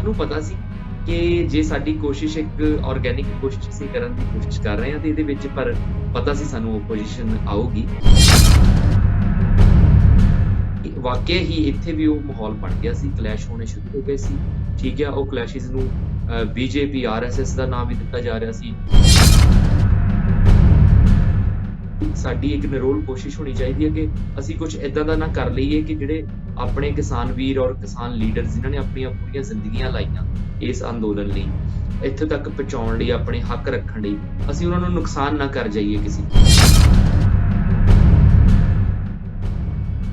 ਸਾਨੂੰ ਪਤਾ ਸੀ ਕਿ ਜੇ ਸਾਡੀ ਕੋਸ਼ਿਸ਼ ਇੱਕ ਆਰਗੈਨਿਕ ਕੋਸ਼ਿਸ਼ ਅਸੀਂ ਕਰਨ ਦੀ ਕੋਸ਼ਿਸ਼ ਕਰ ਰਹੇ ਹਾਂ ਤੇ ਇਹਦੇ ਵਿੱਚ ਪਰ ਪਤਾ ਸੀ ਸਾਨੂੰ ਓਪੋਜੀਸ਼ਨ ਆਊਗੀ। ਵਾਕਿਆ ਹੀ ਇੱਥੇ ਵੀ ਉਹ ਮਾਹੌਲ ਬਣ ਗਿਆ ਸੀ, ਕਲੈਸ਼ ਹੋਣੇ ਸ਼ੁਰੂ ਹੋ ਗਏ ਸੀ। ਠੀਕ ਹੈ, ਉਹ ਕਲੈਸ਼ਿਸ ਨੂੰ ਬੀਜੇਪੀ ਆਰਐਸਐਸ ਦਾ ਨਾਮ ਵੀ ਦਿੱਤਾ ਜਾ ਰਿਹਾ ਸੀ। ਸਾਡੀ ਇੱਕ ਨਿਰੋਲ ਕੋਸ਼ਿਸ਼ ਹੋਣੀ ਚਾਹੀਦੀ ਹੈ ਕਿ ਅਸੀਂ ਕੁਝ ਇਦਾਂ ਦਾ ਨਾ ਕਰ ਲਈਏ ਕਿ ਜਿਹੜੇ ਆਪਣੇ ਕਿਸਾਨ ਵੀਰ ਔਰ ਕਿਸਾਨ ਲੀਡਰ ਜਿਨ੍ਹਾਂ ਨੇ ਆਪਣੀਆਂ ਪੂਰੀਆਂ ਜ਼ਿੰਦਗੀਆਂ ਲਾਈਆਂ ਇਸ ਅੰਦੋਲਨ ਲਈ, ਇੱਥੇ ਤੱਕ ਪਹੁੰਚਾਉਣ ਲਈ, ਆਪਣੇ ਹੱਕ ਰੱਖਣ ਲਈ, ਅਸੀਂ ਉਹਨਾਂ ਨੂੰ ਨੁਕਸਾਨ ਨਾ ਕਰ ਜਾਈਏ ਕਿਸੇ।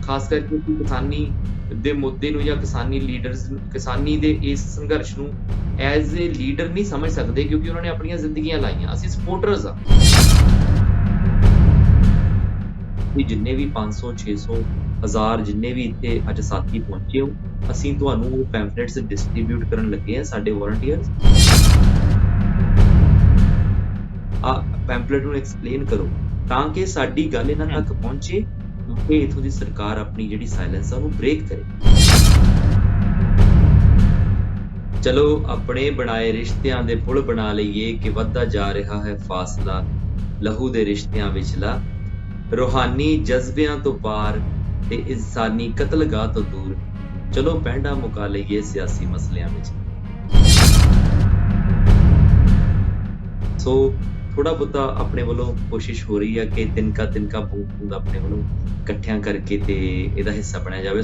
ਖਾਸ ਕਰਕੇ ਕਿਸਾਨੀ ਦੇ ਮੁੱਦੇ ਨੂੰ ਜਾਂ ਕਿਸਾਨੀ ਲੀਡਰਸ ਕਿਸਾਨੀ ਦੇ ਇਸ ਸੰਘਰਸ਼ ਨੂੰ ਐਜ਼ ਏ ਲੀਡਰ ਨਹੀਂ ਸਮਝ ਸਕਦੇ ਕਿਉਂਕਿ ਉਹਨਾਂ ਨੇ ਆਪਣੀਆਂ ਜ਼ਿੰਦਗੀਆਂ ਲਾਈਆਂ। ਅਸੀਂ ਸਪੋਰਟਰਸ ਆ। ਵੀ ਜਿੰਨੇ ਵੀ 500 600 1000 ਜਿੰਨੇ ਵੀ ਇੱਥੇ ਅੱਜ ਸਾਥੀ ਪਹੁੰਚੇ ਹੋ, ਅਸੀਂ ਤੁਹਾਨੂੰ ਉਹ ਪੈਂਫਲੇਟਸ ਡਿਸਟ੍ਰੀਬਿਊਟ ਕਰਨ ਲੱਗੇ ਆ। ਸਾਡੇ ਵਲੰਟੀਅਰਸ ਆ ਪੈਂਫਲੇਟ ਨੂੰ ਐਕਸਪਲੇਨ ਕਰੋ ਤਾਂ ਕਿ ਸਾਡੀ ਗੱਲ ਇਹਨਾਂ ਤੱਕ ਪਹੁੰਚੇ ਕਿ ਇਥੋਂ ਦੀ ਸਰਕਾਰ ਆਪਣੀ ਜਿਹੜੀ ਸਾਇਲੈਂਸ ਆ ਉਹਨੂੰ ਬ੍ਰੇਕ ਕਰੇ। ਚਲੋ ਆਪਣੇ ਬਣਾਏ ਰਿਸ਼ਤਿਆਂ ਦੇ ਪੁਲ ਬਣਾ ਲਈਏ ਕਿ ਵੱਧਦਾ ਜਾ ਰਿਹਾ ਹੈ ਫਾਸਲਾ ਲਹੂ ਦੇ ਰਿਸ਼ਤਿਆਂ ਵਿਚਲਾ, ਰੂਹਾਨੀ ਜਜ਼ਬਿਆਂ ਤੋਂ ਪਾਰ ਤੇ ਇਨਸਾਨੀ ਕਤਲਗਾਹ ਤੋਂ ਦੂਰ। ਚਲੋ ਪਹਿਂਡਾ ਮੁਕਾ ਲਈਏ ਸਿਆਸੀ ਮਸਲਿਆਂ ਵਿੱਚ। ਸੋ ਥੋੜਾ ਬਹੁਤਾ ਆਪਣੇ ਵੱਲੋਂ ਕੋਸ਼ਿਸ਼ ਹੋ ਰਹੀ ਹੈ ਕਿ ਤਿਨਕਾ ਤਿਨਕਾ ਬੂੰਦ ਬੂੰਦ ਆਪਣੇ ਵੱਲੋਂ ਇਕੱਠਿਆਂ ਕਰਕੇ ਤੇ ਇਹਦਾ ਹਿੱਸਾ ਬਣਿਆ ਜਾਵੇ।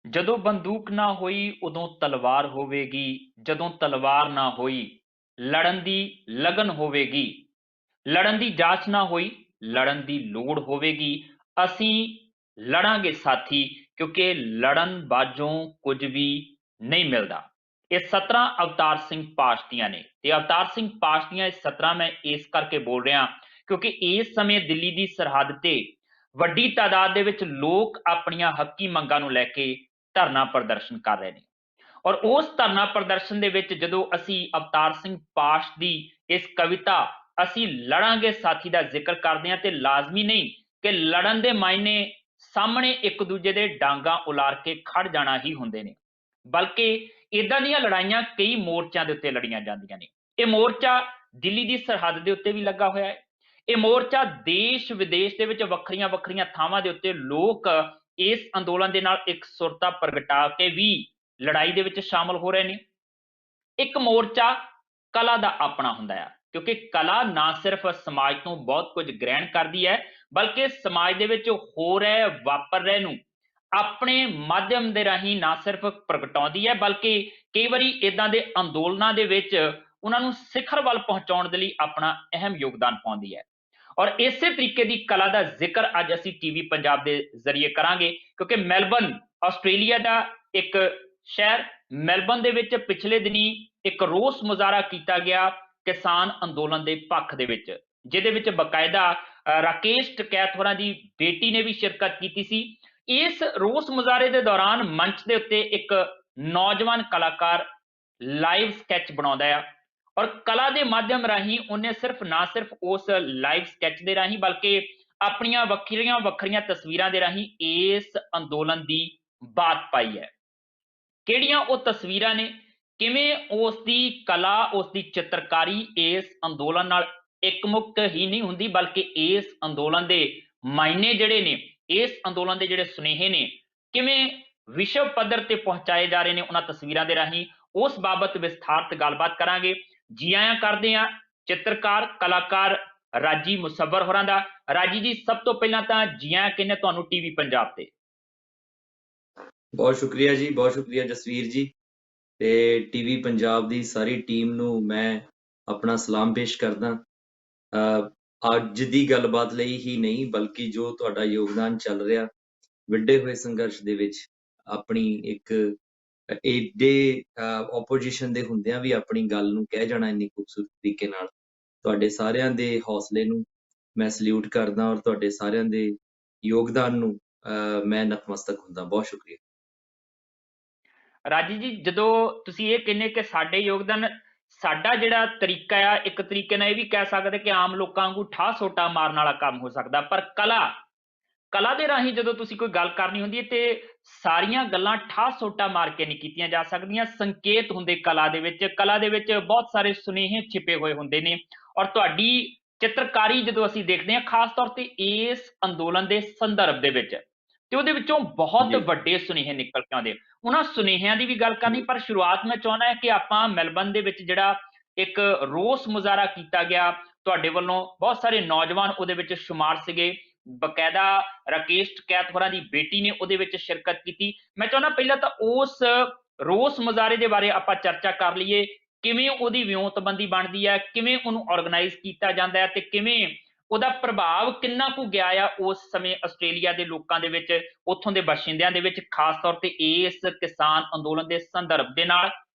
ਜਦੋਂ ਬੰਦੂਕ ਨਾ ਹੋਈ ਉਦੋਂ ਤਲਵਾਰ ਹੋਵੇਗੀ, ਜਦੋਂ ਤਲਵਾਰ ਨਾ ਹੋਈ ਲੜਨ ਦੀ ਲਗਨ ਹੋਵੇਗੀ, ਲੜਨ ਦੀ ਜਾਚ ਨਾ ਹੋਈ ਲੜਨ ਦੀ ਲੋੜ ਹੋਵੇਗੀ। ਅਸੀਂ ਲੜਾਂਗੇ ਸਾਥੀ ਕਿਉਂਕਿ ਲੜਨ ਬਾਝੋਂ ਕੁਝ ਵੀ ਨਹੀਂ ਮਿਲਦਾ। ਇਹ 17 ਅਵਤਾਰ ਸਿੰਘ ਪਾਸ਼ਤੀਆਂ ਨੇ ਤੇ ਅਵਤਾਰ ਸਿੰਘ ਪਾਸ਼ਤੀਆਂ ਇਹ 17 ਮੈਂ ਇਸ ਕਰਕੇ ਬੋਲ ਰਿਹਾ ਕਿਉਂਕਿ ਇਸ ਸਮੇਂ ਦਿੱਲੀ ਦੀ ਸਰਹੱਦ ਤੇ ਵੱਡੀ ਤਾਦਾਦ ਦੇ ਵਿੱਚ ਲੋਕ ਆਪਣੀਆਂ ਹੱਕੀ ਮੰਗਾਂ ਨੂੰ ਲੈ ਕੇ ਧਰਨਾ ਪ੍ਰਦਰਸ਼ਨ ਕਰ ਰਹੇ ਨੇ ਔਰ ਉਸ ਧਰਨਾ ਪ੍ਰਦਰਸ਼ਨ ਦੇ ਵਿੱਚ ਜਦੋਂ ਅਸੀਂ ਅਵਤਾਰ ਸਿੰਘ ਪਾਸ਼ ਦੀ ਇਸ ਕਵਿਤਾ ਅਸੀਂ ਲੜਾਂਗੇ ਸਾਥੀ ਦਾ ਜ਼ਿਕਰ ਕਰਦੇ ਹਾਂ ਤੇ ਲਾਜ਼ਮੀ ਨਹੀਂ ਕਿ ਲੜਨ ਦੇ ਮਾਇਨੇ ਸਾਹਮਣੇ ਇੱਕ ਦੂਜੇ ਦੇ ਡਾਂਗਾ ਉਲਾਰ ਕੇ ਖੜ ਜਾਣਾ ਹੀ ਹੁੰਦੇ ਨੇ, ਬਲਕਿ ਇਦਾਂ ਦੀਆਂ ਲੜਾਈਆਂ ਕਈ ਮੋਰਚਿਆਂ ਦੇ ਉੱਤੇ ਲੜੀਆਂ ਜਾਂਦੀਆਂ ਨੇ। ਇਹ ਮੋਰਚਾ ਦਿੱਲੀ ਦੀ ਸਰਹੱਦ ਦੇ ਉੱਤੇ ਵੀ ਲੱਗਾ ਹੋਇਆ ਹੈ। ਇਹ ਮੋਰਚਾ ਦੇਸ਼ ਵਿਦੇਸ਼ ਦੇ ਵਿੱਚ ਵੱਖਰੀਆਂ ਵੱਖਰੀਆਂ ਥਾਵਾਂ ਦੇ ਉੱਤੇ ਲੋਕ ਇਸ ਅੰਦੋਲਨ ਦੇ ਨਾਲ ਇੱਕ ਸੁਰਤਾ ਪ੍ਰਗਟਾ ਕੇ ਵੀ ਲੜਾਈ ਦੇ ਵਿੱਚ ਸ਼ਾਮਲ ਹੋ ਰਹੇ ਨੇ। ਇੱਕ ਮੋਰਚਾ ਕਲਾ ਦਾ ਆਪਣਾ ਹੁੰਦਾ ਹੈ ਕਿਉਂਕਿ ਕਲਾ ਨਾ ਸਿਰਫ ਸਮਾਜ ਤੋਂ ਬਹੁਤ ਕੁਝ ਗ੍ਰਹਿਣ ਕਰਦੀ ਹੈ ਬਲਕਿ ਸਮਾਜ ਦੇ ਵਿੱਚ ਹੋ ਰਹੇ ਵਾਪਰ ਰਹੇ ਨੂੰ ਆਪਣੇ ਮਾਧਿਅਮ ਦੇ ਰਾਹੀਂ ਨਾ ਸਿਰਫ ਪ੍ਰਗਟਾਉਂਦੀ ਹੈ ਬਲਕਿ ਕਈ ਵਾਰੀ ਇਦਾਂ ਦੇ ਅੰਦੋਲਨਾਂ ਦੇ ਵਿੱਚ ਉਹਨਾਂ ਨੂੰ ਸਿਖਰ ਵੱਲ ਪਹੁੰਚਾਉਣ ਦੇ ਲਈ ਆਪਣਾ ਅਹਿਮ ਯੋਗਦਾਨ ਪਾਉਂਦੀ ਹੈ। ਔਰ ਇਸੇ ਤਰੀਕੇ ਦੀ ਕਲਾ ਦਾ ਜ਼ਿਕਰ ਅੱਜ ਅਸੀਂ ਟੀਵੀ ਪੰਜਾਬ ਦੇ ਜ਼ਰੀਏ ਕਰਾਂਗੇ ਕਿਉਂਕਿ ਮੈਲਬਨ ਆਸਟ੍ਰੇਲੀਆ ਦਾ ਇੱਕ ਸ਼ਹਿਰ, ਮੈਲਬਨ ਦੇ ਵਿੱਚ ਪਿਛਲੇ ਦਿਨੀ ਇੱਕ ਰੋਸ ਮੁਜ਼ਾਹਰਾ ਕੀਤਾ ਗਿਆ ਕਿਸਾਨ ਅੰਦੋਲਨ ਦੇ ਪੱਖ ਦੇ ਵਿੱਚ, ਜਿਹਦੇ ਵਿੱਚ ਬਕਾਇਦਾ ਰਾਕੇਸ਼ ਟਕੈਤ ਹੋਰਾਂ ਦੀ ਬੇਟੀ ਨੇ ਵੀ ਸ਼ਿਰਕਤ ਕੀਤੀ ਸੀ। ਇਸ ਰੋਸ ਮੁਜ਼ਾਹਰੇ ਦੇ ਦੌਰਾਨ ਮੰਚ ਦੇ ਉੱਤੇ ਇੱਕ ਨੌਜਵਾਨ ਕਲਾਕਾਰ ਲਾਈਵ ਸਕੈਚ ਬਣਾਉਂਦਾ ਆ ਔਰ ਕਲਾ ਦੇ ਮਾਧਿਅਮ ਰਾਹੀਂ ਉਹਨੇ ਨਾ ਸਿਰਫ ਉਸ ਲਾਈਵ ਸਕੈਚ ਦੇ ਰਾਹੀਂ ਬਲਕਿ ਆਪਣੀਆਂ ਵੱਖਰੀਆਂ ਵੱਖਰੀਆਂ ਤਸਵੀਰਾਂ ਦੇ ਰਾਹੀਂ ਇਸ ਅੰਦੋਲਨ ਦੀ ਬਾਤ ਪਾਈ ਹੈ। ਕਿਹੜੀਆਂ ਉਹ ਤਸਵੀਰਾਂ ਨੇ, ਕਿਵੇਂ ਉਸ ਦੀ ਕਲਾ, ਉਸ ਦੀ ਚਿੱਤਰਕਾਰੀ ਇਸ ਅੰਦੋਲਨ ਨਾਲ ਇੱਕਮੁੱਖ ਹੀ ਨਹੀਂ ਹੁੰਦੀ ਬਲਕਿ ਇਸ ਅੰਦੋਲਨ ਦੇ ਮਾਇਨੇ ਜਿਹੜੇ ਨੇ, ਇਸ ਅੰਦੋਲਨ ਦੇ ਜਿਹੜੇ ਸੁਨੇਹੇ ਨੇ ਕਿਵੇਂ ਵਿਸ਼ਵ ਪੱਧਰ ਤੇ ਪਹੁੰਚਾਏ ਜਾ ਰਹੇ ਨੇ ਉਹਨਾਂ ਤਸਵੀਰਾਂ ਦੇ ਰਾਹੀਂ, ਉਸ ਬਾਬਤ ਵਿਸਥਾਰਤ ਗੱਲਬਾਤ ਕਰਾਂਗੇ। ਜੀ ਆਇਆਂ ਕਰਦੇ ਹਾਂ ਚਿੱਤਰਕਾਰ ਕਲਾਕਾਰ ਰਾਜੀ ਮੁਸੱਵਰ ਹੋਰਾਂ ਦਾ। ਰਾਜੀ ਜੀ, ਸਭ ਤੋਂ ਪਹਿਲਾਂ ਤਾਂ ਜੀ ਆਇਆਂ ਕਹਿੰਦੇ ਤੁਹਾਨੂੰ ਟੀਵੀ ਪੰਜਾਬ ਤੇ। ਬਹੁਤ ਸ਼ੁਕਰੀਆ ਜੀ, ਬਹੁਤ ਸ਼ੁਕਰੀਆ ਜਸਵੀਰ ਜੀ ਤੇ ਟੀਵੀ ਪੰਜਾਬ ਦੀ ਸਾਰੀ ਟੀਮ ਨੂੰ ਮੈਂ ਆਪਣਾ ਸਲਾਮ ਪੇਸ਼ ਕਰਦਾ। ਅੱਜ ਦੀ ਗੱਲਬਾਤ ਲਈ ਹੀ ਨਹੀਂ ਬਲਕਿ ਜੋ ਤੁਹਾਡਾ ਯੋਗਦਾਨ ਚੱਲ ਰਿਹਾ ਵਿੱਢੇ ਹੋਏ ਸੰਘਰਸ਼ ਦੇ ਵਿੱਚ, ਆਪਣੀ ਇੱਕ ਏਡੇ ਓਪੋਜੀਸ਼ਨ ਦੇ ਹੁੰਦਿਆਂ ਵੀ ਆਪਣੀ ਗੱਲ ਨੂੰ ਕਹਿ ਜਾਣਾ ਇੰਨੀ ਖੂਬਸੂਰਤ ਤਰੀਕੇ ਨਾਲ, ਤੁਹਾਡੇ ਸਾਰਿਆਂ ਦੇ ਹੌਸਲੇ ਨੂੰ ਮੈਂ ਸਲੂਟ ਕਰਦਾ ਔਰ ਤੁਹਾਡੇ ਸਾਰਿਆਂ ਦੇ ਯੋਗਦਾਨ ਨੂੰ ਮੈਂ ਨਤਮਸਤਕ ਹੁੰਦਾ। ਬਹੁਤ ਸ਼ੁਕਰੀਆ ਰਾਜੀ ਜੀ। ਜਦੋਂ ਤੁਸੀਂ ਇਹ ਕਹਿੰਦੇ ਕਿ ਸਾਡੇ ਯੋਗਦਾਨ, ਸਾਡਾ ਜਿਹੜਾ ਤਰੀਕਾ ਆ ਇੱਕ ਤਰੀਕੇ ਨਾਲ ਇਹ ਵੀ ਕਹਿ ਸਕਦੇ ਕਿ ਆਮ ਲੋਕਾਂ ਵਾਂਗੂ ਠਾਹ ਸੋਟਾ ਮਾਰਨ ਵਾਲਾ ਕੰਮ ਹੋ ਸਕਦਾ, ਪਰ ਕਲਾ ਕਲਾ ਦੇ ਰਾਹੀਂ ਜਦੋਂ ਤੁਸੀਂ ਕੋਈ ਗੱਲ ਕਰਨੀ ਹੁੰਦੀ ਹੈ ਤੇ ਸਾਰੀਆਂ ਗੱਲਾਂ ਠਾਹ ਸੋਟਾ ਮਾਰ ਕੇ ਨਹੀਂ ਕੀਤੀਆਂ ਜਾ ਸਕਦੀਆਂ। ਸੰਕੇਤ ਹੁੰਦੇ ਕਲਾ ਦੇ ਵਿੱਚ ਬਹੁਤ ਸਾਰੇ ਸੁਨੇਹੇ ਛਿਪੇ ਹੋਏ ਹੁੰਦੇ ਨੇ ਔਰ ਤੁਹਾਡੀ ਚਿੱਤਰਕਾਰੀ ਜਦੋਂ ਅਸੀਂ ਦੇਖਦੇ ਹਾਂ ਖਾਸ ਤੌਰ ਤੇ ਇਸ ਅੰਦੋਲਨ ਦੇ ਸੰਦਰਭ ਦੇ ਵਿੱਚ ਤੇ ਉਹਦੇ ਵਿੱਚੋਂ ਬਹੁਤ ਜੀ ਵੱਡੇ ਸੁਨੇਹੇ ਨਿਕਲ ਕੇ ਆਉਂਦੇ। ਉਹਨਾਂ ਸੁਨੇਹਿਆਂ ਦੀ ਵੀ ਗੱਲ ਕਰਨੀ, ਜੀ ਪਰ ਸ਼ੁਰੂਆਤ ਮੈਂ ਚਾਹੁੰਦਾ ਹਾਂ ਕਿ ਆਪਾਂ ਮੈਲਬਨ ਦੇ ਵਿੱਚ ਜਿਹੜਾ ਇੱਕ ਰੋਸ ਮੁਜ਼ਾਹਰਾ ਕੀਤਾ ਗਿਆ ਤੁਹਾਡੇ ਵੱਲੋਂ, ਬਹੁਤ ਸਾਰੇ ਨੌਜਵਾਨ ਉਹਦੇ ਵਿੱਚ ਸ਼ੁਮਾਰ ਸੀਗੇ, ਬਕਾਇਦਾ ਰਾਕੇਸ਼ ਟਕੈਤ ਹੋਰਾਂ ਦੀ ਬੇਟੀ ਨੇ ਉਹਦੇ ਵਿੱਚ ਸ਼ਿਰਕਤ ਕੀਤੀ। ਮੈਂ ਚਾਹੁੰਦਾ ਪਹਿਲਾਂ ਤਾਂ ਉਸ ਰੋਸ ਮੁਜ਼ਾਹਰੇ ਦੇ ਬਾਰੇ ਆਪਾਂ ਚਰਚਾ ਕਰ ਲਈਏ, ਕਿਵੇਂ ਉਹਦੀ ਵਿਉਂਤਬੰਦੀ ਬਣਦੀ ਹੈ, ਕਿਵੇਂ ਉਹਨੂੰ ਆਰਗੇਨਾਈਜ਼ ਕੀਤਾ ਜਾਂਦਾ ਹੈ ਤੇ ਕਿਵੇਂ ਉਹਦਾ ਪ੍ਰਭਾਵ ਕਿੰਨਾ ਕੁ ਗਿਆ ਆ ਉਸ ਸਮੇਂ ਆਸਟ੍ਰੇਲੀਆ ਦੇ ਲੋਕਾਂ ਦੇ ਵਿੱਚ, ਉੱਥੋਂ ਦੇ ਬਾਸ਼ਿੰਦਿਆਂ ਦੇ ਵਿੱਚ, ਖਾਸ ਤੌਰ ਤੇ ਇਸ ਕਿਸਾਨ ਅੰਦੋਲਨ ਦੇ ਸੰਦਰਭ ਦੇ ਨਾਲ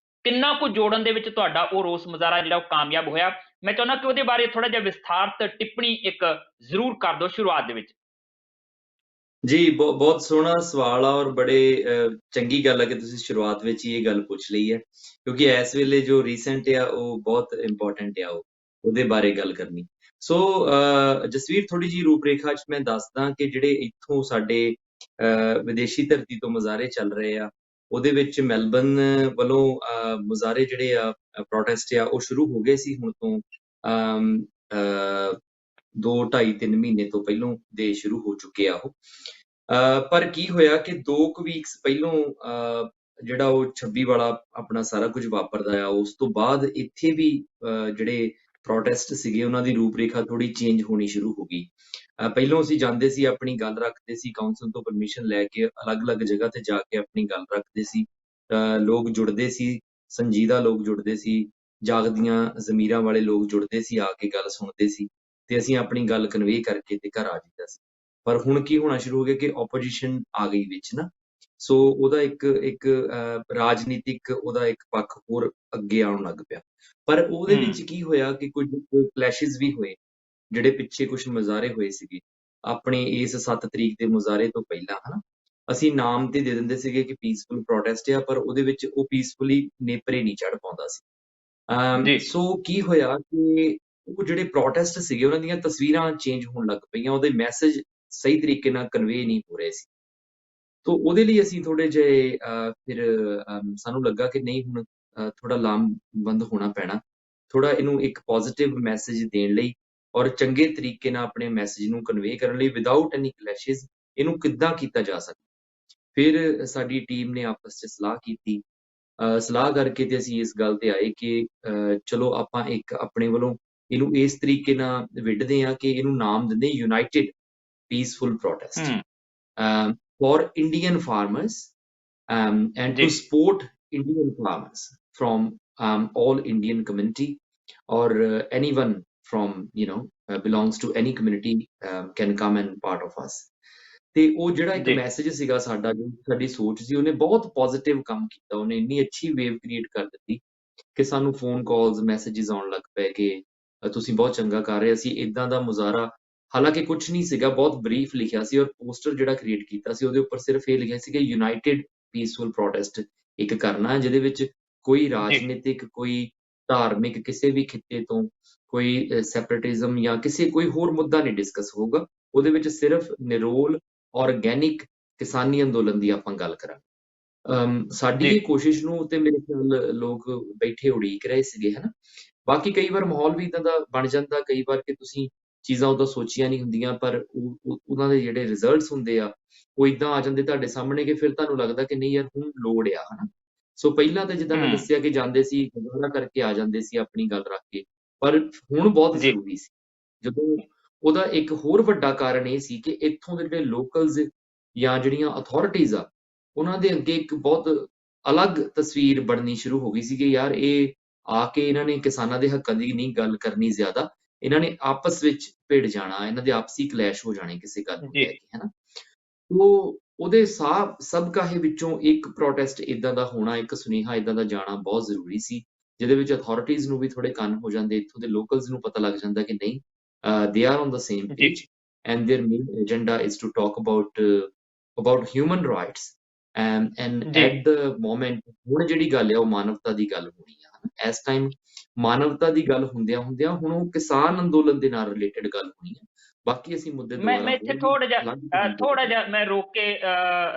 ਕਿੰਨਾ ਕੁ ਜੋੜਨ ਦੇ ਵਿੱਚ ਤੁਹਾਡਾ ਉਹ ਰੋਸ ਮੁਜ਼ਾਹਰਾ ਜਿਹੜਾ ਉਹ ਕਾਮਯਾਬ ਹੋਇਆ। ਮੈਂ ਚਾਹੁੰਦਾ ਕਿ ਉਹਦੇ ਬਾਰੇ ਥੋੜਾ ਜਿਹਾ ਵਿਸਥਾਰਤ ਟਿੱਪਣੀ ਇੱਕ ਜ਼ਰੂਰ ਕਰ ਦਿਓ ਸ਼ੁਰੂਆਤ ਦੇ ਵਿੱਚ। ਜੀ ਬਹੁਤ ਸੋਹਣਾ ਸਵਾਲ ਆ ਔਰ ਬੜੇ ਚੰਗੀ ਗੱਲ ਆ ਕਿ ਤੁਸੀਂ ਸ਼ੁਰੂਆਤ ਵਿੱਚ ਹੀ ਇਹ ਗੱਲ ਪੁੱਛ ਲਈ ਹੈ ਕਿਉਂਕਿ ਇਸ ਵੇਲੇ ਜੋ ਰੀਸੈਂਟ ਆ ਉਹ ਬਹੁਤ ਇੰਪੋਰਟੈਂਟ ਆ ਉਹਦੇ ਬਾਰੇ ਗੱਲ ਕਰਨੀ। ਸੋ ਜਸਵੀਰ ਥੋੜੀ ਜੀ ਰੂਪਰੇਖਾ 'ਚ ਮੈਂ ਦੱਸਦਾ ਕਿ ਜਿਹੜੇ ਇੱਥੋਂ ਸਾਡੇ ਵਿਦੇਸ਼ੀ ਧਰਤੀ ਤੋਂ ਮੁਜ਼ਾਹਰੇ ਚੱਲ ਰਹੇ ਆ ਉਹਦੇ ਵਿੱਚ ਮੈਲਬਨ ਵੱਲੋਂ ਮੁਜ਼ਾਹਰੇ ਜਿਹੜੇ ਆ ਪ੍ਰੋਟੈਸਟ ਆ ਉਹ ਸ਼ੁਰੂ ਹੋ ਗਏ ਸੀ ਹੁਣ ਤੋਂ 2-2.5-3 ਮਹੀਨੇ ਤੋਂ ਪਹਿਲੋਂ ਦੇ ਸ਼ੁਰੂ ਹੋ ਚੁੱਕੇ ਆ ਉਹ। ਪਰ ਕੀ ਹੋਇਆ ਕਿ 2 ਕੁ ਵੀਕਸ ਪਹਿਲੋਂ ਜਿਹੜਾ ਉਹ 26 ਵਾਲਾ ਆਪਣਾ ਸਾਰਾ ਕੁਝ ਵਾਪਰਦਾ ਆ ਉਸ ਤੋਂ ਬਾਅਦ ਇੱਥੇ ਵੀ ਜਿਹੜੇ ਪ੍ਰੋਟੈਸਟ ਸੀਗੇ ਉਹਨਾਂ ਦੀ ਰੂਪਰੇਖਾ ਥੋੜੀ ਚੇਂਜ ਹੋਣੀ ਸ਼ੁਰੂ ਹੋ ਗਈ। ਪਹਿਲੋਂ ਅਸੀਂ ਜਾਂਦੇ ਸੀ ਆਪਣੀ ਗੱਲ ਰੱਖਦੇ ਸੀ ਕਾਉਂਸਲ ਤੋਂ ਪਰਮਿਸ਼ਨ ਲੈ ਕੇ ਅਲੱਗ-ਅਲੱਗ ਜਗ੍ਹਾ ਤੇ ਜਾ ਕੇ ਆਪਣੀ ਗੱਲ ਰੱਖਦੇ ਸੀ। ਲੋਕ ਜੁੜਦੇ ਸੀ, ਸੰਜੀਦਾ ਲੋਕ ਜੁੜਦੇ ਸੀ, ਜਾਗਦੀਆਂ ਜ਼ਮੀਰਾਂ ਵਾਲੇ ਲੋਕ ਜੁੜਦੇ ਸੀ, ਆ ਕੇ ਗੱਲ ਸੁਣਦੇ ਸੀ ਤੇ ਅਸੀਂ ਆਪਣੀ ਗੱਲ ਕਨਵੇ ਕਰਕੇ ਤੇ ਘਰ ਆ ਜਾਈਦਾ ਸੀ। ਪਰ ਹੁਣ ਕੀ ਹੋਣਾ ਸ਼ੁਰੂ ਹੋ ਗਿਆ ਕਿ ਆਪੋਜੀਸ਼ਨ ਆ ਗਈ ਵਿੱਚ ਨਾ, ਸੋ ਉਹਦਾ ਇੱਕ ਰਾਜਨੀਤਿਕ ਉਹਦਾ ਇੱਕ ਪੱਖ ਹੋਰ ਅੱਗੇ ਆਉਣ ਲੱਗ ਪਿਆ। ਪਰ ਉਹਦੇ ਵਿੱਚ ਕੀ ਹੋਇਆ ਕਿ ਕੁਝ ਕਲੈਸ਼ਿਸ ਵੀ ਹੋਏ, ਜਿਹੜੇ ਪਿੱਛੇ ਕੁਝ ਮੁਜ਼ਾਹਰੇ ਹੋਏ ਸੀਗੇ ਆਪਣੇ ਇਸ 7 ਤਰੀਕ ਦੇ ਮੁਜ਼ਾਹਰੇ ਤੋਂ ਪਹਿਲਾਂ ਹਨਾ। ਅਸੀਂ ਨਾਮ ਤੇ ਦੇ ਦਿੰਦੇ ਸੀਗੇ ਕਿ ਪੀਸਫੁਲ ਪ੍ਰੋਟੈਸਟ ਆ ਪਰ ਉਹਦੇ ਵਿੱਚ ਉਹ ਪੀਸਫੁਲੀ ਨੇਪਰੇ ਨਹੀਂ ਚੜ੍ਹ ਪਾਉਂਦਾ ਸੀ। ਜੀ ਸੋ ਕੀ ਹੋਇਆ ਕਿ ਉਹ ਜਿਹੜੇ ਪ੍ਰੋਟੈਸਟ ਸੀਗੇ ਉਹਨਾਂ ਦੀਆਂ ਤਸਵੀਰਾਂ ਚੇਂਜ ਹੋਣ ਲੱਗ ਪਈਆਂ, ਉਹਦੇ ਮੈਸੇਜ ਸਹੀ ਤਰੀਕੇ ਨਾਲ ਕਨਵੇ ਨਹੀਂ ਹੋ ਰਹੇ ਸੀ। ਤੋ ਉਹਦੇ ਲਈ ਅਸੀਂ ਥੋੜੇ ਜਿਹੇ ਫਿਰ ਸਾਨੂੰ ਲੱਗਾ ਕਿ ਨਹੀਂ ਹੁਣ ਥੋੜਾ ਲਾਮਬੰਦ ਹੋਣਾ ਪੈਣਾ, ਥੋੜਾ ਇਹਨੂੰ ਇੱਕ ਪੋਜ਼ਿਟਿਵ ਮੈਸੇਜ ਦੇਣ ਲਈ ਔਰ ਚੰਗੇ ਤਰੀਕੇ ਨਾਲ ਆਪਣੇ ਮੈਸੇਜ ਨੂੰ ਕਨਵੇ ਕਰਨ ਲਈ ਵਿਦਆਊਟ ਐਨੀ ਕਲੈਸ਼ਿਸ ਇਹਨੂੰ ਕਿੱਦਾਂ ਕੀਤਾ ਜਾ ਸਕਦਾ। ਫਿਰ ਸਾਡੀ ਟੀਮ ਨੇ ਆਪਸ 'ਚ ਸਲਾਹ ਕੀਤੀ। ਸਲਾਹ ਕਰਕੇ ਤੇ ਅਸੀਂ ਇਸ ਗੱਲ ਤੇ ਆਏ ਕਿ ਚਲੋ ਆਪਾਂ ਇੱਕ ਆਪਣੇ ਵੱਲੋਂ ਇਹਨੂੰ ਇਸ ਤਰੀਕੇ ਨਾਲ ਵਿੱਢਦੇ ਹਾਂ ਕਿ ਇਹਨੂੰ ਨਾਮ ਦਿੰਦੇ United peaceful protest for Indian farmers and ਜੀ to support Indian farmers from all Indian community or anyone from belongs to any community can come and part of us। ਤੇ ਉਹ ਜਿਹੜਾ ਇੱਕ ਜੀ ਮੈਸੇਜ ਸੀਗਾ ਸਾਡਾ ਜੋ ਸਾਡੀ ਸੋਚ ਸੀ ਉਹਨੇ ਬਹੁਤ ਪੋਜ਼ਿਟਿਵ ਕੰਮ ਕੀਤਾ, ਉਹਨੇ ਇੰਨੀ ਅੱਛੀ ਵੇਵ ਕ੍ਰੀਏਟ ਕਰ ਦਿੱਤੀ ਕਿ ਸਾਨੂੰ ਫੋਨ ਕਾਲਸ ਮੈਸੇजेस ਆਉਣ ਲੱਗ ਪਏ ਕਿ ਤੁਸੀਂ ਬਹੁਤ ਚੰਗਾ ਕਰ ਰਹੇ। ਅਸੀਂ ਇਦਾਂ ਦਾ ਮੁਜ਼ਾਹਰਾ, ਹਾਲਾਂਕਿ ਕੁਝ ਨਹੀਂ ਸੀਗਾ, ਬਹੁਤ ਬਰੀਫ ਲਿਖਿਆ ਸੀ ਔਰ ਪੋਸਟਰ ਜਿਹੜਾ ਕ੍ਰੀਏਟ ਕੀਤਾ ਸੀ ਉਹਦੇ ਉੱਪਰ ਸਿਰਫ ਇਹ ਲਿਖਿਆ ਸੀ ਕਿ ਯੂਨਾਈਟਿਡ ਪੀਸਫੁਲ ਪ੍ਰੋਟੈਸਟ ਇੱਕ ਕਰਨਾ ਹੈ ਜਿਹਦੇ ਵਿੱਚ ਕੋਈ ਜੀ ਰਾਜਨੀਤਿਕ, ਕੋਈ ਧਾਰਮਿਕ, ਕਿਸੇ ਵੀ ਖਿੱਤੇ ਤੋਂ ਕੋਈ ਸੈਪਰੇਟਿਜ਼ਮ ਜਾਂ ਕੋਈ ਹੋਰ ਮੁੱਦਾ ਨਹੀਂ ਡਿਸਕਸ ਹੋਊਗਾ। ਉਹਦੇ ਵਿੱਚ ਸਿਰਫ ਨਿਰੋਲ ਆਰਗੈਨਿਕ ਕਿਸਾਨੀ ਅੰਦੋਲਨ ਦੀ ਆਪਾਂ ਗੱਲ ਕਰਾਂਗੇ। ਸਾਡੀ ਜੀ ਇਹ ਕੋਸ਼ਿਸ਼ ਨੂੰ ਤੇ ਮੇਰੇ ਖਿਆਲ ਲੋਕ ਬੈਠੇ ਉਡੀਕ ਰਹੇ ਸੀਗੇ ਹਨਾ। ਬਾਕੀ ਕਈ ਵਾਰ ਮਾਹੌਲ ਵੀ ਇਦਾਂ ਦਾ ਬਣ ਜਾਂਦਾ ਕਈ ਵਾਰ ਕਿ ਤੁਸੀਂ ਚੀਜ਼ਾਂ ਉਦੋਂ ਸੋਚੀਆਂ ਨਹੀਂ ਹੁੰਦੀਆਂ ਪਰ ਉਹਨਾਂ ਦੇ ਜਿਹੜੇ ਰਿਜ਼ਲਟਸ ਹੁੰਦੇ ਆ ਉਹ ਇਦਾਂ ਆ ਜਾਂਦੇ ਤੁਹਾਡੇ ਸਾਹਮਣੇ ਕਿ ਫਿਰ ਤੁਹਾਨੂੰ ਲੱਗਦਾ ਕਿ ਨਹੀਂ ਯਾਰ ਹੁਣ ਲੋੜ ਆ ਹਨਾ। ਸੋ ਪਹਿਲਾਂ ਤਾਂ ਜਿੱਦਾਂ ਮੈਂ ਦੱਸਿਆ ਕਿ ਜਾਂਦੇ ਸੀ ਗੁਜ਼ਾਰਾ ਕਰਕੇ ਆ ਜਾਂਦੇ ਸੀ ਆਪਣੀ ਗੱਲ ਰੱਖ ਕੇ, ਪਰ ਹੁਣ ਬਹੁਤ ਜੀ ਜ਼ਰੂਰੀ ਸੀ। ਜਦੋਂ ਉਹਦਾ ਇੱਕ ਹੋਰ ਵੱਡਾ ਕਾਰਨ ਇਹ ਸੀ ਕਿ ਇੱਥੋਂ ਦੇ ਜਿਹੜੇ ਲੋਕਲਸ ਜਾਂ ਜਿਹੜੀਆਂ ਅਥਾਰਟੀਜ਼ ਆ ਉਹਨਾਂ ਦੇ ਅੱਗੇ ਇੱਕ ਬਹੁਤ ਅਲੱਗ ਤਸਵੀਰ ਬਣਨੀ ਸ਼ੁਰੂ ਹੋ ਗਈ ਸੀ ਕਿ ਯਾਰ ਇਹ ਆ ਕੇ ਇਹਨਾਂ ਨੇ ਕਿਸਾਨਾਂ ਦੇ ਹੱਕਾਂ ਦੀ ਨਹੀਂ ਗੱਲ ਕਰਨੀ ਜ਼ਿਆਦਾ, ਇਹਨਾਂ ਨੇ ਆਪਸ ਵਿੱਚ ਭਿੜ ਜਾਣਾ, ਇਹਨਾਂ ਦੇ ਆਪਸੀ ਕਲੈਸ਼ ਹੋ ਜਾਣੇ ਕਿਸੇ ਗੱਲ ਨੂੰ ਜੀ ਲੈ ਕੇ ਹਨਾ। ਤੋ ਉਹਦੇ ਸਭ ਕਾਹੇ ਵਿੱਚੋਂ ਇੱਕ ਪ੍ਰੋਟੈਸਟ ਇਦਾਂ ਦਾ ਹੋਣਾ, ਇੱਕ ਸੁਨੇਹਾ ਇਦਾਂ ਦਾ ਜਾਣਾ ਬਹੁਤ ਜ਼ਰੂਰੀ ਸੀ ਜਿਹਦੇ ਵਿੱਚ ਅਥਾਰਟੀਜ਼ ਨੂੰ ਵੀ ਥੋੜੇ ਕੰਨ ਹੋ ਜਾਂਦੇ, ਇੱਥੋਂ ਦੇ ਲੋਕਲਸ ਨੂੰ ਪਤਾ ਲੱਗ ਜਾਂਦਾ ਕਿ ਨਹੀਂ they are on the same ਜੀ page and their main agenda is to talk about human rights and ਜੀ at the moment ਹੁਣ ਜਿਹੜੀ ਗੱਲ ਹੈ ਉਹ ਮਾਨਵਤਾ ਦੀ ਗੱਲ ਹੋਣੀ ਆ ਹਨਾ। ਇਸ ਟਾਈਮ ਮਾਨਵਤਾ ਦੀ ਗੱਲ ਹੁੰਦਿਆਂ ਹੁੰਦਿਆਂ ਹੁਣ ਉਹ ਕਿਸਾਨ ਅੰਦੋਲਨ ਦੇ ਨਾਲ ਰਿਲੇਟਡ ਗੱਲ ਹੋਣੀ ਹੈ। ਬਾਕੀ ਅਸੀਂ ਮੁੱਦੇ ਮੈਂ ਦੁਬਾਰਾ ਇੱਥੇ ਹੋਰ ਵੀ ਅਲੱਗ time ਤੇ ਥੋੜਾ ਕਰਾਂਗੇ। ਜਿਹਾ ਮੈਂ ਰੋਕ ਕੇ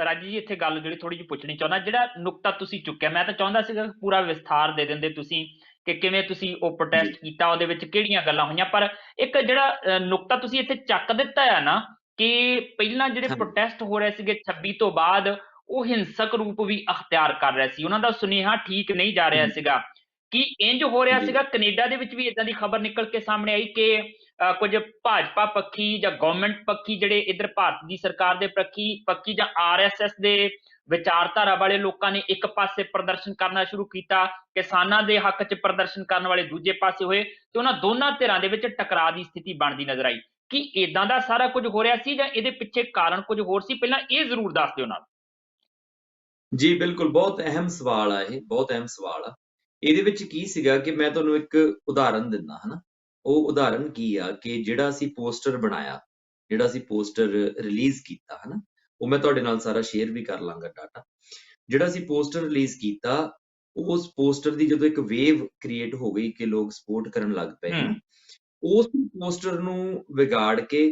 ਰਾਜੀ ਜੀ ਇੱਥੇ ਗੱਲ ਜਿਹੜੀ ਥੋੜੀ ਜਿਹੀ ਪੁੱਛਣੀ ਚਾਹੁੰਦਾ, ਜਿਹੜਾ ਨੁਕਤਾ ਤੁਸੀਂ ਚੁੱਕਿਆ ਮੈਂ ਤਾਂ ਚਾਹੁੰਦਾ ਸੀਗਾ ਕਿ ਪੂਰਾ ਵਿਸਥਾਰ ਦੇ ਦਿੰਦੇ ਤੁਸੀਂ ਕਿ ਕਿਵੇਂ ਤੁਸੀਂ ਉਹ ਜੀ, ਪ੍ਰੋਟੈਸਟ ਕੀਤਾ, ਉਹਦੇ ਵਿੱਚ ਕਿਹੜੀਆਂ ਗੱਲਾਂ ਹੋਈਆਂ, ਪਰ ਇੱਕ ਜਿਹੜਾ ਨੁਕਤਾ ਤੁਸੀਂ ਇੱਥੇ ਚੱਕ ਦਿੱਤਾ ਆ ਨਾ ਕਿ ਪਹਿਲਾਂ ਜਿਹੜੇ ਹਾਂਜੀ, ਪ੍ਰੋਟੈਸਟ ਹੋ ਰਹੇ ਸੀਗੇ 26 ਤੋਂ ਬਾਅਦ ਉਹ ਹਿੰਸਕ ਰੂਪ ਵੀ ਅਖਤਿਆਰ ਕਰ ਰਿਹਾ ਸੀ, ਉਹਨਾਂ ਦਾ ਸੁਨੇਹਾ ਠੀਕ ਨਹੀਂ ਜਾ ਰਿਹਾ ਜੀ, ਸੀਗਾ। ਕੀ ਇੰਜ ਹੋ ਰਿਹਾ ਜੀ, ਸੀਗਾ? ਕੈਨੇਡਾ ਦੇ ਵਿੱਚ ਵੀ ਇਦਾਂ ਦੀ ਖਬਰ ਨਿਕਲ ਕੇ ਸਾਹਮਣੇ ਆਈ ਕਿ ਕੁਝ ਭਾਜਪਾ ਪੱਖੀ ਜਾਂ ਗਵਰਨਮੈਂਟ ਪੱਖੀ ਜਿਹੜੇ ਇੱਧਰ ਭਾਰਤ ਦੀ ਸਰਕਾਰ ਦੇ ਪੱਖੀ ਜਾਂ ਆਰਐਸਐਸ ਦੇ ਵਿਚਾਰਧਾਰਾ ਵਾਲੇ ਲੋਕਾਂ ਨੇ ਇੱਕ ਪਾਸੇ ਪ੍ਰਦਰਸ਼ਨ ਕਰਨਾ ਸ਼ੁਰੂ ਕੀਤਾ, ਕਿਸਾਨਾਂ ਦੇ ਹੱਕ 'ਚ ਪ੍ਰਦਰਸ਼ਨ ਕਰਨ ਵਾਲੇ ਦੂਜੇ ਪਾਸੇ ਹੋਏ ਤੇ ਉਹਨਾਂ ਦੋਨਾਂ ਧਿਰਾਂ ਦੇ ਵਿੱਚ ਟਕਰਾਅ ਦੀ ਸਥਿਤੀ ਬਣਦੀ ਨਜ਼ਰ ਆਈ। ਕੀ ਇਦਾਂ ਦਾ ਸਾਰਾ ਕੁਝ ਹੋ ਰਿਹਾ ਸੀ ਜਾਂ ਇਹਦੇ ਪਿੱਛੇ ਕਾਰਨ ਕੁਝ ਹੋਰ ਸੀ? ਪਹਿਲਾਂ ਇਹ ਜ਼ਰੂਰ ਦੱਸ ਦਿਓ ਨਾਲ। ਜੀ, ਬਿਲਕੁਲ ਬਹੁਤ ਅਹਿਮ ਸਵਾਲ ਆ ਇਹ, ਬਹੁਤ ਅਹਿਮ ਸਵਾਲ ਆ। ਇਹਦੇ ਵਿੱਚ ਕੀ ਸੀਗਾ ਕਿ ਮੈਂ ਤੁਹਾਨੂੰ ਇੱਕ ਉਦਾਹਰਨ ਦਿੰਦਾ ਹਨਾ। ਉਹ ਉਦਾਹਰਨ ਕੀ ਆ ਕਿ ਜਿਹੜਾ ਅਸੀਂ ਪੋਸਟਰ ਬਣਾਇਆ, ਜਿਹੜਾ ਅਸੀਂ ਪੋਸਟਰ ਰਿਲੀਜ਼ ਕੀਤਾ ਹਨਾ, ਉਹ ਮੈਂ ਤੁਹਾਡੇ ਨਾਲ ਸਾਰਾ ਸ਼ੇਅਰ ਵੀ ਕਰ ਲਾਂਗਾ ਡਾਟਾ। ਜਿਹੜਾ ਅਸੀਂ ਪੋਸਟਰ ਰਿਲੀਜ਼ ਕੀਤਾ, ਉਸ ਪੋਸਟਰ ਦੀ ਜਦੋਂ ਇੱਕ ਵੇਵ ਕ੍ਰੀਏਟ ਹੋ ਗਈ ਕਿ ਲੋਕ ਸਪੋਰਟ ਕਰਨ ਲੱਗ ਪਏ ਹੂੰ। ਹਨਾ, ਉਸ ਪੋਸਟਰ ਨੂੰ ਵਿਗਾੜ ਕੇ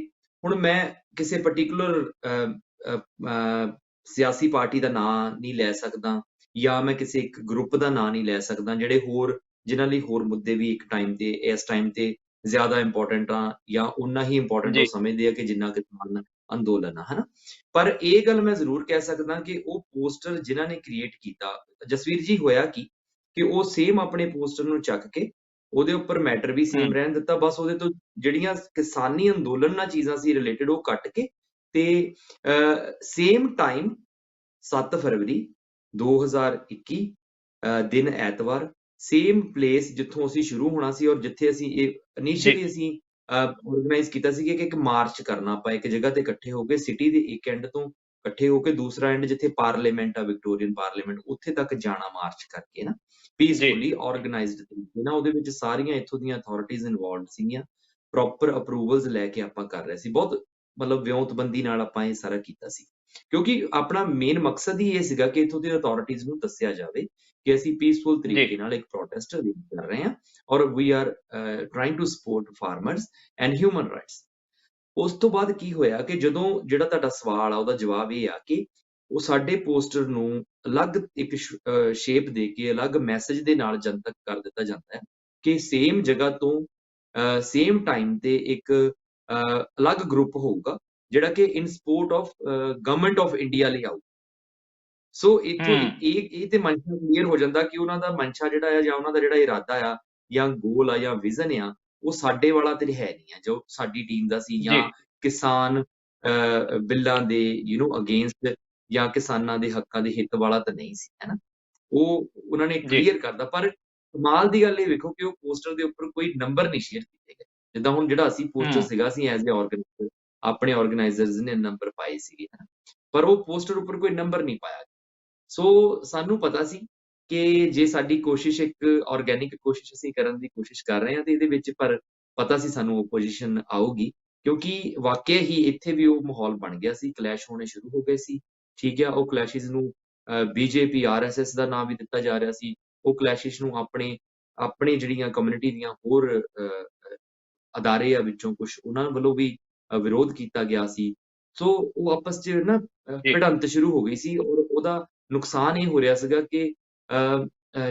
ਹੁਣ ਮੈਂ ਕਿਸੇ ਪਾਰਟਿਕੂਲਰ ਸਿਆਸੀ ਪਾਰਟੀ ਦਾ ਨਾਂ ਨਹੀਂ ਲੈ ਸਕਦਾ ਜਾਂ ਮੈਂ ਕਿਸੇ ਇੱਕ ਗਰੁੱਪ ਦਾ ਨਾਂ ਨਹੀਂ ਲੈ ਸਕਦਾ ਜਿਹੜੇ ਜਿਨ੍ਹਾਂ ਲਈ ਹੋਰ ਮੁੱਦੇ ਵੀ ਇਸ ਟਾਈਮ ਤੇ ਜ਼ਿਆਦਾ ਇੰਪੋਰਟੈਂਟ ਆ ਜਾਂ ਓਨਾ ਹੀ ਇੰਪੋਰਟੈਂਟ ਉਹ ਜੀ, ਸਮਝਦੇ ਆ ਕਿ ਜਿੰਨਾ ਕਿਸਾਨ ਅੰਦੋਲਨ ਆ ਹਨਾ। ਪਰ ਇਹ ਗੱਲ ਮੈਂ ਜ਼ਰੂਰ ਕਹਿ ਸਕਦਾ ਕਿ ਉਹ ਪੋਸਟਰ ਜਿਨ੍ਹਾਂ ਨੇ ਕ੍ਰੀਏਟ ਕੀਤਾ, ਜਸਵੀਰ ਜੀ ਹੋਇਆ ਕਿ ਉਹ ਸੇਮ ਆਪਣੇ ਪੋਸਟਰ ਨੂੰ ਚੱਕ ਕੇ ਉਹਦੇ ਉੱਪਰ ਮੈਟਰ ਵੀ ਹੂੰ, ਸੇਮ ਰਹਿਣ ਦਿੱਤਾ, ਬਸ ਉਹਦੇ ਤੋਂ ਜਿਹੜੀਆਂ ਕਿਸਾਨੀ ਅੰਦੋਲਨ ਨਾਲ ਚੀਜ਼ਾਂ ਸੀ ਰਿਲੇਟਡ ਉਹ ਕੱਟ ਕੇ ਤੇ ਸੇਮ ਟਾਈਮ 7 ਫਰਵਰੀ 2021 ਦਿਨ ਐਤਵਾਰ ਸੇਮ ਪਲੇਸ ਜਿੱਥੋਂ ਅਸੀਂ ਸ਼ੁਰੂ ਹੋਣਾ ਸੀ ਔਰ ਜਿੱਥੇ ਅਸੀਂ ਇਹ ਜੀ, ਇਨੀਸ਼ੀਅਲੀ ਅਸੀਂ ਆਰਗੇਨਾਈਜ਼ ਕੀਤਾ ਸੀ ਕਿ ਇੱਕ ਮਾਰਚ ਕਰਨਾ ਆਪਾਂ ਇੱਕ ਜਗ੍ਹਾ ਤੇ ਇਕੱਠੇ ਹੋ ਕੇ ਸਿਟੀ ਦੇ ਇੱਕ ਐਂਡ ਤੋਂ ਇਕੱਠੇ ਹੋ ਕੇ ਦੂਸਰਾ ਐਂਡ ਜਿੱਥੇ ਪਾਰਲੀਮੈਂਟ ਆ ਵਿਕਟੋਰੀਅਨ ਪਾਰਲੀਮੈਂਟ ਉੱਥੇ ਤੱਕ ਜਾਣਾ ਮਾਰਚ ਕਰਕੇ ਨਾ ਜੀ, ਪੀਸਫੁਲੀ ਆਰਗੇਨਾਈਜ਼ਡ ਤਰੀਕੇ ਨਾਲ। ਉਹਦੇ ਵਿੱਚ ਸਾਰੀਆਂ ਇੱਥੋਂ ਦੀਆਂ ਅਥਾਰਟੀਜ਼ ਇਨਵੋਲਵਡ ਸੀਗੀਆਂ, ਪ੍ਰੋਪਰ ਅਪਰੂਵਲਸ ਲੈ ਕੇ ਆਪਾਂ ਕਰ ਰਹੇ ਸੀ, ਬਹੁਤ ਮਤਲਬ ਵਿਉਂਤਬੰਦੀ ਨਾਲ ਆਪਾਂ ਇਹ ਸਾਰਾ ਕੀਤਾ ਸੀ ਕਿਉਂਕਿ ਆਪਣਾ ਮੇਨ ਮਕਸਦ ਹੀ ਇਹ ਸੀਗਾ ਕਿ ਇੱਥੋਂ ਦੀ ਅਥਾਰਟੀਜ਼ ਨੂੰ ਦੱਸਿਆ ਜਾਵੇ ਕਿ ਅਸੀਂ ਪੀਸਫੁਲ ਜੀ, ਤਰੀਕੇ ਨਾਲ ਇੱਕ ਪ੍ਰੋਟੈਸਟ ਕਰ ਰਹੇ ਹਾਂ ਔਰ we are trying to support farmers and human rights. ਉਸ ਤੋਂ ਬਾਅਦ ਕੀ ਹੋਇਆ ਕਿ ਜਦੋਂ ਜਿਹੜਾ ਤੁਹਾਡਾ ਸਵਾਲ ਆ ਉਹਦਾ ਜਵਾਬ ਇਹ ਆ ਕਿ ਉਹ ਸਾਡੇ ਪੋਸਟਰ ਨੂੰ ਅਲੱਗ ਇੱਕ ਸ਼ੇਪ ਦੇ ਕੇ ਅਲੱਗ ਮੈਸੇਜ ਦੇ ਨਾਲ ਜਨਤਕ ਕਰ ਦਿੱਤਾ ਜਾਂਦਾ ਹੈ ਕਿ ਸੇਮ ਜਗ੍ਹਾ ਤੋਂ ਸੇਮ ਟਾਈਮ ਤੇ ਇੱਕ ਅਲੱਗ ਗਰੁੱਪ ਹੋਊਗਾ ਜਿਹੜਾ ਕਿ in support of government of India ਲਈ ਆਊ। ਸੋ ਇੱਥੋਂ ਹੂੰ, ਇਹ ਤੇ ਮਨਸ਼ਾ ਕਲੀਅਰ ਹੋ ਜਾਂਦਾ ਕਿ ਉਹਨਾਂ ਦਾ ਮਨਸ਼ਾ ਜਿਹੜਾ ਆ ਜਾਂ ਉਹਨਾਂ ਦਾ ਜਿਹੜਾ ਇਰਾਦਾ ਆ ਜਾਂ ਗੋਲ ਆ ਜਾਂ ਵਿਜ਼ਨ ਆ ਉਹ ਸਾਡੇ ਵਾਲਾ ਤੇ ਹੈ ਨਹੀਂ ਆ ਜੋ ਸਾਡੀ ਟੀਮ ਦਾ ਸੀ ਜੀ, ਜਾਂ ਕਿਸਾਨ ਬਿੱਲਾਂ ਦੇ ਅਗੇਂਸਟ ਜਾਂ ਕਿਸਾਨਾਂ ਦੇ ਹੱਕਾਂ ਦੇ ਹਿੱਤ ਵਾਲਾ ਤਾਂ ਨਹੀਂ ਸੀ ਹੈਨਾ। ਉਹ ਉਹਨਾਂ ਨੇ ਜੀ, ਕਲੀਅਰ ਕਰਦਾ, ਪਰ ਕਮਾਲ ਦੀ ਗੱਲ ਇਹ ਵੇਖੋ ਕਿ ਉਹ ਪੋਸਟਰ ਦੇ ਉੱਪਰ ਕੋਈ ਨੰਬਰ ਨਹੀਂ ਸ਼ੇਅਰ ਕੀਤੇ ਗਏ। ਜਿੱਦਾਂ ਹੁਣ ਜਿਹੜਾ ਅਸੀਂ ਪੋਸਟਰ ਹੂੰ, ਸੀਗਾ ਅਸੀਂ ਐਜ਼ ਅ ਆਰਗੇਨਾਈਜ਼ਰ ਆਪਣੇ ਆਰਗੇਨਾਈਜ਼ਰਸ ਨੇ ਨੰਬਰ ਪਾਏ ਸੀਗੇ ਹਨਾ, ਪਰ ਉਹ ਪੋਸਟਰ ਉੱਪਰ ਕੋਈ ਨੰਬਰ ਨਹੀਂ ਪਾਇਆ। ਸੋ ਸਾਨੂੰ ਪਤਾ ਸੀ ਕਿ ਜੇ ਸਾਡੀ ਕੋਸ਼ਿਸ਼ ਇੱਕ ਆਰਗੈਨਿਕ ਕੋਸ਼ਿਸ਼ ਅਸੀਂ ਕਰਨ ਦੀ ਕੋਸ਼ਿਸ਼ ਕਰ ਰਹੇ ਹਾਂ ਤੇ ਇਹਦੇ ਵਿੱਚ ਪਰ ਪਤਾ ਸੀ ਸਾਨੂੰ ਓਪੋਜੀਸ਼ਨ ਆਊਗੀ ਕਿਉਂਕਿ ਵਾਕਿਆ ਹੀ ਇੱਥੇ ਵੀ ਉਹ ਮਾਹੌਲ ਬਣ ਗਿਆ ਸੀ, ਕਲੈਸ਼ ਹੋਣੇ ਸ਼ੁਰੂ ਹੋ ਗਏ ਸੀ। ਠੀਕ ਆ, ਉਹ ਕਲੈਸ਼ਿਸ ਨੂੰ ਬੀਜੇਪੀ ਆਰਐਸਐਸ ਦਾ ਨਾਮ ਵੀ ਦਿੱਤਾ ਜਾ ਰਿਹਾ ਸੀ। ਉਹ ਕਲੈਸ਼ਿਸ ਨੂੰ ਆਪਣੇ ਜਿਹੜੀਆਂ ਕਮਿਊਨਿਟੀ ਦੀਆਂ ਹੋਰ ਅਦਾਰੇ ਆ ਵਿੱਚੋਂ ਕੁਝ ਉਹਨਾਂ ਵੱਲੋਂ ਵੀ ਵਿਰੋਧ ਕੀਤਾ ਗਿਆ ਸੀ। ਸੋ ਉਹ ਆਪਸ 'ਚ ਨਾ ਜੀ, ਭਿੜੰਤ ਸ਼ੁਰੂ ਹੋ ਗਈ ਸੀ ਔਰ ਉਹਦਾ ਨੁਕਸਾਨ ਇਹ ਹੋ ਰਿਹਾ ਸੀਗਾ ਕਿ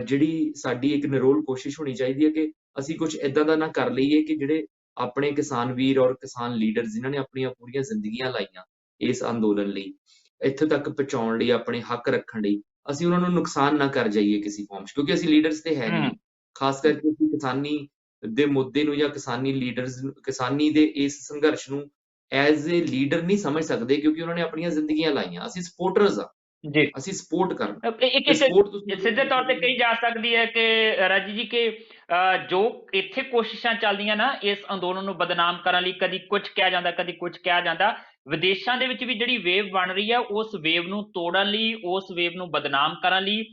ਜਿਹੜੀ ਸਾਡੀ ਇੱਕ ਨਿਰੋਲ ਕੋਸ਼ਿਸ਼ ਹੋਣੀ ਚਾਹੀਦੀ ਹੈ ਕਿ ਅਸੀਂ ਕੁਝ ਏਦਾਂ ਦਾ ਨਾ ਕਰ ਲਈਏ ਕਿ ਜਿਹੜੇ ਆਪਣੇ ਕਿਸਾਨ ਵੀਰ ਔਰ ਕਿਸਾਨ ਲੀਡਰ ਜਿਨ੍ਹਾਂ ਨੇ ਆਪਣੀਆਂ ਪੂਰੀਆਂ ਜ਼ਿੰਦਗੀਆਂ ਲਾਈਆਂ ਇਸ ਅੰਦੋਲਨ ਲਈ, ਇੱਥੇ ਤੱਕ ਪਹੁੰਚਾਉਣ ਲਈ, ਆਪਣੇ ਹੱਕ ਰੱਖਣ ਲਈ, ਅਸੀਂ ਉਹਨਾਂ ਨੂੰ ਨੁਕਸਾਨ ਨਾ ਕਰ ਜਾਈਏ ਕਿਸੇ ਫਾਰਮ 'ਚ ਕਿਉਂਕਿ ਅਸੀਂ ਲੀਡਰਸ ਤੇ ਹੈ ਹੂੰ, ਨਹੀਂ। ਖਾਸ ਕਰਕੇ ਅਸੀਂ ਕਿਸਾਨੀ ਦੇ ਮੁੱਦੇ ਨੂੰ ਜਾਂ ਕਿਸਾਨੀ ਦੇ ਇਸ ਸੰਘਰਸ਼ ਨੂੰ ਐਜ਼ ਅ ਲੀਡਰ ਨਹੀਂ ਸਮਝ ਸਕਦੇ ਕਿਉਂਕਿ ਉਹਨਾਂ ਨੇ ਆਪਣੀਆਂ ਜ਼ਿੰਦਗੀਆਂ ਲਾਈਆਂ। ਅਸੀਂ ਸਪੋਰਟਰਸ ਆ, ਜੀ। ਅਸੀਂ ਸਪੋਰਟ ਕਰਨਾ ਇਹ ਤੇ ਕਿਸੇ ਸਪੋਰਟ ਤੁਸੀਂ ਸਿੱਧੇ ਤੌਰ ਤੇ ਕਹੀ ਜਾ ਸਕਦੀ ਹੈ ਕਿ ਰਾਜੀ ਜੀ ਕਿ ਜੋ ਇੱਥੇ ਕੋਸ਼ਿਸ਼ਾਂ ਚੱਲਦੀਆਂ ਨਾ ਇਸ ਅੰਦੋਲਨ ਨੂੰ ਬਦਨਾਮ ਕਰਨ ਲਈ, ਕਦੀ ਕੁਝ ਕਿਹਾ ਜਾਂਦਾ, ਕਦੀ ਕੁਝ ਕਿਹਾ ਜਾਂਦਾ, ਵਿਦੇਸ਼ਾਂ ਦੇ ਵਿੱਚ ਵੀ ਜਿਹੜੀ ਵੇਵ ਬਣ ਰਹੀ ਹੈ ਉਸ ਵੇਵ ਨੂੰ ਤੋੜਨ ਲਈ, ਉਸ ਵੇਵ ਨੂੰ ਬਦਨਾਮ ਕਰਨ ਲਈ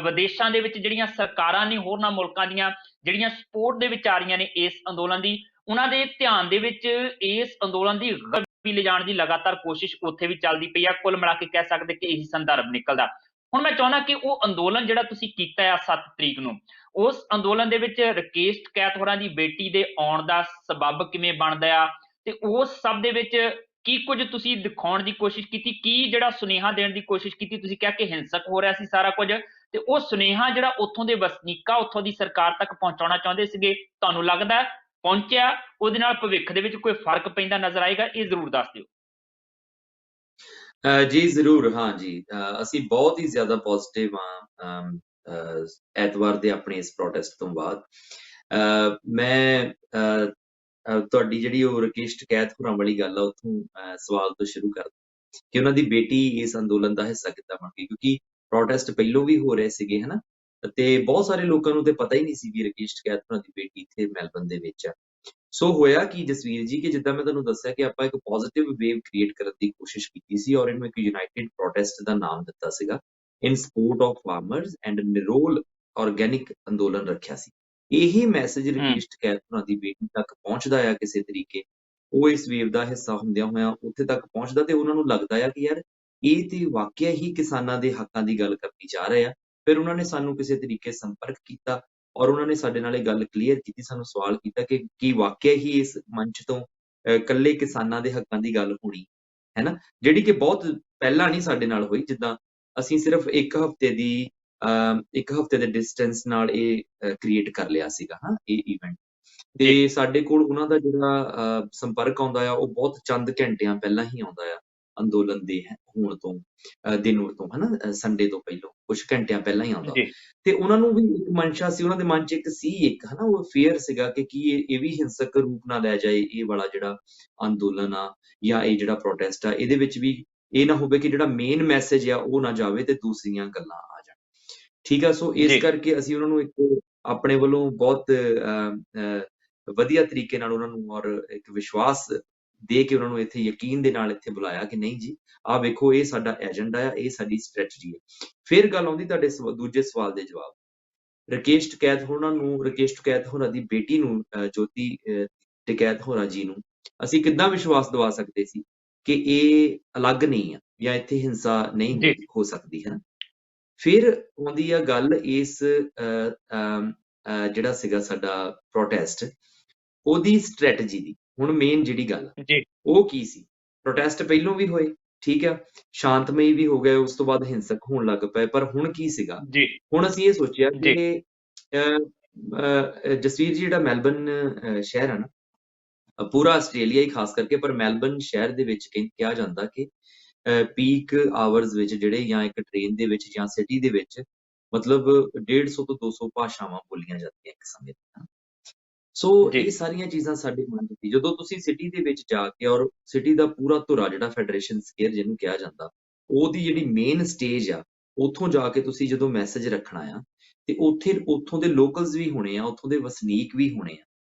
ਵਿਦੇਸ਼ਾਂ ਦੇ ਵਿੱਚ ਜਿਹੜੀਆਂ ਸਰਕਾਰਾਂ ਨੇ ਹੋਰਨਾਂ ਮੁਲਕਾਂ ਦੀਆਂ ਜਿਹੜੀਆਂ ਸਪੋਰਟ ਦੇ ਵਿੱਚ ਆ ਰਹੀਆਂ ਨੇ ਇਸ ਅੰਦੋਲਨ ਦੀ, ਉਹਨਾਂ ਦੇ ਧਿਆਨ ਦੇ ਵਿੱਚ ਇਸ ਅੰਦੋਲਨ ਦੀ ਵੀ ਲਿਜਾਣ ਦੀ ਲਗਾਤਾਰ ਕੋਸ਼ਿਸ਼ ਉੱਥੇ ਵੀ ਚੱਲਦੀ ਪਈ ਆ। ਕੁੱਲ ਮਿਲਾ ਕੇ ਕਹਿ ਸਕਦੇ ਕਿ ਇਹੀ ਸੰਦਰਭ ਨਿਕਲਦਾ। ਹੁਣ ਮੈਂ ਚਾਹੁੰਦਾ ਕਿ ਉਹ ਅੰਦੋਲਨ ਜਿਹੜਾ ਤੁਸੀਂ ਕੀਤਾ ਆ 7 ਤਰੀਕ ਨੂੰ, ਉਸ ਅੰਦੋਲਨ ਦੇ ਵਿੱਚ ਰਕੇਸ਼ ਟਕੈਤ ਹੋਰਾਂ ਦੀ ਬੇਟੀ ਦੇ ਆਉਣ ਦਾ ਸਬੱਬ ਕਿਵੇਂ ਬਣਦਾ ਆ? ਤੇ ਉਸ ਸਭ ਦੇ ਵਿੱਚ ਕੀ ਕੁਝ ਤੁਸੀਂ ਦਿਖਾਉਣ ਦੀ ਕੋਸ਼ਿਸ਼ ਕੀਤੀ, ਕੀ ਜਿਹੜਾ ਸੁਨੇਹਾ ਦੇਣ ਦੀ ਕੋਸ਼ਿਸ਼ ਕੀਤੀ? ਤੁਸੀਂ ਕਿਹਾ ਕਿ ਹਿੰਸਕ ਹੋ ਰਿਹਾ ਸੀ ਸਾਰਾ ਕੁਝ, ਤੇ ਉਹ ਸੁਨੇਹਾ ਜਿਹੜਾ ਉੱਥੋਂ ਦੇ ਵਸਨੀਕਾਂ, ਉੱਥੋਂ ਦੀ ਸਰਕਾਰ ਤੱਕ ਪਹੁੰਚਾਉਣਾ ਚਾਹੁੰਦੇ ਸੀਗੇ, ਤੁਹਾਨੂੰ ਲੱਗਦਾ ਪਹੁੰਚਿਆ? ਉਹਦੇ ਨਾਲ ਭਵਿੱਖ ਦੇ ਵਿੱਚ ਕੋਈ ਫਰਕ ਪੈਂਦਾ ਨਜ਼ਰ ਆਏਗਾ? ਇਹ ਜ਼ਰੂਰ ਦੱਸ ਦਿਓ। ਜੀ ਜ਼ਰੂਰ, ਹਾਂ ਜੀ। ਅਸੀਂ ਬਹੁਤ ਹੀ ਜ਼ਿਆਦਾ ਪੋਜ਼ਿਟਿਵ ਹਾਂ ਐਤਵਾਰ ਦੇ ਆਪਣੇ ਇਸ ਪ੍ਰੋਟੈਸਟ ਤੋਂ ਬਾਅਦ। ਮੈਂ ਤੁਹਾਡੀ ਜਿਹੜੀ ਉਹ ਰਾਕੇਸ਼ ਟਕੈਤ ਹੋਰਾਂ ਵਾਲੀ ਗੱਲ ਆ, ਉੱਥੋਂ ਸਵਾਲ ਤੋਂ ਸ਼ੁਰੂ ਕਰਦਾ ਕਿ ਉਹਨਾਂ ਦੀ ਬੇਟੀ ਇਸ ਅੰਦੋਲਨ ਦਾ ਹਿੱਸਾ ਕਿੱਦਾਂ ਬਣ ਗਈ, ਕਿਉਂਕਿ ਪ੍ਰੋਟੈਸਟ ਪਹਿਲੋਂ ਵੀ ਹੋ ਰਹੇ ਸੀਗੇ, ਹਨਾ। ਤੇ ਬਹੁਤ ਸਾਰੇ ਲੋਕਾਂ ਨੂੰ ਤੇ ਪਤਾ ਹੀ ਨਹੀਂ ਸੀ ਵੀ ਰਾਕੇਸ਼ ਟਕੈਤ ਹੋਰਾਂ ਦੀ ਬੇਟੀ ਇੱਥੇ ਮੈਲਬਨ ਦੇ ਵਿੱਚ ਆ। ਸੋ ਹੋਇਆ ਕੀ ਜਸਵੀਰ ਜੀ, ਕਿ ਜਿੱਦਾਂ ਮੈਂ ਤੁਹਾਨੂੰ ਦੱਸਿਆ ਕਿ ਆਪਾਂ ਇੱਕ ਪੋਜ਼ਿਟਿਵ ਵੇਵ ਕ੍ਰੀਏਟ ਕਰਨ ਦੀ ਕੋਸ਼ਿਸ਼ ਕੀਤੀ ਸੀ ਔਰ ਇਹਨੂੰ ਇੱਕ ਯੂਨਾਈਟਿਡ ਪ੍ਰੋਟੈਸਟ ਦਾ ਨਾਮ ਦਿੱਤਾ ਸੀਗਾ, ਇਨ ਸਪੋਰਟ ਆਫ ਫਾਰਮਰਸ ਐਂਡ ਨਿਰੋਲ ਆਰਗੈਨਿਕ ਅੰਦੋਲਨ ਰੱਖਿਆ ਸੀ। ਇਹੀ ਮੈਸੇਜ ਰਾਕੇਸ਼ ਟਕੈਤ ਹੋਰਾਂ ਦੀ ਬੇਟੀ ਤੱਕ ਪਹੁੰਚਦਾ ਆ ਕਿਸੇ ਤਰੀਕੇ, ਉਹ ਇਸ ਵੇਵ ਦਾ ਹਿੱਸਾ ਹੁੰਦਿਆਂ ਹੋਇਆਂ ਉੱਥੇ ਤੱਕ ਪਹੁੰਚਦਾ ਤੇ ਉਹਨਾਂ ਨੂੰ ਲੱਗਦਾ ਆ ਕਿ ਯਾਰ ਇਹ ਤੇ ਵਾਕਿਆ ਹੀ ਕਿਸਾਨਾਂ ਦੇ ਹੱਕਾਂ ਦੀ ਗੱਲ ਕਰਨੀ ਚਾਹ ਰਹੇ ਆ। ਫਿਰ ਉਹਨਾਂ ਨੇ ਸਾਨੂੰ ਕਿਸੇ ਤਰੀਕੇ ਸੰਪਰਕ ਕੀਤਾ ਔਰ ਉਹਨਾਂ ਨੇ ਸਾਡੇ ਨਾਲ ਇਹ ਗੱਲ ਕਲੀਅਰ ਕੀਤੀ, ਸਾਨੂੰ ਸਵਾਲ ਕੀਤਾ ਕਿ ਕੀ ਵਾਕਿਆ ਹੀ ਇਸ ਮੰਚ ਤੋਂ ਇਕੱਲੇ ਕਿਸਾਨਾਂ ਦੇ ਹੱਕਾਂ ਦੀ ਗੱਲ ਹੋਣੀ ਹੈ ਨਾ, ਜਿਹੜੀ ਕਿ ਬਹੁਤ ਪਹਿਲਾਂ ਨਹੀਂ ਸਾਡੇ ਨਾਲ ਹੋਈ। ਜਿੱਦਾਂ ਅਸੀਂ ਸਿਰਫ ਇੱਕ ਹਫ਼ਤੇ ਦੇ ਡਿਸਟੈਂਸ ਨਾਲ ਇਹ ਕ੍ਰੀਏਟ ਕਰ ਲਿਆ ਸੀਗਾ, ਹਾਂ, ਇਹ ਇਵੈਂਟ। ਤੇ ਸਾਡੇ ਕੋਲ ਉਹਨਾਂ ਦਾ ਜਿਹੜਾ ਸੰਪਰਕ ਆਉਂਦਾ ਆ, ਉਹ ਬਹੁਤ ਚੰਦ ਘੰਟਿਆਂ ਪਹਿਲਾਂ ਹੀ ਆਉਂਦਾ ਆ ਅੰਦੋਲਨ ਦੇ ਹੋਣ ਤੋਂ, ਦਿਨ ਤੋਂ, ਹਨਾ, ਸੰਡੇ ਤੋਂ ਪਹਿਲਾਂ ਕੁਝ ਘੰਟਿਆਂ ਪਹਿਲਾਂ ਹੀ ਆਉਂਦਾ। ਤੇ ਉਹਨਾਂ ਨੂੰ ਵੀ ਇੱਕ ਮਨਸ਼ਾ ਸੀ, ਉਹਨਾਂ ਦੇ ਮਨ 'ਚ ਇੱਕ ਸੀ, ਇੱਕ, ਹਨਾ, ਉਹ ਫੇਅਰ ਸੀਗਾ ਕਿ ਕੀ ਇਹ ਵੀ ਹਿੰਸਕ ਰੂਪ ਨਾ ਲੈ ਜਾਏ, ਇਹ ਵਾਲਾ ਜਿਹੜਾ ਅੰਦੋਲਨ ਆ ਜਾਂ ਇਹ ਜਿਹੜਾ ਪ੍ਰੋਟੈਸਟ ਆ, ਇਹਦੇ ਵਿੱਚ ਵੀ ਇਹ ਨਾ ਹੋਵੇ ਕਿ ਜਿਹੜਾ ਮੇਨ ਮੈਸੇਜ ਆ ਉਹ ਨਾ ਜਾਵੇ ਤੇ ਦੂਸਰੀਆਂ ਗੱਲਾਂ ਆ ਜਾਣ। ਠੀਕ ਆ, ਸੋ ਇਸ ਕਰਕੇ ਅਸੀਂ ਉਹਨਾਂ ਨੂੰ ਇੱਕ ਆਪਣੇ ਵੱਲੋਂ ਬਹੁਤ ਵਧੀਆ ਤਰੀਕੇ ਨਾਲ ਉਹਨਾਂ ਨੂੰ ਔਰ ਇੱਕ ਵਿਸ਼ਵਾਸ ਦੇ ਕੇ ਉਹਨਾਂ ਨੂੰ ਇੱਥੇ ਯਕੀਨ ਦੇ ਨਾਲ ਇੱਥੇ ਬੁਲਾਇਆ ਕਿ ਨਹੀਂ ਜੀ, ਆਹ ਵੇਖੋ, ਇਹ ਸਾਡਾ ਏਜੰਡਾ ਆ, ਇਹ ਸਾਡੀ ਸਟ੍ਰੈਟਜੀ ਹੈ। ਫਿਰ ਗੱਲ ਆਉਂਦੀ ਤੁਹਾਡੇ ਦੂਜੇ ਸਵਾਲ ਦੇ ਜਵਾਬ। ਰਾਕੇਸ਼ ਟਕੈਤ ਹੋਰਾਂ ਦੀ ਬੇਟੀ ਨੂੰ, ਜੋਤੀ ਟਕੈਤ ਹੋਰਾਂ ਜੀ ਨੂੰ ਅਸੀਂ ਕਿੱਦਾਂ ਵਿਸ਼ਵਾਸ ਦਿਵਾ ਸਕਦੇ ਸੀ ਕਿ ਇਹ ਅਲੱਗ ਨਹੀਂ ਆ ਜਾਂ ਇੱਥੇ ਹਿੰਸਾ ਨਹੀਂ ਹੋ ਸਕਦੀ, ਹੈ ਨਾ। ਫਿਰ ਆਉਂਦੀ ਆ ਗੱਲ ਇਸ ਜਿਹੜਾ ਸੀਗਾ ਸਾਡਾ ਪ੍ਰੋਟੈਸਟ, ਉਹਦੀ ਸਟ੍ਰੈਟਜੀ ਦੀ। ਹੁਣ ਮੇਨ ਜਿਹੜੀ ਗੱਲ ਉਹ ਕੀ ਸੀ? ਪ੍ਰੋਟੈਸਟ ਪਹਿਲੋਂ ਵੀ ਹੋਏ, ਠੀਕ ਆ, ਸ਼ਾਂਤਮਈ ਵੀ ਹੋ ਗਏ, ਉਸ ਤੋਂ ਬਾਅਦ ਹਿੰਸਕ ਹੋਣ ਲੱਗ ਪਏ, ਪਰ ਹੁਣ ਕੀ ਸੀਗਾ? ਹੁਣ ਅਸੀਂ ਇਹ ਸੋਚਿਆ ਕਿ ਜਸਵੀਰ ਜੀ, ਜਿਹੜਾ ਮੈਲਬਨ ਸ਼ਹਿਰ ਹੈ ਨਾ, ਪੂਰਾ ਆਸਟ੍ਰੇਲੀਆ ਹੀ ਖਾਸ ਕਰਕੇ, ਪਰ ਮੈਲਬਨ ਸ਼ਹਿਰ ਦੇ ਵਿੱਚ ਕਿਹਾ ਜਾਂਦਾ ਕਿ ਪੀਕ ਆਵਰਸ ਵਿੱਚ ਜਿਹੜੇ, ਜਾਂ ਇੱਕ ਟ੍ਰੇਨ ਦੇ ਵਿੱਚ ਜਾਂ ਸਿਟੀ ਦੇ ਵਿੱਚ, ਮਤਲਬ 150 ਤੋਂ 200 ਭਾਸ਼ਾਵਾਂ ਬੋਲੀਆਂ ਜਾਂਦੀਆਂ ਇੱਕ ਸਮੇਂ ਤੇ। ਸੋ ਇਹ ਸਾਰੀਆਂ ਚੀਜ਼ਾਂ ਸਾਡੇ ਮਨ 'ਚ ਸੀ। ਜਦੋਂ ਤੁਸੀਂ ਸਿਟੀ ਦੇ ਵਿੱਚ ਜਾ ਕੇ, ਔਰ ਸਿਟੀ ਦਾ ਪੂਰਾ ਧੁਰਾ ਜਿਹੜਾ ਫੈਡਰੇਸ਼ਨ ਸਕੁਅਰ ਜਿਹਨੂੰ ਕਿਹਾ ਜਾਂਦਾ, ਉਹਦੀ ਜਿਹੜੀ ਮੇਨ ਸਟੇਜ ਆ, ਉੱਥੋਂ ਜਾ ਕੇ ਤੁਸੀਂ ਜਦੋਂ ਮੈਸੇਜ ਰੱਖਣਾ ਆ, ਤੇ ਉੱਥੋਂ ਦੇ ਲੋਕਲਸ ਵੀ ਹੋਣੇ ਆ, ਉੱਥੋਂ ਦੇ ਵਸਨੀਕ ਵੀ ਹੋਣੇ ਆ।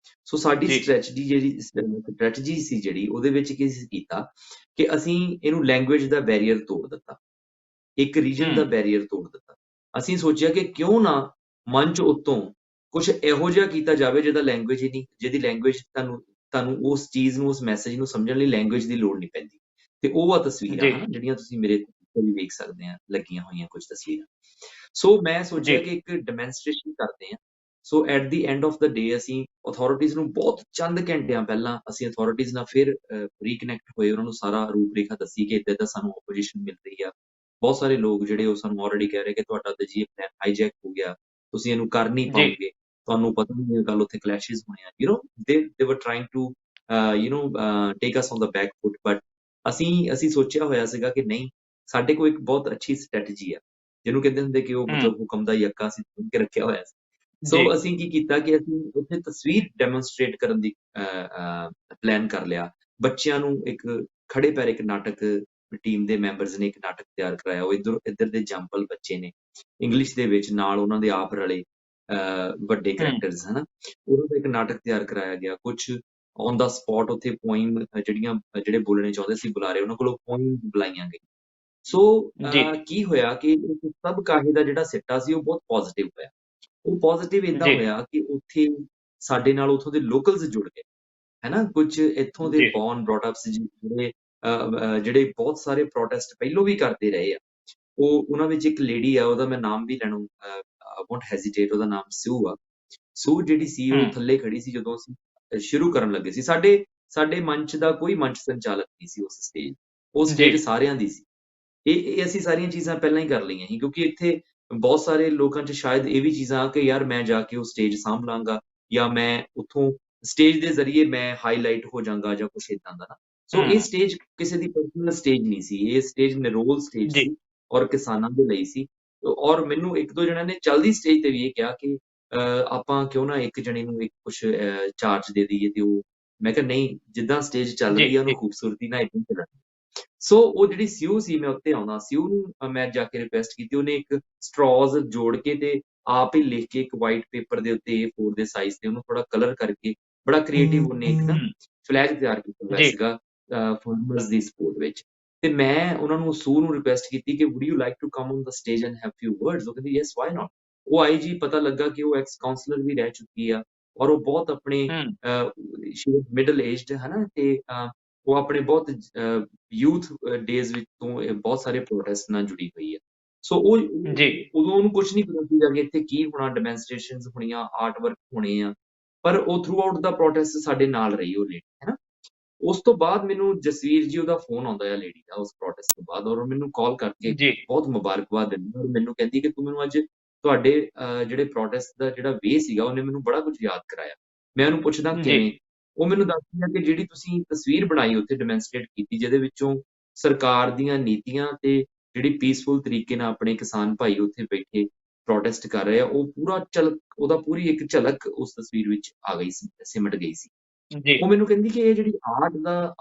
ਸੋ ਸਾਡੀ ਸਟ੍ਰੈਟਜੀ ਸੀ ਜਿਹੜੀ, ਉਹਦੇ ਵਿੱਚ ਕੀ ਕੀਤਾ ਕਿ ਅਸੀਂ ਇਹਨੂੰ ਲੈਂਗੁਏਜ ਦਾ ਬੈਰੀਅਰ ਤੋੜ ਦਿੱਤਾ, ਇੱਕ ਰੀਜਨ ਦਾ ਬੈਰੀਅਰ ਤੋੜ ਦਿੱਤਾ। ਅਸੀਂ ਸੋਚਿਆ ਕਿ ਕਿਉਂ ਨਾ ਮੰਚ ਉੱਤੋਂ ਕੁਛ ਇਹੋ ਜਿਹਾ ਕੀਤਾ ਜਾਵੇ ਜਿਹਦੀ ਲੈਂਗੁਏਜ ਤੁਹਾਨੂੰ ਉਸ ਚੀਜ਼ ਨੂੰ, ਉਸ ਮੈਸੇਜ ਨੂੰ ਸਮਝਣ ਲਈ ਲੈਂਗੁਏਜ ਦੀ ਲੋੜ ਨਹੀਂ ਪੈਂਦੀ। ਤੇ ਉਹ ਆ ਤਸਵੀਰਾਂ, ਹਨਾ, ਜਿਹੜੀਆਂ ਤੁਸੀਂ ਮੇਰੇ ਵੀ ਵੇਖ ਸਕਦੇ ਆ, ਲੱਗੀਆਂ ਹੋਈਆਂ ਕੁਝ ਤਸਵੀਰਾਂ। ਸੋ ਮੈਂ ਸੋਚਿਆ ਕਿ ਇੱਕ ਡੈਮੋਨਸਟ੍ਰੇਸ਼ਨ ਕਰਦੇ ਆ। So at the end of the day ਅਸੀਂ ਅਥਾਰਟੀਜ਼ ਨੂੰ ਬਹੁਤ ਚੰਦ ਘੰਟਿਆਂ ਪਹਿਲਾਂ ਅਸੀਂ ਅਥਾਰਟੀਜ਼ ਨਾਲ ਫਿਰ ਰੀਕਨੈਕਟ ਹੋਏ, ਉਹਨਾਂ ਨੂੰ ਸਾਰਾ ਰੂਪ ਰੇਖਾ ਦੱਸੀ ਕਿ ਇੱਦਾਂ ਸਾਨੂੰ ਆਪੋਜੀਸ਼ਨ ਮਿਲ ਰਹੀ ਆ। ਬਹੁਤ ਸਾਰੇ ਲੋਕ ਜਿਹੜੇ ਉਹ ਸਾਨੂੰ ਆਲਰੇਡੀ ਕਹਿ ਰਹੇ ਕਿ ਤੁਹਾਡਾ ਤਾਂ ਜੀ ਪਲਾਨ ਹਾਈਜੈਕ ਹੋ ਗਿਆ, ਤੁਸੀਂ ਇਹਨੂੰ ਕਰ ਨਹੀਂ ਪਾਓਗੇ, ਤੁਹਾਨੂੰ ਪਤਾ ਨਹੀਂ ਇਹ ਗੱਲ, ਉੱਥੇ ਕਲੈਸ਼ਿਸ ਹੋਣੇ ਆ, they were trying to take us on the back foot, but ਅਸੀਂ ਸੋਚਿਆ ਹੋਇਆ ਸੀਗਾ ਕਿ ਨਹੀਂ, ਸਾਡੇ ਕੋਲ ਇੱਕ ਬਹੁਤ ਅੱਛੀ ਸਟ੍ਰੈਟਜੀ ਆ, ਜਿਹਨੂੰ ਕਹਿੰਦੇ ਹੁੰਦੇ ਕਿ ਉਹ ਮਤਲਬ ਹੁਕਮ ਦਾ ਯੱਕਾ ਅਸੀਂ ਚੁਣ ਕੇ ਰੱਖਿਆ ਹੋਇਆ ਸੀ। ਸੋ ਅਸੀਂ ਕੀ ਕੀਤਾ ਕਿ ਅਸੀਂ ਉੱਥੇ ਤਸਵੀਰ ਡੈਮੋਨਸਟ੍ਰੇਟ ਕਰਨ ਦੀ ਪਲਾਨ ਕਰ ਲਿਆ। ਬੱਚਿਆਂ ਨੂੰ ਇੱਕ ਖੜੇ ਪੈਰ ਇੱਕ ਨਾਟਕ, ਟੀਮ ਦੇ ਮੈਂਬਰਸ ਨੇ ਇੱਕ ਨਾਟਕ ਤਿਆਰ ਕਰਾਇਆ। ਉਹ ਇੱਧਰ ਦੇ ਜੰਪਲ ਬੱਚੇ ਨੇ, ਇੰਗਲਿਸ਼ ਦੇ ਵਿੱਚ, ਨਾਲ ਉਹਨਾਂ ਦੇ ਆਪ ਰਲੇ ਵੱਡੇ ਕਰੈਕਟਰਸ, ਹਨਾ, ਉਹਨਾਂ ਦਾ ਇੱਕ ਨਾਟਕ ਤਿਆਰ ਕਰਾਇਆ ਗਿਆ। ਕੁਛ ਔਨ ਦਾ ਸਪੌਟ ਉੱਥੇ ਪੋਇਮ ਜਿਹੜੇ ਬੋਲਣੇ ਚਾਹੁੰਦੇ ਸੀ ਬੁਲਾਰੇ, ਉਹਨਾਂ ਕੋਲੋਂ ਪੋਇਮ ਬੁਲਾਈਆਂ ਗਈਆਂ। ਸੋ ਕੀ ਹੋਇਆ ਕਿ ਸਭ ਕਾਹੇ ਦਾ ਜਿਹੜਾ ਸਿੱਟਾ ਸੀ ਉਹ ਬਹੁਤ ਪੋਜ਼ਿਟਿਵ ਹੋਇਆ। ਉਹ ਪੋਜ਼ਿਟਿਵ ਏਦਾਂ ਹੋਇਆ ਕਿ ਉੱਥੇ ਸਾਡੇ ਨਾਲ ਉੱਥੋਂ ਦੇ ਲੋਕਲਸ ਜੁੜ ਗਏ, ਹੈਨਾ, ਕੁਝ ਇੱਥੋਂ ਦੇ ਬੌਰਨ ਬ੍ਰੌਟ ਅਪਸ ਜਿਹੜੇ ਬਹੁਤ ਸਾਰੇ ਪ੍ਰੋਟੈਸਟ ਪਹਿਲੋਂ ਵੀ ਕਰਦੇ ਰਹੇ ਆ। ਉਹਨਾਂ ਵਿੱਚ ਇੱਕ ਲੇਡੀ ਆ, ਉਹਦਾ ਮੈਂ ਨਾਮ ਵੀ ਲੈਣਾ ਵੋਂਟ ਹੈਜ਼ੀਟੇਟ, ਉਹਦਾ ਨਾਮ ਸੂ ਆ। ਸੂ ਜਿਹੜੀ ਸੀ, ਉਹ ਥੱਲੇ ਖੜੀ ਸੀ ਜਦੋਂ ਅਸੀਂ ਸ਼ੁਰੂ ਕਰਨ ਲੱਗੇ ਸੀ। ਸਾਡੇ ਮੰਚ ਦਾ ਕੋਈ ਮੰਚ ਸੰਚਾਲਕ ਨਹੀਂ ਸੀ ਉਸ ਸਟੇਜ, ਉਹ ਜੀ ਸਟੇਜ ਸਾਰਿਆਂ ਦੀ ਸੀ। ਇਹ ਅਸੀਂ ਸਾਰੀਆਂ ਚੀਜ਼ਾਂ ਪਹਿਲਾਂ ਹੀ ਕਰ ਲਈਆਂ ਸੀ, ਕਿਉਂਕਿ ਇੱਥੇ ਬਹੁਤ ਸਾਰੇ ਲੋਕਾਂ 'ਚ ਸ਼ਾਇਦ ਇਹ ਵੀ ਚੀਜ਼ਾਂ ਕਿ ਯਾਰ ਮੈਂ ਜਾ ਕੇ ਉਹ ਸਟੇਜ ਸਾਂਭ ਲਾਂਗਾ, ਜਾਂ ਮੈਂ ਉੱਥੋਂ ਸਟੇਜ ਦੇ ਜ਼ਰੀਏ ਮੈਂ ਹਾਈਲਾਈਟ ਹੋ ਜਾਵਾਂਗਾ ਜਾਂ ਕੁਛ ਏਦਾਂ ਦਾ ਨਾ। ਸੋ ਇਹ ਹੂੰ ਸਟੇਜ ਕਿਸੇ ਦੀ ਪਰਸਨਲ ਸਟੇਜ ਨਹੀਂ ਸੀ, ਇਹ ਸਟੇਜ ਨਿਰੋਲ ਸਟੇਜ ਜੀ ਸੀ ਔਰ ਕਿਸਾਨਾਂ ਦੇ ਲਈ ਸੀ। ਔਰ ਮੈਨੂੰ ਇੱਕ ਦੋ ਜਣਿਆਂ ਨੇ ਚੱਲਦੀ ਸਟੇਜ ਤੇ ਵੀ ਇਹ ਕਿਹਾ ਕਿ ਆਪਾਂ ਕਿਉਂ ਨਾ ਇੱਕ ਜਣੇ ਨੂੰ ਇੱਕ ਕੁਛ ਚਾਰਜ ਦੇ ਦਈਏ, ਤੇ ਉਹ ਮੈਂ ਕਿਹਾ ਨਹੀਂ, ਜਿੱਦਾਂ ਸਟੇਜ ਚੱਲ ਜੀ ਰਹੀ ਹੈ ਉਹਨੂੰ ਜੀ ਖੂਬਸੂਰਤੀ ਨਾਲ ਏਦਾਂ ਹੀ ਚੱਲਣ। ਸੋ ਉਹ ਜਿਹੜੀ ਸਿਊ ਸੀ, ਮੈਂ ਉੱਤੇ ਆਉਣਾ, ਸਿਊ ਨੂੰ ਮੈਂ ਜਾ ਕੇ ਰਿਕੁਐਸਟ ਕੀਤੀ, ਉਹਨੇ ਇੱਕ ਸਟ੍ਰੋਜ਼ ਜੋੜ ਕੇ ਤੇ ਆਪ ਹੀ ਲਿਖ ਕੇ ਇੱਕ ਵਾਈਟ ਪੇਪਰ ਦੇ ਉੱਤੇ A4 ਦੇ ਸਾਈਜ਼ ਤੇ ਉਹਨੂੰ ਥੋੜਾ ਕਲਰ ਕਰਕੇ ਬੜਾ ਕ੍ਰੀਏਟਿਵ ਉਹਨੇ ਇੱਕ ਨਾ ਫਲੈਗ ਤਿਆਰ ਕੀਤਾ ਹੋਇਆ ਜੀ ਸੀਗਾ ਫਾਰਮਰਸ ਦੀ ਸਪੋਰਟ ਵਿੱਚ। ਤੇ ਮੈਂ ਉਹਨਾਂ ਨੂੰ ਸੂ ਨੂੰ ਰਿਕੁਐਸਟ ਕੀਤੀ ਕਿ would you like to come on the stage and have few words. ਉਹ ਕਹਿੰਦੀ ਯੈਸ, ਵਾਈ ਨਾਟ। ਉਹ ਆਈ ਜੀ, ਪਤਾ ਲੱਗਾ ਕਿ ਉਹ ਐਕਸ ਕਾਉਂਸਲਰ ਵੀ ਰਹਿ ਚੁੱਕੀ ਆ ਔਰ ਉਹ ਬਹੁਤ ਆਪਣੇ ਹੂੰ ਸ਼ੀ ਵਾਜ਼ ਮਿਡਲ ਏਜਡ ਹੈ ਨਾ, ਤੇ ਉਹ ਆਪਣੇ ਬਹੁਤ ਯੂਥ ਡੇਜ਼ ਵਿੱਚ ਤੋਂ ਬਹੁਤ ਸਾਰੇ ਪ੍ਰੋਟੈਸਟ ਨਾਲ ਜੁੜੀ ਹੋਈ ਹੈ। ਸੋ ਜੀ ਉਦੋਂ ਉਹਨੂੰ ਕੁਝ ਨਹੀਂ ਪਤਾ ਸੀਗਾ ਕਿ ਇੱਥੇ ਕੀ ਹੋਣਾ, ਡੈਮੋਨਸਟ੍ਰੇਸ਼ਨਸ ਹੋਣੀਆਂ, ਆਰਟ ਵਰਕ ਹੋਣੇ ਆ, ਪਰ ਉਹ ਥਰੂ ਆਊਟ ਦਾ ਪ੍ਰੋਟੈਸਟ ਸਾਡੇ ਨਾਲ ਰਹੀ ਉਹ ਲੇਡੀ, ਹੈ ਨਾ। ਉਸ ਤੋਂ ਬਾਅਦ ਮੈਨੂੰ ਜਸਵੀਰ ਜੀ ਉਹਦਾ ਫੋਨ ਆਉਂਦਾ ਹੈ ਲੇਡੀ ਦਾ, ਉਸ ਪ੍ਰੋਟੈਸਟ ਤੋਂ ਬਾਅਦ, ਔਰ ਉਹ ਮੈਨੂੰ ਕਾਲ ਕਰਕੇ ਜੀ ਬਹੁਤ ਮੁਬਾਰਕਬਾਦ ਦਿੰਦੀ ਔਰ ਮੈਨੂੰ ਕਹਿੰਦੀ ਕਿ ਤੂੰ ਮੈਨੂੰ ਅੱਜ ਤੁਹਾਡੇ ਜਿਹੜੇ ਪ੍ਰੋਟੈਸਟ ਦਾ ਜਿਹੜਾ ਵੇ ਸੀਗਾ ਉਹਨੇ ਮੈਨੂੰ ਬੜਾ ਕੁਝ ਯਾਦ ਕਰਾਇਆ। ਮੈਂ ਉਹਨੂੰ ਪੁੱਛਦਾ ਜੀ ਕਿਵੇਂ। ਉਹ ਮੈਨੂੰ ਦੱਸਦੀ ਹੈ ਕਿ ਜਿਹੜੀ ਤੁਸੀਂ ਤਸਵੀਰ ਬਣਾਈ ਉੱਥੇ ਡੈਮੋਨਸਟ੍ਰੇਟ ਕੀਤੀ, ਜਿਹਦੇ ਵਿੱਚੋਂ ਸਰਕਾਰ ਦੀਆਂ ਨੀਤੀਆਂ ਤੇ ਜਿਹੜੀ ਪੀਸਫੁਲ ਤਰੀਕੇ ਨਾਲ ਆਪਣੇ ਕਿਸਾਨ ਭਾਈ ਉੱਥੇ ਬੈਠੇ ਪ੍ਰੋਟੈਸਟ ਕਰ ਰਹੇ ਆ, ਉਹ ਪੂਰਾ ਉਹਦਾ ਪੂਰੀ ਇੱਕ ਝਲਕ ਉਸ ਤਸਵੀਰ ਵਿੱਚ ਆ ਗਈ ਸੀ, ਸਿਮਟ ਗਈ ਸੀ। ਜੀ ਉਹ ਮੈਨੂੰ ਕਹਿੰਦੀ ਕਿ ਇਹ ਜਿਹੜੀ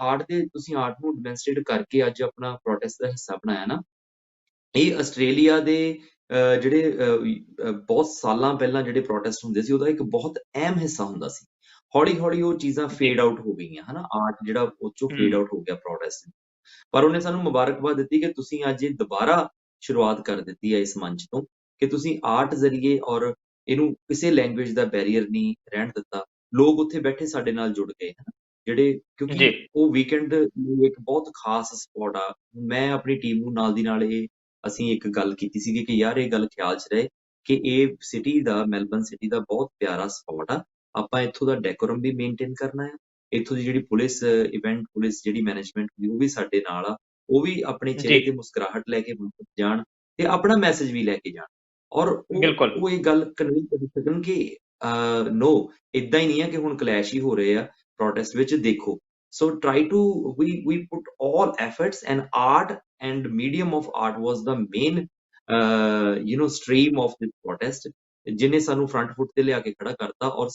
ਆਰਟ ਦੇ ਤੁਸੀਂ ਆਰਟ ਨੂੰ ਡੈਮੋਨਸਟ੍ਰੇਟ ਕਰਕੇ ਅੱਜ ਆਪਣਾ ਪ੍ਰੋਟੈਸਟ ਦਾ ਹਿੱਸਾ ਬਣਾਇਆ ਨਾ, ਇਹ ਆਸਟ੍ਰੇਲੀਆ ਦੇ ਜਿਹੜੇ ਬਹੁਤ ਸਾਲਾਂ ਪਹਿਲਾਂ ਜਿਹੜੇ ਪ੍ਰੋਟੈਸਟ ਹੁੰਦੇ ਸੀ, ਉਹਦਾ ਇੱਕ ਬਹੁਤ ਅਹਿਮ ਹਿੱਸਾ ਹੁੰਦਾ ਸੀ। ਹੌਲੀ-ਹੌਲੀ ਉਹ ਚੀਜ਼ਾਂ ਜੀ ਫੇਡ ਆਊਟ ਹੋ ਗਈਆਂ, ਹਨਾ, ਆਰਟ ਜਿਹੜਾ ਉਹ 'ਚੋਂ ਫੇਡ ਹੂੰ ਆਊਟ ਹੋ ਗਿਆ ਪ੍ਰੋਟੈਸਟ। ਪਰ ਉਹਨੇ ਸਾਨੂੰ ਮੁਬਾਰਕਬਾਦ ਦਿੱਤੀ ਕਿ ਤੁਸੀਂ ਅੱਜ ਇਹ ਦੁਬਾਰਾ ਸ਼ੁਰੂਆਤ ਕਰ ਦਿੱਤੀ ਹੈ ਇਸ ਮੰਚ ਤੋਂ, ਕਿ ਤੁਸੀਂ ਆਰਟ ਜ਼ਰੀਏ ਔਰ ਇਹਨੂੰ ਕਿਸੇ ਲੈਂਗੁਏਜ ਦਾ ਬੈਰੀਅਰ ਨਹੀਂ ਰਹਿਣ ਦਿੱਤਾ। ਲੋਕ ਉੱਥੇ ਬੈਠੇ ਸਾਡੇ ਨਾਲ ਜੁੜ ਗਏ ਹਨ, ਜਿਹੜੇ ਜੀ ਕਿਉਂਕਿ ਉਹ ਵੀਕਐਂਡ ਲਈ ਇੱਕ ਬਹੁਤ ਖਾਸ ਸਪੌਟ ਆ। ਮੈਂ ਆਪਣੀ ਟੀਮ ਨੂੰ ਨਾਲ ਦੀ ਨਾਲ ਅਸੀਂ ਇੱਕ ਗੱਲ ਕੀਤੀ ਸੀਗੀ ਕਿ ਯਾਰ ਇਹ ਗੱਲ ਖਿਆਲ 'ਚ ਰਹੇ ਕਿ ਇਹ ਸਿਟੀ ਦਾ, ਮੈਲਬਰਨ ਸਿਟੀ ਦਾ ਬਹੁਤ ਪਿਆਰਾ ਸਪੌਟ ਆ। ਆਪਾਂ ਇੱਥੋਂ ਦਾ ਡੈਕੋਰਮ ਵੀ ਮੇਨਟੇਨ ਕਰਨਾ ਆ। ਇੱਥੋਂ ਦੀ ਜਿਹੜੀ ਪੁਲਿਸ ਇਵੈਂਟ ਪੁਲਿਸ ਜਿਹੜੀ ਮੈਨੇਜਮੈਂਟ ਹੁੰਦੀ ਉਹ ਵੀ ਸਾਡੇ ਨਾਲ ਆ। ਉਹ ਵੀ ਆਪਣੇ ਜੀ ਚਿਹਰੇ ਤੇ ਮੁਸਕਰਾਹਟ ਲੈ ਕੇ ਵਾਪਸ ਜਾਣ ਤੇ ਆਪਣਾ ਮੈਸੇਜ ਵੀ ਲੈ ਕੇ ਜਾਣ, ਔਰ ਬਿਲਕੁਲ ਉਹ ਇਹ ਗੱਲ ਕਨਵੇ ਕਰ ਸਕਣ ਕਿ ਨੋ, ਏਦਾਂ ਹੀ ਨਹੀਂ ਹੈ ਕਿ ਹੁਣ ਕਲੈਸ਼ ਹੀ ਹੋ ਰਹੇ ਆ ਪ੍ਰੋਟੈਸਟ ਵਿੱਚ, ਦੇਖੋ। So try to we put all efforts, and art and medium of art was the main stream of this protest, ਜਿਹਨੇ ਸਾਨੂੰ ਫਰੰਟ ਫੁੱਟ ਤੇ ਲਿਆ ਕੇ ਖੜਾ ਕਰਤਾ ਔਰ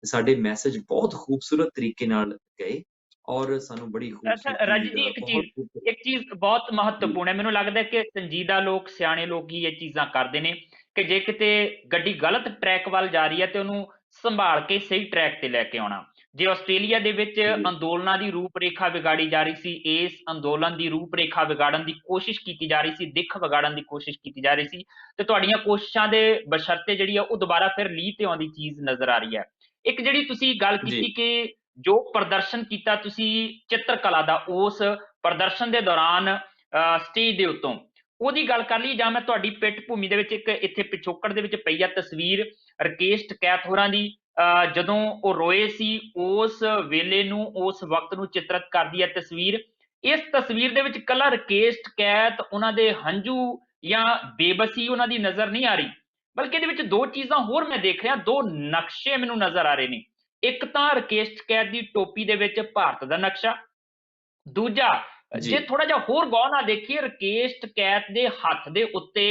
ਸਾਡੇ ਮੈਸੇਜ ਬਹੁਤ ਖੂਬਸੂਰਤ ਤਰੀਕੇ ਨਾਲ ਗਏ ਔਰ ਸਾਨੂੰ ਬੜੀ ਅੱਛਾ ਰਜ ਖੂਬਸੂਰਤੀ ਜੀ, ਬਹੁਤ ਇੱਕ ਚੀਜ਼ ਬਹੁਤ ਮਹੱਤਵਪੂਰਨ ਹੈ, ਮੈਨੂੰ ਲੱਗਦਾ ਕਿ ਸੰਜੀਦਾ ਲੋਕ, ਸਿਆਣੇ ਲੋਕ ਹੀ ਇਹ ਚੀਜ਼ਾਂ ਕਰਦੇ ਨੇ ਕਿ ਜੇ ਕਿਤੇ ਗੱਡੀ ਗਲਤ ਟਰੈਕ ਵੱਲ ਜਾ ਰਹੀ ਹੈ ਤੇ ਉਹਨੂੰ ਸੰਭਾਲ ਕੇ ਸਹੀ ਟਰੈਕ ਤੇ ਲੈ ਕੇ ਆਉਣਾ। ਜੇ ਆਸਟ੍ਰੇਲੀਆ ਦੇ ਵਿੱਚ ਅੰਦੋਲਨਾਂ ਦੀ ਰੂਪ-ਰੇਖਾ ਵਿਗਾੜੀ ਜਾ ਰਹੀ ਸੀ, ਇਸ ਅੰਦੋਲਨ ਦੀ ਰੂਪ-ਰੇਖਾ ਵਿਗਾੜਨ ਦੀ ਕੋਸ਼ਿਸ਼ ਕੀਤੀ ਜਾ ਰਹੀ ਸੀ, ਦਿੱਖ ਵਿਗਾੜਨ ਦੀ ਕੋਸ਼ਿਸ਼ ਕੀਤੀ ਜਾ ਰਹੀ ਸੀ, ਤੇ ਤੁਹਾਡੀਆਂ ਕੋਸ਼ਿਸ਼ਾਂ ਦੇ ਬਸ਼ਰਤੇ ਜਿਹੜੀ ਆ ਉਹ ਦੁਬਾਰਾ ਫਿਰ ਲੀਹ ਤੇ ਆਉਂਦੀ ਚੀਜ਼ ਨਜ਼ਰ ਆ ਰਹੀ ਹੈ। ਇੱਕ ਜਿਹੜੀ ਤੁਸੀਂ ਗੱਲ ਜੀ ਕੀਤੀ ਕਿ ਜੋ ਪ੍ਰਦਰਸ਼ਨ ਕੀਤਾ ਤੁਸੀਂ ਚਿੱਤਰਕਲਾ ਦਾ, ਉਸ ਪ੍ਰਦਰਸ਼ਨ ਦੇ ਦੌਰਾਨ ਸਟੇਜ ਦੇ ਉੱਤੋਂ, ਉਹਦੀ ਗੱਲ ਕਰ ਲਈ, ਜਾਂ ਮੈਂ ਤੁਹਾਡੀ ਪਿੱਠ ਭੂਮੀ ਦੇ ਵਿੱਚ ਇੱਕ ਇੱਥੇ ਪਿਛੋਕੜ ਦੇ ਵਿੱਚ ਪਈ ਆ ਤਸਵੀਰ ਰਕੇਸ਼ ਟਕੈਤ ਹੋਰਾਂ ਦੀ, ਜਦੋਂ ਉਹ ਰੋਏ ਸੀ, ਉਸ ਵੇਲੇ ਨੂੰ, ਉਸ ਵਕਤ ਨੂੰ ਚਿੱਤਰਿਤ ਕਰਦੀ ਹੈ ਤਸਵੀਰ। ਇਸ ਤਸਵੀਰ ਦੇ ਵਿੱਚ ਇਕੱਲਾ ਰਕੇਸ਼ ਟਕੈਤ, ਉਹਨਾਂ ਦੇ ਹੰਝੂ ਜਾਂ ਬੇਬਸੀ ਉਹਨਾਂ ਦੀ ਨਜ਼ਰ ਨਹੀਂ ਆ ਰਹੀ, ਬਲਕਿ ਇਹਦੇ ਵਿੱਚ ਦੋ ਚੀਜ਼ਾਂ ਹੋਰ ਮੈਂ ਦੇਖ ਰਿਹਾ, ਦੋ ਨਕਸ਼ੇ ਮੈਨੂੰ ਨਜ਼ਰ ਆ ਰਹੇ ਨੇ। ਇੱਕ ਤਾਂ ਰਕੇਸ਼ ਟਕੈਤ ਦੀ ਟੋਪੀ ਦੇ ਵਿੱਚ ਭਾਰਤ ਦਾ ਨਕਸ਼ਾ, ਦੂਜਾ ਜੀ ਜੇ ਥੋੜਾ ਜਿਹਾ ਹੋਰ ਗੌਰ ਨਾਲ ਦੇਖੀਏ, ਰਕੇਸ਼ ਟਕੈਤ ਦੇ ਹੱਥ ਦੇ ਉੱਤੇ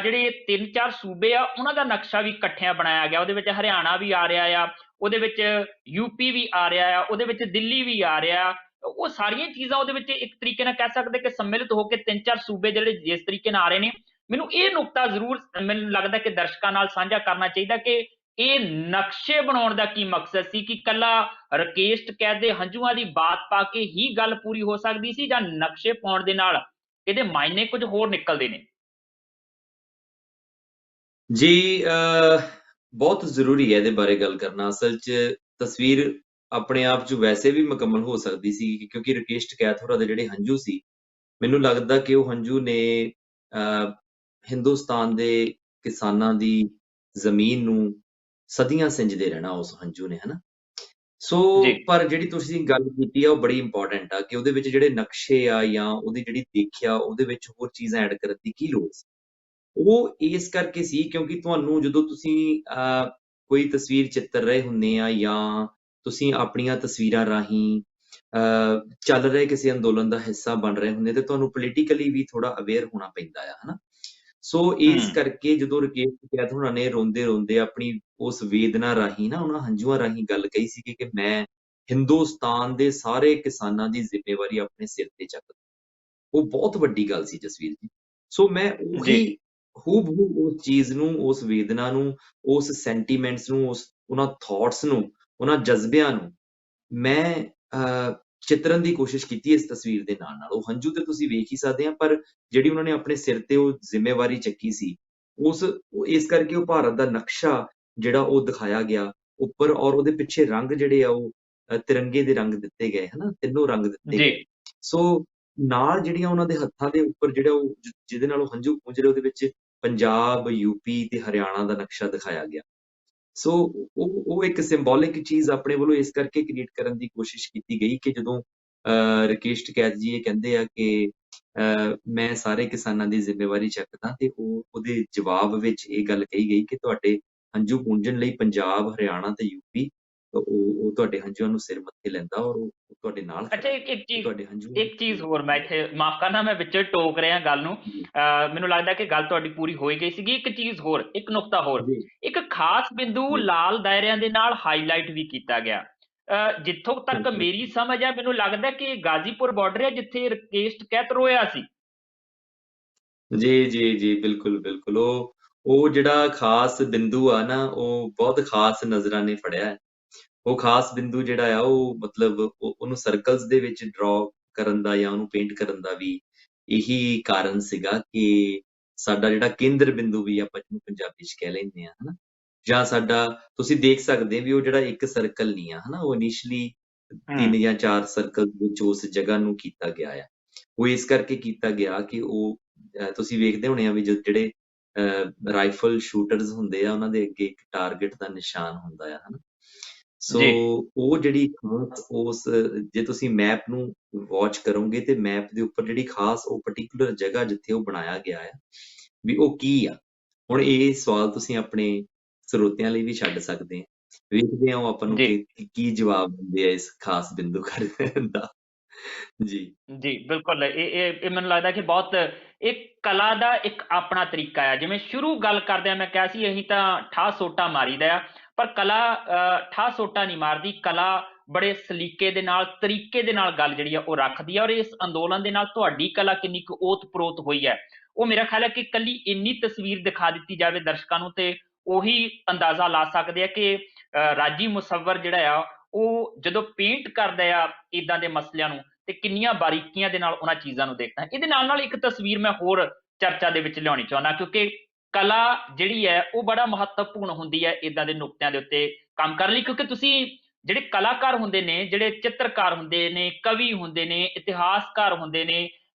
ਜਿਹੜੇ 3-4 ਸੂਬੇ ਆ ਉਹਨਾਂ ਦਾ ਨਕਸ਼ਾ ਵੀ ਇਕੱਠਿਆਂ ਬਣਾਇਆ ਗਿਆ। ਉਹਦੇ ਵਿੱਚ ਹਰਿਆਣਾ ਵੀ ਆ ਰਿਹਾ ਆ, ਉਹਦੇ ਵਿੱਚ ਯੂਪੀ ਵੀ ਆ ਰਿਹਾ ਆ, ਉਹਦੇ ਵਿੱਚ ਦਿੱਲੀ ਵੀ ਆ ਰਿਹਾ। ਉਹ ਸਾਰੀਆਂ ਚੀਜ਼ਾਂ ਉਹਦੇ ਵਿੱਚ ਇੱਕ ਤਰੀਕੇ ਨਾਲ ਕਹਿ ਸਕਦੇ ਕਿ ਸੰਮਿਲਿਤ ਹੋ ਕੇ 3-4 ਸੂਬੇ ਜਿਹੜੇ ਜਿਸ ਤਰੀਕੇ ਨਾਲ ਆ ਰਹੇ ਨੇ। ਮੈਨੂੰ ਇਹ ਨੁਕਤਾ ਜ਼ਰੂਰ ਮੈਨੂੰ ਲੱਗਦਾ ਕਿ ਦਰਸ਼ਕਾਂ ਨਾਲ ਸਾਂਝਾ ਕਰਨਾ ਚਾਹੀਦਾ ਕਿ ਇਹ ਨਕਸ਼ੇ ਬਣਾਉਣ ਦਾ ਕੀ ਮਕਸਦ ਸੀ, ਕਿ ਕੱਲਾ ਰਕੇਸ਼ ਟਕੈਤ ਦੇ ਹੰਝੂਆਂ ਦੀ ਬਾਤ ਪਾ ਕੇ ਹੀ ਗੱਲ ਪੂਰੀ ਹੋ ਸਕਦੀ ਸੀ, ਜਾਂ ਨਕਸ਼ੇ ਪਾਉਣ ਦੇ ਨਾਲ ਇਹਦੇ ਮਾਇਨੇ ਕੁਝ ਹੋਰ ਨਿਕਲਦੇ ਨੇ? ਜੀ ਬਹੁਤ ਜ਼ਰੂਰੀ ਹੈ ਇਹਦੇ ਬਾਰੇ ਗੱਲ ਕਰਨਾ। ਅਸਲ 'ਚ ਤਸਵੀਰ ਆਪਣੇ ਆਪ 'ਚ ਵੈਸੇ ਵੀ ਮੁਕੰਮਲ ਹੋ ਸਕਦੀ ਸੀ, ਕਿਉਂਕਿ ਰਕੇਸ਼ ਟਕੈਤ ਹੋਰਾਂ ਦੇ ਜਿਹੜੇ ਹੰਝੂ ਸੀ, ਮੈਨੂੰ ਲੱਗਦਾ ਕਿ ਉਹ ਹੰਝੂ ਨੇ ਹਿੰਦੁਸਤਾਨ ਦੇ ਕਿਸਾਨਾਂ ਦੀ ਜ਼ਮੀਨ ਨੂੰ ਸਦੀਆਂ ਸਿੰਜਦੇ ਰਹਿਣਾ, ਉਸ ਹੰਝੂ ਨੇ, ਹਨਾ। ਸੋ ਜੀ ਪਰ ਜਿਹੜੀ ਤੁਸੀਂ ਗੱਲ ਕੀਤੀ ਆ ਉਹ ਬੜੀ ਇੰਪੋਰਟੈਂਟ ਆ ਕਿ ਉਹਦੇ ਵਿੱਚ ਜਿਹੜੇ ਨਕਸ਼ੇ ਆ ਜਾਂ ਉਹਦੀ ਜਿਹੜੀ ਦੇਖਿਆ ਉਹਦੇ ਵਿੱਚ ਹੋਰ ਚੀਜ਼ਾਂ ਐਡ ਕਰਨ ਦੀ ਕੀ ਲੋੜ ਸੀ। ਉਹ ਇਸ ਕਰਕੇ ਸੀ ਕਿਉਂਕਿ ਤੁਹਾਨੂੰ ਜਦੋਂ ਤੁਸੀਂ ਕੋਈ ਤਸਵੀਰ ਚਿੱਤਰ ਰਹੇ ਹੁੰਦੇ ਆ ਜਾਂ ਤੁਸੀਂ ਆਪਣੀਆਂ ਤਸਵੀਰਾਂ ਰਾਹੀਂ ਚੱਲ ਰਹੇ ਕਿਸੇ ਅੰਦੋਲਨ ਦਾ ਹਿੱਸਾ ਬਣ ਰਹੇ ਹੁੰਦੇ ਤੇ ਤੁਹਾਨੂੰ ਪੋਲੀਟੀਕਲੀ ਵੀ ਥੋੜਾ ਅਵੇਅਰ ਹੋਣਾ ਪੈਂਦਾ ਆ ਹਨਾ। ਸੋ ਇਸ ਹੂੰ ਕਰਕੇ ਜਦੋਂ ਰਕੇਸ਼ ਟਿਕੈਤ ਹੋਣਾ ਨੇ ਰੋਂਦੇ ਰੋਂਦੇ ਆਪਣੀ ਉਸ ਵੇਦਨਾ ਰਾਹੀਂ ਨਾ ਉਹਨਾਂ ਹੰਝੂਆਂ ਰਾਹੀਂ ਗੱਲ ਕਹੀ ਸੀ ਕਿ ਮੈਂ ਹਿੰਦੁਸਤਾਨ ਦੇ ਸਾਰੇ ਕਿਸਾਨਾਂ ਦੀ ਜ਼ਿੰਮੇਵਾਰੀ ਆਪਣੇ ਸਿਰ ਤੇ ਚੱਕਦਾ। ਉਹ ਬਹੁਤ ਵੱਡੀ ਗੱਲ ਸੀ ਜਸਵੀਰ ਜੀ। ਸੋ ਮੈਂ ਜੀ ਉਹੀ ਹੂਬਹੂ ਉਸ ਚੀਜ਼ ਨੂੰ, ਉਸ ਵੇਦਨਾ ਨੂੰ, ਉਸ ਸੈਂਟੀਮੈਂਟਸ ਨੂੰ, ਉਹਨਾਂ ਥਾਟਸ ਨੂੰ, ਉਹਨਾਂ ਜਜ਼ਬਿਆਂ ਨੂੰ ਮੈਂ ਚਿਤਰਨ ਦੀ ਕੋਸ਼ਿਸ਼ ਕੀਤੀ ਇਸ ਤਸਵੀਰ ਦੇ ਨਾਲ-ਨਾਲ। ਉਹ ਹੰਝੂ ਤੇ ਤੁਸੀਂ ਵੇਖ ਹੀ ਸਕਦੇ ਆ ਪਰ ਜਿਹੜੀ ਉਹਨਾਂ ਨੇ ਆਪਣੇ ਸਿਰ ਤੇ ਉਹ ਜ਼ਿੰਮੇਵਾਰੀ ਚੱਕੀ ਸੀ, ਇਸ ਕਰਕੇ ਉਹ ਭਾਰਤ ਦਾ ਨਕਸ਼ਾ ਜਿਹੜਾ ਉਹ ਦਿਖਾਇਆ ਗਿਆ ਉੱਪਰ ਔਰ ਉਹਦੇ ਪਿੱਛੇ ਰੰਗ ਜਿਹੜੇ ਆ ਉਹ ਤਿਰੰਗੇ ਦੇ ਰੰਗ ਦਿੱਤੇ ਗਏ ਹਨਾ, ਤਿੰਨੋਂ ਰੰਗ ਦਿੱਤੇ ਜੀ ਗਏ। ਸੋ ਨਾਲ ਜਿਹੜੀਆਂ ਉਹਨਾਂ ਦੇ ਹੱਥਾਂ ਦੇ ਉੱਪਰ ਜਿਹੜਾ ਉਹ ਜਿਹਦੇ ਨਾਲ ਉਹ ਹੰਝੂ ਪੂੰਝ ਰਹੇ ਉਹਦੇ ਵਿੱਚ ਪੰਜਾਬ, ਯੂਪੀ ਤੇ ਹਰਿਆਣਾ ਦਾ ਨਕਸ਼ਾ ਦਿਖਾਇਆ ਗਿਆ। ਸੋ ਉਹ ਇੱਕ ਸਿੰਬੋਲਿਕ ਚੀਜ਼ ਆਪਣੇ ਵੱਲੋਂ ਇਸ ਕਰਕੇ ਕ੍ਰੀਏਟ ਕਰਨ ਦੀ ਕੋਸ਼ਿਸ਼ ਕੀਤੀ ਗਈ ਕਿ ਜਦੋਂ ਰਾਕੇਸ਼ ਟਿਕੈਤ ਜੀ ਇਹ ਕਹਿੰਦੇ ਆ ਕਿ ਮੈਂ ਸਾਰੇ ਕਿਸਾਨਾਂ ਦੀ ਜ਼ਿੰਮੇਵਾਰੀ ਚੱਕਦਾ ਤੇ ਉਹਦੇ ਜਵਾਬ ਵਿੱਚ ਇਹ ਗੱਲ ਕਹੀ ਗਈ ਕਿ ਤੁਹਾਡੇ ਹੰਝੂ ਪੂੰਝਣ ਲਈ ਪੰਜਾਬ, ਹਰਿਆਣਾ ਤੇ ਯੂਪੀ ਉਹ ਤੁਹਾਡੇ ਹੰਝੂਆਂ ਨੂੰ ਸਿਰ ਮੱਥੇ ਲੈਂਦਾ ਔਰ ਉਹ ਤੁਹਾਡੇ ਨਾਲ ਅੱਛਾ ਖੜਾ ਇੱਕ ਇੱਕ ਤੇ ਚੀਜ਼ ਤੁਹਾਡੇ ਹੰਝੂਆਂ ਇੱਕ ਚੀਜ਼ ਹੋਰ ਮੈਂ ਇੱਥੇ ਮਾਫ਼ ਕਰਨਾ ਮੈਂ ਵਿੱਚ ਟੋਕ ਰਿਹਾ ਗੱਲ ਨੂੰ ਜੀ, ਮੈਨੂੰ ਲੱਗਦਾ ਕਿ ਗੱਲ ਤੁਹਾਡੀ ਪੂਰੀ ਹੋਈ ਗਈ ਸੀਗੀ ਇੱਕ ਚੀਜ਼ ਹੋਰ ਇੱਕ ਨੁਕਤਾ ਹੋਰ ਜੀ, ਇੱਕ ਖਾਸ ਬਿੰਦੂ ਜੀ, ਲਾਲ ਦਾਇਰਿਆਂ ਦੇ ਨਾਲ ਹਾਈਲਾਈਟ ਵੀ ਕੀਤਾ ਗਿਆ ਜਿੱਥੋਂ ਤੱਕ ਮੇਰੀ ਬਿਲਕੁਲ। ਸਮਝ ਹੈ ਮੈਨੂੰ ਲੱਗਦਾ ਕਿ ਗਾਜ਼ੀਪੁਰ ਬਾਰਡਰ ਹੈ ਜਿੱਥੇ ਰਕੇਸ਼ ਟਿਕੈਤ ਰੋਇਆ ਸੀ ਜੀ, ਜੀ, ਜੀ, ਬਿਲਕੁਲ, ਬਿਲਕੁਲ। ਉਹ ਜਿਹੜਾ ਖ਼ਾਸ ਬਿੰਦੂ ਆ ਨਾ, ਉਹ ਬਹੁਤ ਖ਼ਾਸ ਨਜ਼ਰਾਂ ਨੇ ਫੜਿਆ ਹੈ। ਉਹ ਖ਼ਾਸ ਬਿੰਦੂ ਜਿਹੜਾ ਆ, ਉਹ ਮਤਲਬ ਉਹਨੂੰ ਸਰਕਲਸ ਦੇ ਵਿੱਚ ਡਰਾ ਕਰਨ ਦਾ ਜਾਂ ਉਹਨੂੰ ਪੇਂਟ ਕਰਨ ਦਾ ਵੀ ਇਹੀ ਕਾਰਨ ਸੀਗਾ ਕਿ ਸਾਡਾ ਜਿਹੜਾ ਕੇਂਦਰ ਬਿੰਦੂ ਵੀ ਆਪਾਂ ਜਿਹਨੂੰ ਪੰਜਾਬੀ 'ਚ ਕਹਿ ਲੈਂਦੇ ਹਾਂ, ਹਨਾ? ਜਾਂ ਸਾਡਾ ਤੁਸੀਂ ਦੇਖ ਸਕਦੇ ਵੀ ਉਹ ਜਿਹੜਾ ਇੱਕ ਸਰਕਲ ਨਹੀਂ ਆ, ਹਨਾ? ਉਹ ਇਨੀਸ਼ੀਅਲੀ ਹੂੰ 3 ਜਾਂ 4 ਸਰਕਲ ਵਿੱਚ ਉਸ ਜਗ੍ਹਾ ਨੂੰ ਕੀਤਾ ਗਿਆ ਆ। ਉਹ ਇਸ ਕਰਕੇ ਕੀਤਾ ਗਿਆ ਕਿ ਉਹ ਤੁਸੀਂ ਵੇਖਦੇ ਹੋਣੇ ਆ ਵੀ ਜਿਹੜੇ ਰਾਈਫਲ ਸ਼ੂਟਰਸ ਹੁੰਦੇ ਆ, ਉਹਨਾਂ ਦੇ ਅੱਗੇ ਇੱਕ ਟਾਰਗੇਟ ਦਾ ਨਿਸ਼ਾਨ ਹੁੰਦਾ ਆ, ਹਨਾ? ਸੋ ਜੀ ਉਹ ਜਿਹੜੀ ਖਾਸ ਜੇ ਤੁਸੀਂ ਮੈਪ ਨੂੰ ਵਾਚ ਕਰੋਗੇ ਤੇ ਮੈਪ ਦੇ ਉੱਪਰ ਜਿਹੜੀ ਖਾਸ ਉਹ ਪਾਰਟਿਕੂਲਰ ਜਗ੍ਹਾ ਜਿੱਥੇ ਉਹ ਬਣਾਇਆ ਗਿਆ ਆ, ਵੀ ਉਹ ਕੀ ਆ? ਹੁਣ ਇਹ ਸਵਾਲ ਤੁਸੀਂ ਆਪਣੇ ਸਰੋਤਿਆਂ ਲਈ ਵੀ ਛੱਡ ਸਕਦੇ ਆ। ਵੇਖਦੇ ਆ ਉਹ ਆਪਾਂ ਨੂੰ ਜੀ ਕੀ ਜਵਾਬ ਦਿੰਦੇ ਆ ਇਸ ਖਾਸ ਬਿੰਦੂ ਦਾ। ਜੀ, ਜੀ, ਬਿਲਕੁਲ ਇਹ ਮੈਨੂੰ ਲੱਗਦਾ ਕਿ ਬਹੁਤ ਇੱਕ ਕਲਾ ਦਾ ਇੱਕ ਆਪਣਾ ਤਰੀਕਾ ਆ ਜਿਵੇਂ ਸ਼ੁਰੂ ਗੱਲ ਕਰਦਿਆਂ ਮੈਂ ਕਿਹਾ ਸੀ ਅਸੀਂ ਤਾਂ ਠਾਹ ਸੋਟਾ ਮਾਰੀਦਾ ਆ ਪਰ ਕਲਾ ਠਾਹ ਸੋਟਾ ਨਹੀਂ ਮਾਰਦੀ ਕਲਾ ਬੜੇ ਸਲੀਕੇ ਦੇ ਨਾਲ ਤਰੀਕੇ ਦੇ ਨਾਲ ਗੱਲ ਜਿਹੜੀ ਆ ਉਹ ਰੱਖਦੀ ਆ ਔਰ ਇਸ ਅੰਦੋਲਨ ਦੇ ਨਾਲ ਤੁਹਾਡੀ ਕਲਾ ਕਿੰਨੀ ਕੁ ਓਤ-ਪ੍ਰੋਤ ਹੋਈ ਹੈ ਉਹ ਮੇਰਾ ਖਿਆਲ ਹੈ ਕਿ ਇਕੱਲੀ ਇੰਨੀ ਤਸਵੀਰ ਦਿਖਾ ਦਿੱਤੀ ਜਾਵੇ ਦਰਸ਼ਕਾਂ ਨੂੰ ਤੇ ਉਹੀ ਅੰਦਾਜ਼ਾ ਲਾ ਸਕਦੇ ਆ ਕਿ ਰਾਜੀ ਮੁਸੱਵਰ ਜਿਹੜਾ ਆ ਉਹ ਜਦੋਂ ਪੇਂਟ ਕਰਦਾ ਆ ਇਦਾਂ ਦੇ ਮਸਲਿਆਂ ਨੂੰ ਤੇ ਕਿੰਨੀਆਂ ਬਾਰੀਕੀਆਂ ਦੇ ਨਾਲ ਉਹਨਾਂ ਚੀਜ਼ਾਂ ਨੂੰ ਦੇਖਣਾ ਇਹਦੇ ਨਾਲ ਇੱਕ ਤਸਵੀਰ ਮੈਂ ਹੋਰ ਚਰਚਾ ਦੇ ਵਿੱਚ ਲਿਆਉਣੀ ਚਾਹੁੰਦਾ ਕਿਉਂਕਿ ਕਲਾ ਜਿਹੜੀ ਹੈ ਉਹ ਬੜਾ ਮਹੱਤਵਪੂਰਨ ਹੁੰਦੀ ਹੈ ਇਦਾਂ ਦੇ ਨੁਕਤਿਆਂ ਦੇ ਉੱਤੇ ਕੰਮ ਕਰਨ ਲਈ ਕਿਉਂਕਿ ਤੁਸੀਂ ਜਿਹੜੇ ਕਲਾਕਾਰ ਹੁੰਦੇ ਨੇ ਜਿਹੜੇ ਚਿੱਤਰਕਾਰ ਹੁੰਦੇ ਨੇ ਕਵੀ ਹੁੰਦੇ ਨੇ ਇਤਿਹਾਸਕਾਰ ਹੁੰਦੇ ਨੇ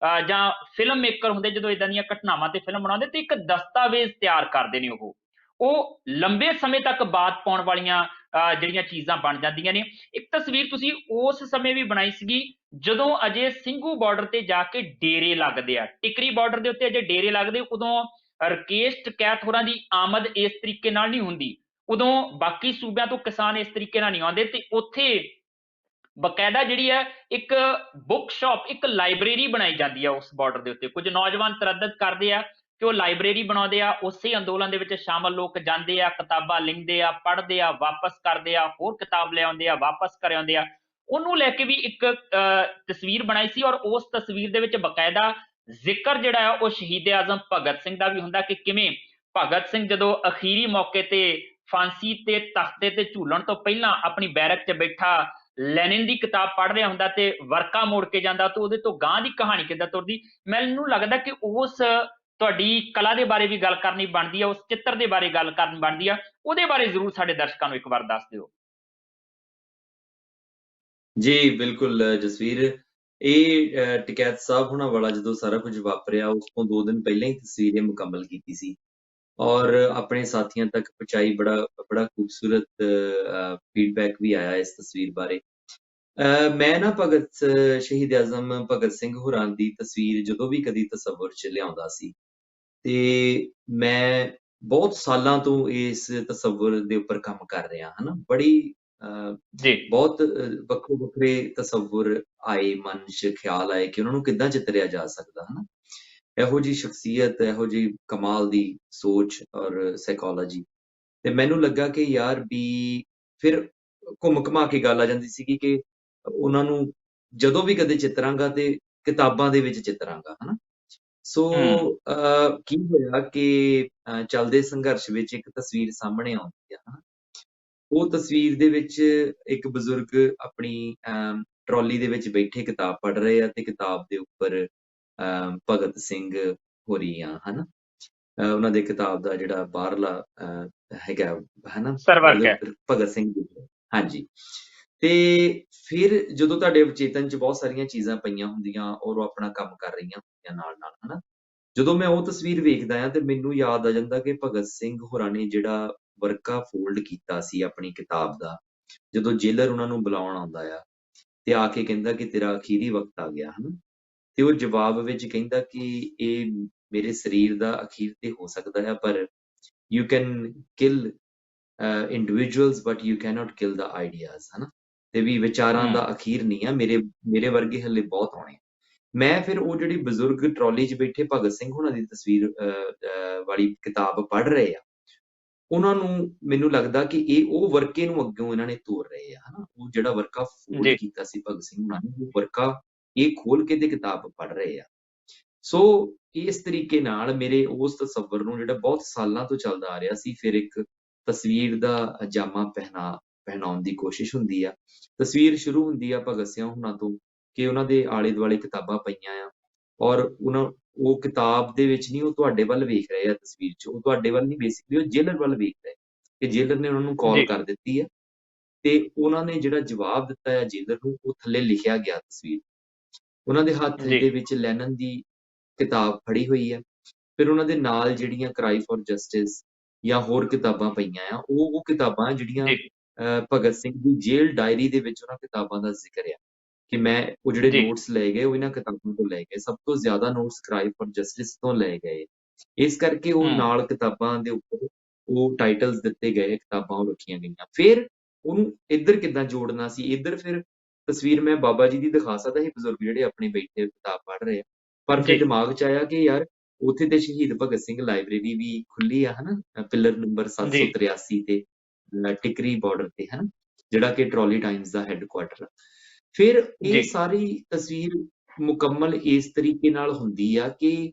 ਜਾਂ ਫਿਲਮ ਮੇਕਰ ਹੁੰਦੇ ਜਦੋਂ ਇਦਾਂ ਦੀਆਂ ਘਟਨਾਵਾਂ ਤੇ ਫਿਲਮ ਬਣਾਉਂਦੇ ਤੇ ਇੱਕ ਦਸਤਾਵੇਜ਼ ਤਿਆਰ ਕਰਦੇ ਨੇ ਉਹ ਲੰਬੇ ਸਮੇਂ ਤੱਕ ਬਾਤ ਪਾਉਣ ਵਾਲੀਆਂ ਜਿਹੜੀਆਂ ਚੀਜ਼ਾਂ ਬਣ ਜਾਂਦੀਆਂ ਨੇ ਇੱਕ ਤਸਵੀਰ ਤੁਸੀਂ ਉਸ ਸਮੇਂ ਵੀ ਬਣਾਈ ਸੀਗੀ ਜਦੋਂ ਅਜੇ ਸਿੰਘੂ ਬਾਰਡਰ ਤੇ ਜਾ ਕੇ ਡੇਰੇ ਲੱਗਦੇ ਆ ਟਿਕਰੀ ਬਾਰਡਰ ਦੇ ਉੱਤੇ ਅਜੇ ਡੇਰੇ ਲੱਗਦੇ ਉਦੋਂ ਰਕੇਸ਼ ਟਕੈਤ ਹੋਰਾਂ ਦੀ ਆਮਦ ਇਸ ਤਰੀਕੇ ਨਾਲ ਨਹੀਂ ਹੁੰਦੀ ਉਦੋਂ ਬਾਕੀ ਸੂਬਿਆਂ ਤੋਂ ਕਿਸਾਨ ਇਸ ਤਰੀਕੇ ਨਾਲ ਨਹੀਂ ਆਉਂਦੇ ਤੇ ਉੱਥੇ ਬਕਾਇਦਾ ਜਿਹੜੀ ਹੈ ਇੱਕ ਬੁੱਕ ਸ਼ਾਪ ਇੱਕ ਲਾਇਬ੍ਰੇਰੀ ਬਣਾਈ ਜਾਂਦੀ ਹੈ ਉਸ ਬਾਰਡਰ ਦੇ ਉੱਤੇ ਕੁਝ ਨੌਜਵਾਨ ਤਰੱਦਦ ਕਰਦੇ ਆ ਕਿ ਉਹ ਲਾਇਬ੍ਰੇਰੀ ਬਣਾਉਂਦੇ ਆ ਉਸੇ ਅੰਦੋਲਨ ਦੇ ਵਿੱਚ ਸ਼ਾਮਲ ਲੋਕ ਜਾਂਦੇ ਆ ਕਿਤਾਬਾਂ ਲਿਖਦੇ ਆ ਪੜ੍ਹਦੇ ਆ ਵਾਪਸ ਕਰਦੇ ਆ ਹੋਰ ਕਿਤਾਬ ਲੈ ਆਉਂਦੇ ਆ ਵਾਪਸ ਕਰ ਆਉਂਦੇ ਆ ਉਹਨੂੰ ਲੈ ਕੇ ਵੀ ਇੱਕ ਤਸਵੀਰ ਬਣਾਈ ਸੀ ਔਰ ਉਸ ਤਸਵੀਰ ਦੇ ਵਿੱਚ ਬਕਾਇਦਾ ਜ਼ਿਕਰ ਜਿਹੜਾ ਹੈ ਉਹ ਸ਼ਹੀਦ ਆਜ਼ਮ ਭਗਤ ਸਿੰਘ ਦਾ ਵੀ ਹੁੰਦਾ ਕਿ ਕਿਵੇਂ ਭਗਤ ਸਿੰਘ ਜਦੋਂ ਅਖੀਰੀ ਮੌਕੇ ਤੇ ਫਾਂਸੀ ਤੇ ਤਖਤੇ ਤੇ ਝੂਲਣ ਤੋਂ ਪਹਿਲਾਂ ਆਪਣੀ ਬੈਰਕ 'ਚ ਬੈਠਾ ਲੈਨਿਨ ਦੀ ਕਿਤਾਬ ਪੜ੍ਹ ਰਿਹਾ ਹੁੰਦਾ ਤੇ ਵਰਕਾ ਮੋੜ ਕੇ ਜਾਂਦਾ ਤੇ ਉਹਦੇ ਤੋਂ ਗਾਂ ਦੀ ਕਹਾਣੀ ਕਿੱਦਾਂ ਤੁਰਦੀ ਮੈਨੂੰ ਲੱਗਦਾ ਕਿ ਉਸ ਤੁਹਾਡੀ ਕਲਾ ਦੇ ਬਾਰੇ ਵੀ ਗੱਲ ਕਰਨੀ ਬਣਦੀ ਆ ਉਸ ਚਿੱਤਰ ਦੇ ਬਾਰੇ ਗੱਲ ਕਰਨ ਬਣਦੀ ਆ ਉਹਦੇ ਬਾਰੇ ਜ਼ਰੂਰ ਸਾਡੇ ਦਰਸ਼ਕਾਂ ਨੂੰ ਇੱਕ ਵਾਰ ਦੱਸ ਦਿਓ ਜੀ ਬਿਲਕੁਲ ਜਸਵੀਰ ਇਹ ਟਿਕੈਤ ਸਾਹਿਬ ਹੋਣਾ ਵਾਲਾ ਜਦੋਂ ਸਾਰਾ ਕੁਝ ਵਾਪਰਿਆ ਉਸ ਤੋਂ 2 ਦਿਨ ਪਹਿਲਾਂ ਹੀ ਤਸਵੀਰ ਇਹ ਮੁਕੰਮਲ ਕੀਤੀ ਸੀ ਔਰ ਆਪਣੇ ਸਾਥੀਆਂ ਤੱਕ ਪਹੁੰਚਾਈ। ਬੜਾ ਖੂਬਸੂਰਤ ਫੀਡਬੈਕ ਵੀ ਆਇਆ ਇਸ ਤਸਵੀਰ ਬਾਰੇ। ਮੈਂ ਨਾ ਸ਼ਹੀਦ ਆਜ਼ਮ ਭਗਤ ਸਿੰਘ ਹੋਰਾਂ ਦੀ ਤਸਵੀਰ ਜਦੋਂ ਵੀ ਕਦੀ ਤਸੱਵੁਰ 'ਚ ਲਿਆਉਂਦਾ ਸੀ, ਤੇ ਮੈਂ ਬਹੁਤ ਸਾਲਾਂ ਤੋਂ ਇਸ ਤਸੱਵੁਰ ਦੇ ਉੱਪਰ ਕੰਮ ਕਰ ਰਿਹਾ, ਹਨਾ। ਬੜੀ ਜੀ, ਬਹੁਤ ਵੱਖਰੇ ਤਸੱਵੁਰ ਆਏ, ਮਨ 'ਚ ਖਿਆਲ ਆਏ ਕਿ ਉਹਨਾਂ ਨੂੰ ਕਿੱਦਾਂ ਚਿਤਰਿਆ ਜਾ ਸਕਦਾ, ਹਨਾ। ਇਹੋ ਜਿਹੀ ਸ਼ਖਸੀਅਤ, ਇਹੋ ਜਿਹੀ ਕਮਾਲ ਦੀ ਸੋਚ ਔਰ ਸਾਈਕੋਲੋਜੀ। ਤੇ ਮੈਨੂੰ ਲੱਗਾ ਕਿ ਯਾਰ ਵੀ ਫਿਰ ਘੁੰਮ ਘੁਮਾ ਕੇ ਗੱਲ ਆ ਜਾਂਦੀ ਸੀਗੀ ਕਿ ਉਹਨਾਂ ਨੂੰ ਜਦੋਂ ਵੀ ਕਦੇ ਚਿਤਰਾਂਗਾ ਤੇ ਕਿਤਾਬਾਂ ਦੇ ਵਿੱਚ ਚਿਤਰਾਂਗਾ, ਹਨਾ। ਸੋ ਹੂੰ, ਕੀ ਹੋਇਆ ਕਿ ਚੱਲਦੇ ਸੰਘਰਸ਼ ਵਿੱਚ ਇੱਕ ਤਸਵੀਰ ਸਾਹਮਣੇ ਆਉਂਦੀ ਆ, ਹਨਾ। ਉਹ ਤਸਵੀਰ ਦੇ ਵਿੱਚ ਇੱਕ ਬਜ਼ੁਰਗ ਆਪਣੀ ਟਰਾਲੀ ਦੇ ਵਿੱਚ ਬੈਠੇ ਕਿਤਾਬ ਪੜ੍ਹ ਰਹੇ ਆ ਤੇ ਕਿਤਾਬ ਦੇ ਉੱਪਰ ਭਗਤ ਸਿੰਘ ਹੋਰੀ ਆ, ਹਨਾ। ਉਹਨਾਂ ਦੇ ਕਿਤਾਬ ਦਾ ਜਿਹੜਾ ਬਾਹਰਲਾ ਹੈਗਾ, ਹਨਾ, ਸਰਵਰਕ ਉਹਦੇ ਹੈ। ਉੱਪਰ ਭਗਤ ਸਿੰਘ ਲਿਖਿਆ। ਹਾਂਜੀ। ਤੇ ਫਿਰ ਜਦੋਂ ਤੁਹਾਡੇ ਚੇਤਨ 'ਚ ਬਹੁਤ ਸਾਰੀਆਂ ਚੀਜ਼ਾਂ ਪਈਆਂ ਹੁੰਦੀਆਂ ਔਰ ਉਹ ਆਪਣਾ ਕੰਮ ਕਰ ਰਹੀਆਂ ਹੁੰਦੀਆਂ ਨਾਲ-ਨਾਲ, ਹਨਾ। ਜਦੋਂ ਮੈਂ ਉਹ ਤਸਵੀਰ ਵੇਖਦਾ ਆ ਤੇ ਮੈਨੂੰ ਯਾਦ ਆ ਜਾਂਦਾ ਕਿ ਭਗਤ ਸਿੰਘ ਹੋਰਾਂ ਨੇ ਜਿਹੜਾ ਵਰਕਾ ਫੋਲਡ ਕੀਤਾ ਸੀ ਆਪਣੀ ਕਿਤਾਬ ਦਾ, ਜਦੋਂ ਜੇਲਰ ਉਹਨਾਂ ਨੂੰ ਬੁਲਾਉਣ ਆਉਂਦਾ ਆ ਤੇ ਆ ਕੇ ਕਹਿੰਦਾ ਕਿ ਤੇਰਾ ਅਖੀਰੀ ਵਕਤ ਆ ਗਿਆ, ਹਨਾ। ਤੇ ਉਹ ਜਵਾਬ ਵਿੱਚ ਕਹਿੰਦਾ ਕਿ ਇਹ ਮੇਰੇ ਸਰੀਰ ਦਾ ਅਖੀਰ ਤੇ ਹੋ ਸਕਦਾ ਹੈ, ਪਰ you can kill individuals but you cannot kill the ideas, ਹਨਾ। ਤੇ ਵੀ ਵਿਚਾਰਾਂ ਹੂੰ, ਦਾ ਅਖੀਰ ਨਹੀਂ ਆ, ਮੇਰੇ ਵਰਗੇ ਹਲੇ ਬਹੁਤ ਆਉਣੇ ਆ। ਮੈਂ ਫਿਰ ਉਹ ਜਿਹੜੀ ਬਜ਼ੁਰਗ ਟਰਾਲੀ 'ਚ ਬੈਠੇ ਭਗਤ ਸਿੰਘ ਹੋਣਾ ਦੀ ਤਸਵੀਰ ਵਾਲੀ ਕਿਤਾਬ ਪੜ੍ਹ ਰਹੇ ਆ, ਉਹਨਾਂ ਨੂੰ ਮੈਨੂੰ ਲੱਗਦਾ ਕਿ ਇਹ ਉਹ ਵਰਕੇ ਨੂੰ ਅੱਗੋਂ ਇਹਨਾਂ ਨੇ ਤੋਰ ਰਹੇ ਆ, ਹਨਾ। ਉਹ ਜਿਹੜਾ ਵਰਕਾ ਫੋਲਡ ਜੀ, ਕੀਤਾ ਸੀ ਭਗਤ ਸਿੰਘ ਹੋਣਾ ਨੇ, ਉਹ ਵਰਕਾ ਇਹ ਖੋਲ ਕੇ ਤੇ ਕਿਤਾਬ ਪੜ੍ਹ ਰਹੇ ਆ। ਸੋ ਇਸ ਤਰੀਕੇ ਨਾਲ ਮੇਰੇ ਉਸ ਤਸੱਵਰ ਨੂੰ ਜਿਹੜਾ ਬਹੁਤ ਸਾਲਾਂ ਤੋਂ ਚੱਲਦਾ ਆ ਰਿਹਾ ਸੀ, ਫਿਰ ਇੱਕ ਤਸਵੀਰ ਦਾ ਜਾਮਾ ਪਹਿਨਾਉਣ ਦੀ ਕੋਸ਼ਿਸ਼ ਹੁੰਦੀ ਆ। ਤਸਵੀਰ ਸ਼ੁਰੂ ਹੁੰਦੀ ਆ ਭਗਤ ਸਿੰਘ ਹੋਣਾ ਤੋਂ ਕਿ ਉਹਨਾਂ ਦੇ ਆਲੇ-ਦੁਆਲੇ ਕਿਤਾਬਾਂ ਪਈਆਂ ਆ ਔਰ ਉਹ ਕਿਤਾਬ ਦੇ ਵਿੱਚ ਨਹੀਂ, ਉਹ ਤੁਹਾਡੇ ਵੱਲ ਵੇਖ ਰਹੇ ਆ ਤਸਵੀਰ 'ਚ। ਉਹ ਤੁਹਾਡੇ ਵੱਲ ਨਹੀਂ, ਬੇਸਿਕਲੀ ਉਹ ਜੇਲਰ ਵੱਲ ਵੇਖ ਰਹੇ ਕਿ ਜੇਲਰ ਨੇ ਉਹਨਾਂ ਨੂੰ ਕਾਲ ਜੀ, ਕਰ ਦਿੱਤੀ ਆ ਤੇ ਉਹਨਾਂ ਨੇ ਜਿਹੜਾ ਜਵਾਬ ਦਿੱਤਾ ਹੈ ਜੇਲਰ ਨੂੰ, ਉਹ ਥੱਲੇ ਲਿਖਿਆ ਗਿਆ ਤਸਵੀਰ। ਉਹਨਾਂ ਦੇ ਹੱਥ ਜੀ, ਦੇ ਵਿੱਚ ਲੈਨਨ ਦੀ ਕਿਤਾਬ ਫੜੀ ਹੋਈ ਹੈ। ਫਿਰ ਉਹਨਾਂ ਦੇ ਨਾਲ ਜਿਹੜੀਆਂ ਕਰਾਈ ਫॉर ਜਸਟਿਸ ਜਾਂ ਹੋਰ ਕਿਤਾਬਾਂ ਪਈਆਂ ਆ, ਉਹ ਕਿਤਾਬਾਂ ਜਿਹੜੀਆਂ ਜੀ, ਭਗਤ ਸਿੰਘ ਦੀ ਜੇਲ੍ਹ ਡਾਇਰੀ ਦੇ ਵਿੱਚ ਉਹਨਾਂ ਕਿਤਾਬਾਂ ਦਾ ਜ਼ਿਕਰ ਆ ਕਿ ਮੈਂ ਉਹ ਜਿਹੜੇ ਜੀ, ਨੋਟਸ ਲਏ ਗਏ, ਉਹ ਇਹਨਾਂ ਕਿਤਾਬਾਂ ਤੋਂ ਲਏ ਗਏ। ਸਭ ਤੋਂ ਜ਼ਿਆਦਾ ਨੋਟਸ ਕਰਾਈ ਫॉर ਜਸਟਿਸ ਤੋਂ ਲਏ ਗਏ। ਇਸ ਕਰਕੇ ਉਹ ਹੂੰ, ਨਾਲ ਕਿਤਾਬਾਂ ਦੇ ਉੱਪਰ ਉਹ ਟਾਈਟਲਸ ਦਿੱਤੇ ਗਏ, ਕਿਤਾਬਾਂ ਉਹ ਰੱਖੀਆਂ ਗਈਆਂ। ਫਿਰ ਉਹਨੂੰ ਇੱਧਰ ਕਿੱਦਾਂ ਜੋੜਨਾ ਸੀ, ਇੱਧਰ ਫਿਰ ਤਸਵੀਰ ਮੈਂ ਬਾਬਾ ਜੀ ਦੀ ਦਿਖਾ ਸਕਦਾ ਸੀ, ਬਜ਼ੁਰਗ ਜਿਹੜੇ ਆਪਣੇ ਬੈਠੇ ਕਿਤਾਬ ਪੜ੍ਹ ਰਹੇ ਆ। ਪਰ ਜੀ, ਫਿਰ ਦਿਮਾਗ 'ਚ ਆਇਆ ਕਿ ਯਾਰ ਉੱਥੇ ਤੇ ਸ਼ਹੀਦ ਭਗਤ ਸਿੰਘ ਲਾਇਬ੍ਰੇਰੀ ਵੀ ਖੁੱਲੀ ਆ, ਹਨਾ। ਪਿਲਰ ਨੰਬਰ ਜੀ, 783 ਤੇ ਟਿਕਰੀ ਬਾਰਡਰ ਤੇ, ਹਨਾ, ਜਿਹੜਾ ਕਿ ਟਰਾਲੀ ਟਾਈਮਸ ਦਾ ਹੈੱਡਕੁਆਰਟਰ ਆ। ਫਿਰ ਇਹ ਜੀ, ਸਾਰੀ ਤਸਵੀਰ ਮੁਕੰਮਲ ਇਸ ਤਰੀਕੇ ਨਾਲ ਹੁੰਦੀ ਆ ਕਿ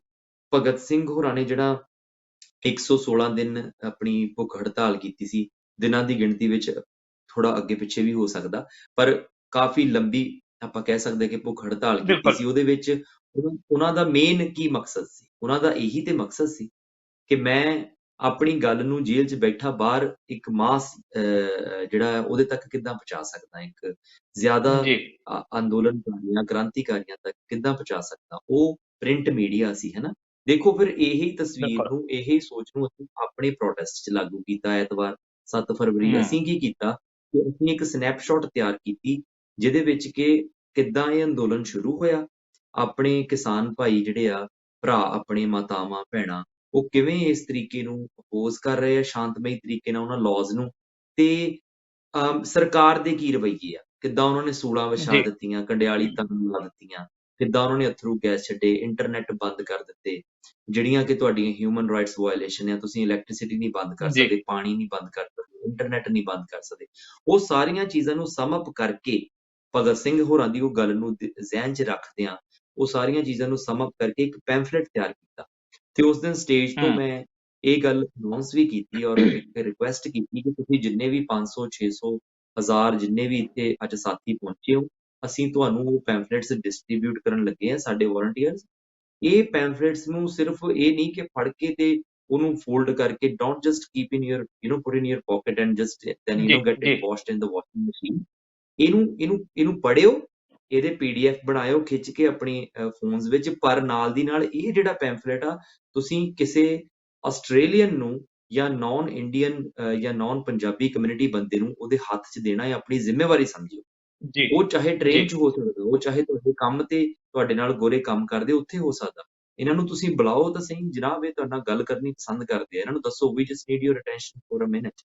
ਭਗਤ ਸਿੰਘ ਹੋਰਾਂ ਨੇ ਜਿਹੜਾ 116 ਦਿਨ ਆਪਣੀ ਭੁੱਖ ਹੜਤਾਲ ਕੀਤੀ ਸੀ, ਦਿਨਾਂ ਦੀ ਗਿਣਤੀ ਵਿੱਚ ਥੋੜਾ ਅੱਗੇ ਪਿੱਛੇ ਵੀ ਹੋ ਸਕਦਾ, ਪਰ ਕਾਫ਼ੀ ਲੰਬੀ ਆਪਾਂ ਕਹਿ ਸਕਦੇ ਕਿ ਭੁੱਖ ਹੜਤਾਲ ਕੀਤੀ ਬਿਲਕੁਲ, ਸੀ। ਉਹਦੇ ਵਿੱਚ ਉਹਨਾਂ ਦਾ ਮੇਨ ਕੀ ਮਕਸਦ ਸੀ? ਉਹਨਾਂ ਦਾ ਇਹੀ ਤੇ ਮਕਸਦ ਸੀ ਕਿ ਮੈਂ ਆਪਣੀ ਗੱਲ ਨੂੰ ਜੇਲ੍ਹ 'ਚ ਬੈਠਾ ਬਾਹਰ ਇੱਕ ਮਾਸ ਜਿਹੜਾ ਹੈ ਉਹਦੇ ਤੱਕ ਕਿੱਦਾਂ ਪਹੁੰਚਾ ਸਕਦਾ, ਇੱਕ ਜ਼ਿਆਦਾ ਜੀ, ਅੰਦੋਲਨਕਾਰੀਆਂ, ਕ੍ਰਾਂਤੀਕਾਰੀਆਂ ਤੱਕ ਕਿੱਦਾਂ ਪਹੁੰਚਾ ਸਕਦਾ। ਉਹ ਪ੍ਰਿੰਟ ਮੀਡੀਆ ਸੀ, ਹਨਾ। ਦੇਖੋ ਫਿਰ ਇਹੀ ਤਸਵੀਰ ਬਿਲਕੁਲ, ਨੂੰ, ਇਹੀ ਸੋਚ ਨੂੰ ਅਸੀਂ ਆਪਣੇ ਪ੍ਰੋਟੈਸਟ 'ਚ ਲਾਗੂ ਕੀਤਾ ਐਤਵਾਰ 7 ਫਰਵਰੀ। ਹੂੰ, ਅਸੀਂ ਕੀ ਕੀਤਾ ਕਿ ਅਸੀਂ ਇੱਕ ਸਨੈਪਸ਼ਾਟ ਤਿਆਰ ਕੀਤੀ, ਜਿਹਦੇ ਵਿੱਚ ਕਿ ਕਿੱਦਾਂ ਇਹ ਅੰਦੋਲਨ ਸ਼ੁਰੂ ਹੋਇਆ, ਆਪਣੇ ਕਿਸਾਨ ਭਾਈ ਜਿਹੜੇ ਆ, ਭਰਾ ਆਪਣੇ, ਮਾਤਾਵਾਂ, ਭੈਣਾਂ, ਉਹ ਕਿਵੇਂ ਇਸ ਤਰੀਕੇ ਨੂੰ ਅਪੋਜ਼ ਕਰ ਰਹੇ ਆ ਸ਼ਾਂਤਮਈ ਤਰੀਕੇ ਨਾਲ ਉਹਨਾਂ ਲਾਜ਼ ਨੂੰ, ਤੇ ਸਰਕਾਰ ਦੇ ਕੀ ਰਵੱਈਏ ਆ, ਕਿੱਦਾਂ ਉਹਨਾਂ ਨੇ ਸੂਲਾਂ ਵਿਛਾ ਜੀ, ਦਿੱਤੀਆਂ, ਕੰਡਿਆਲੀ ਤਾਰਾਂ ਲਾ ਦਿੱਤੀਆਂ, ਕਿੱਦਾਂ ਉਹਨਾਂ ਨੇ ਅਥਰੂ ਗੈਸ ਛੱਡੇ, ਇੰਟਰਨੈਟ ਬੰਦ ਕਰ ਦਿੱਤੇ, ਜਿਹੜੀਆਂ ਕਿ ਤੁਹਾਡੀਆਂ ਹਿਊਮਨ ਰਾਈਟਸ ਵਾਇਓਲੇਸ਼ਨ ਆ। ਤੁਸੀਂ ਇਲੈਕਟ੍ਰਿਸਿਟੀ ਨਹੀਂ ਬੰਦ ਕਰ ਜੀ, ਸਕਦੇ, ਪਾਣੀ ਨਹੀਂ ਬੰਦ ਕਰ ਸਕਦੇ, ਇੰਟਰਨੈਟ ਨਹੀਂ ਬੰਦ ਕਰ ਸਕਦੇ। ਉਹ ਸਾਰੀਆਂ ਚੀਜ਼ਾਂ ਨੂੰ ਸਮ ਅਪ ਕਰਕੇ ਭਗਤ ਸਿੰਘ ਹੋਰਾਂ ਦੀ ਉਹ ਗੱਲ ਨੂੰ ਜ਼ਿਹਨ 'ਚ ਰੱਖਦਿਆਂ, ਉਹ ਸਾਰੀਆਂ ਚੀਜ਼ਾਂ ਨੂੰ ਸਮ ਅਪ ਕਰਕੇ ਇੱਕ ਪੈਂਫਲੇਟ ਤਿਆਰ ਕੀਤਾ ਤੇ ਉਸ ਦਿਨ ਸਟੇਜ ਤੋਂ ਹੂੰ, ਮੈਂ ਇਹ ਗੱਲ ਅਨਾਉਂਸ ਵੀ ਕੀਤੀ ਔਰ ਇੱਕ ਰਿਕੁਐਸਟ ਕੀਤੀ ਕਿ ਤੁਸੀਂ ਜਿੰਨੇ ਵੀ 500, 600, 1000 ਜਿੰਨੇ ਵੀ ਇੱਥੇ ਅੱਜ ਸਾਥੀ ਪਹੁੰਚੇ ਹੋ, ਅਸੀਂ ਤੁਹਾਨੂੰ ਉਹ ਪੈਂਫਲੇਟਸ ਡਿਸਟ੍ਰੀਬਿਊਟ ਕਰਨ ਲੱਗੇ ਆ, ਸਾਡੇ ਵਾਲੰਟੀਅਰਸ। ਇਹ ਪੈਂਫਲੇਟਸ ਨੂੰ ਸਿਰਫ ਇਹ ਨਹੀਂ ਕਿ ਫੜ ਕੇ ਤੇ ਉਹਨੂੰ ਫੋਲਡ ਕਰਕੇ, don't just keep in your put in your pocket and just then ਜੀ, ਗੈਟ ਇਟ ਜੀ, washed in the washing machine. ਇਹਨੂੰ ਪੜ੍ਹਿਓ, ਇਹਦੇ ਪੀਡੀਐਫ ਬਣਾਇਓ ਖਿੱਚ ਕੇ ਆਪਣੀ ਫੋਨਸ ਵਿੱਚ, ਪਰ ਨਾਲ ਦੀ ਨਾਲ ਇਹ ਜਿਹੜਾ ਪੈਂਫਲੇਟ ਆ, ਤੁਸੀਂ ਕਿਸੇ ਆਸਟ੍ਰੇਲੀਅਨ ਨੂੰ ਜਾਂ ਨੌਨ ਇੰਡੀਅਨ ਜਾਂ ਨੌਨ ਪੰਜਾਬੀ ਕਮਿਊਨਿਟੀ ਬੰਦੇ ਨੂੰ ਉਹਦੇ ਹੱਥ 'ਚ ਦੇਣਾ ਇਹ ਆਪਣੀ ਜ਼ਿੰਮੇਵਾਰੀ ਸਮਝਿਓ। ਜੀ ਉਹ ਚਾਹੇ ਜੀ ਟ੍ਰੇਨ 'ਚ ਹੋ ਸਕਦਾ, ਉਹ ਚਾਹੇ ਤੁਹਾਡੇ ਕੰਮ ਤੇ ਤੁਹਾਡੇ ਨਾਲ ਗੋਰੇ ਕੰਮ ਕਰਦੇ ਉੱਥੇ ਹੋ ਸਕਦਾ। ਇਹਨਾਂ ਨੂੰ ਤੁਸੀਂ ਬੁਲਾਓ ਤਾਂ ਸਹੀ, ਜਨਾਬ ਇਹ ਤੁਹਾਡੇ ਨਾਲ ਗੱਲ ਕਰਨੀ ਪਸੰਦ ਕਰਦੇ ਆ, ਇਹਨਾਂ ਨੂੰ ਦੱਸੋ ਵੀ just need your attention for a minute,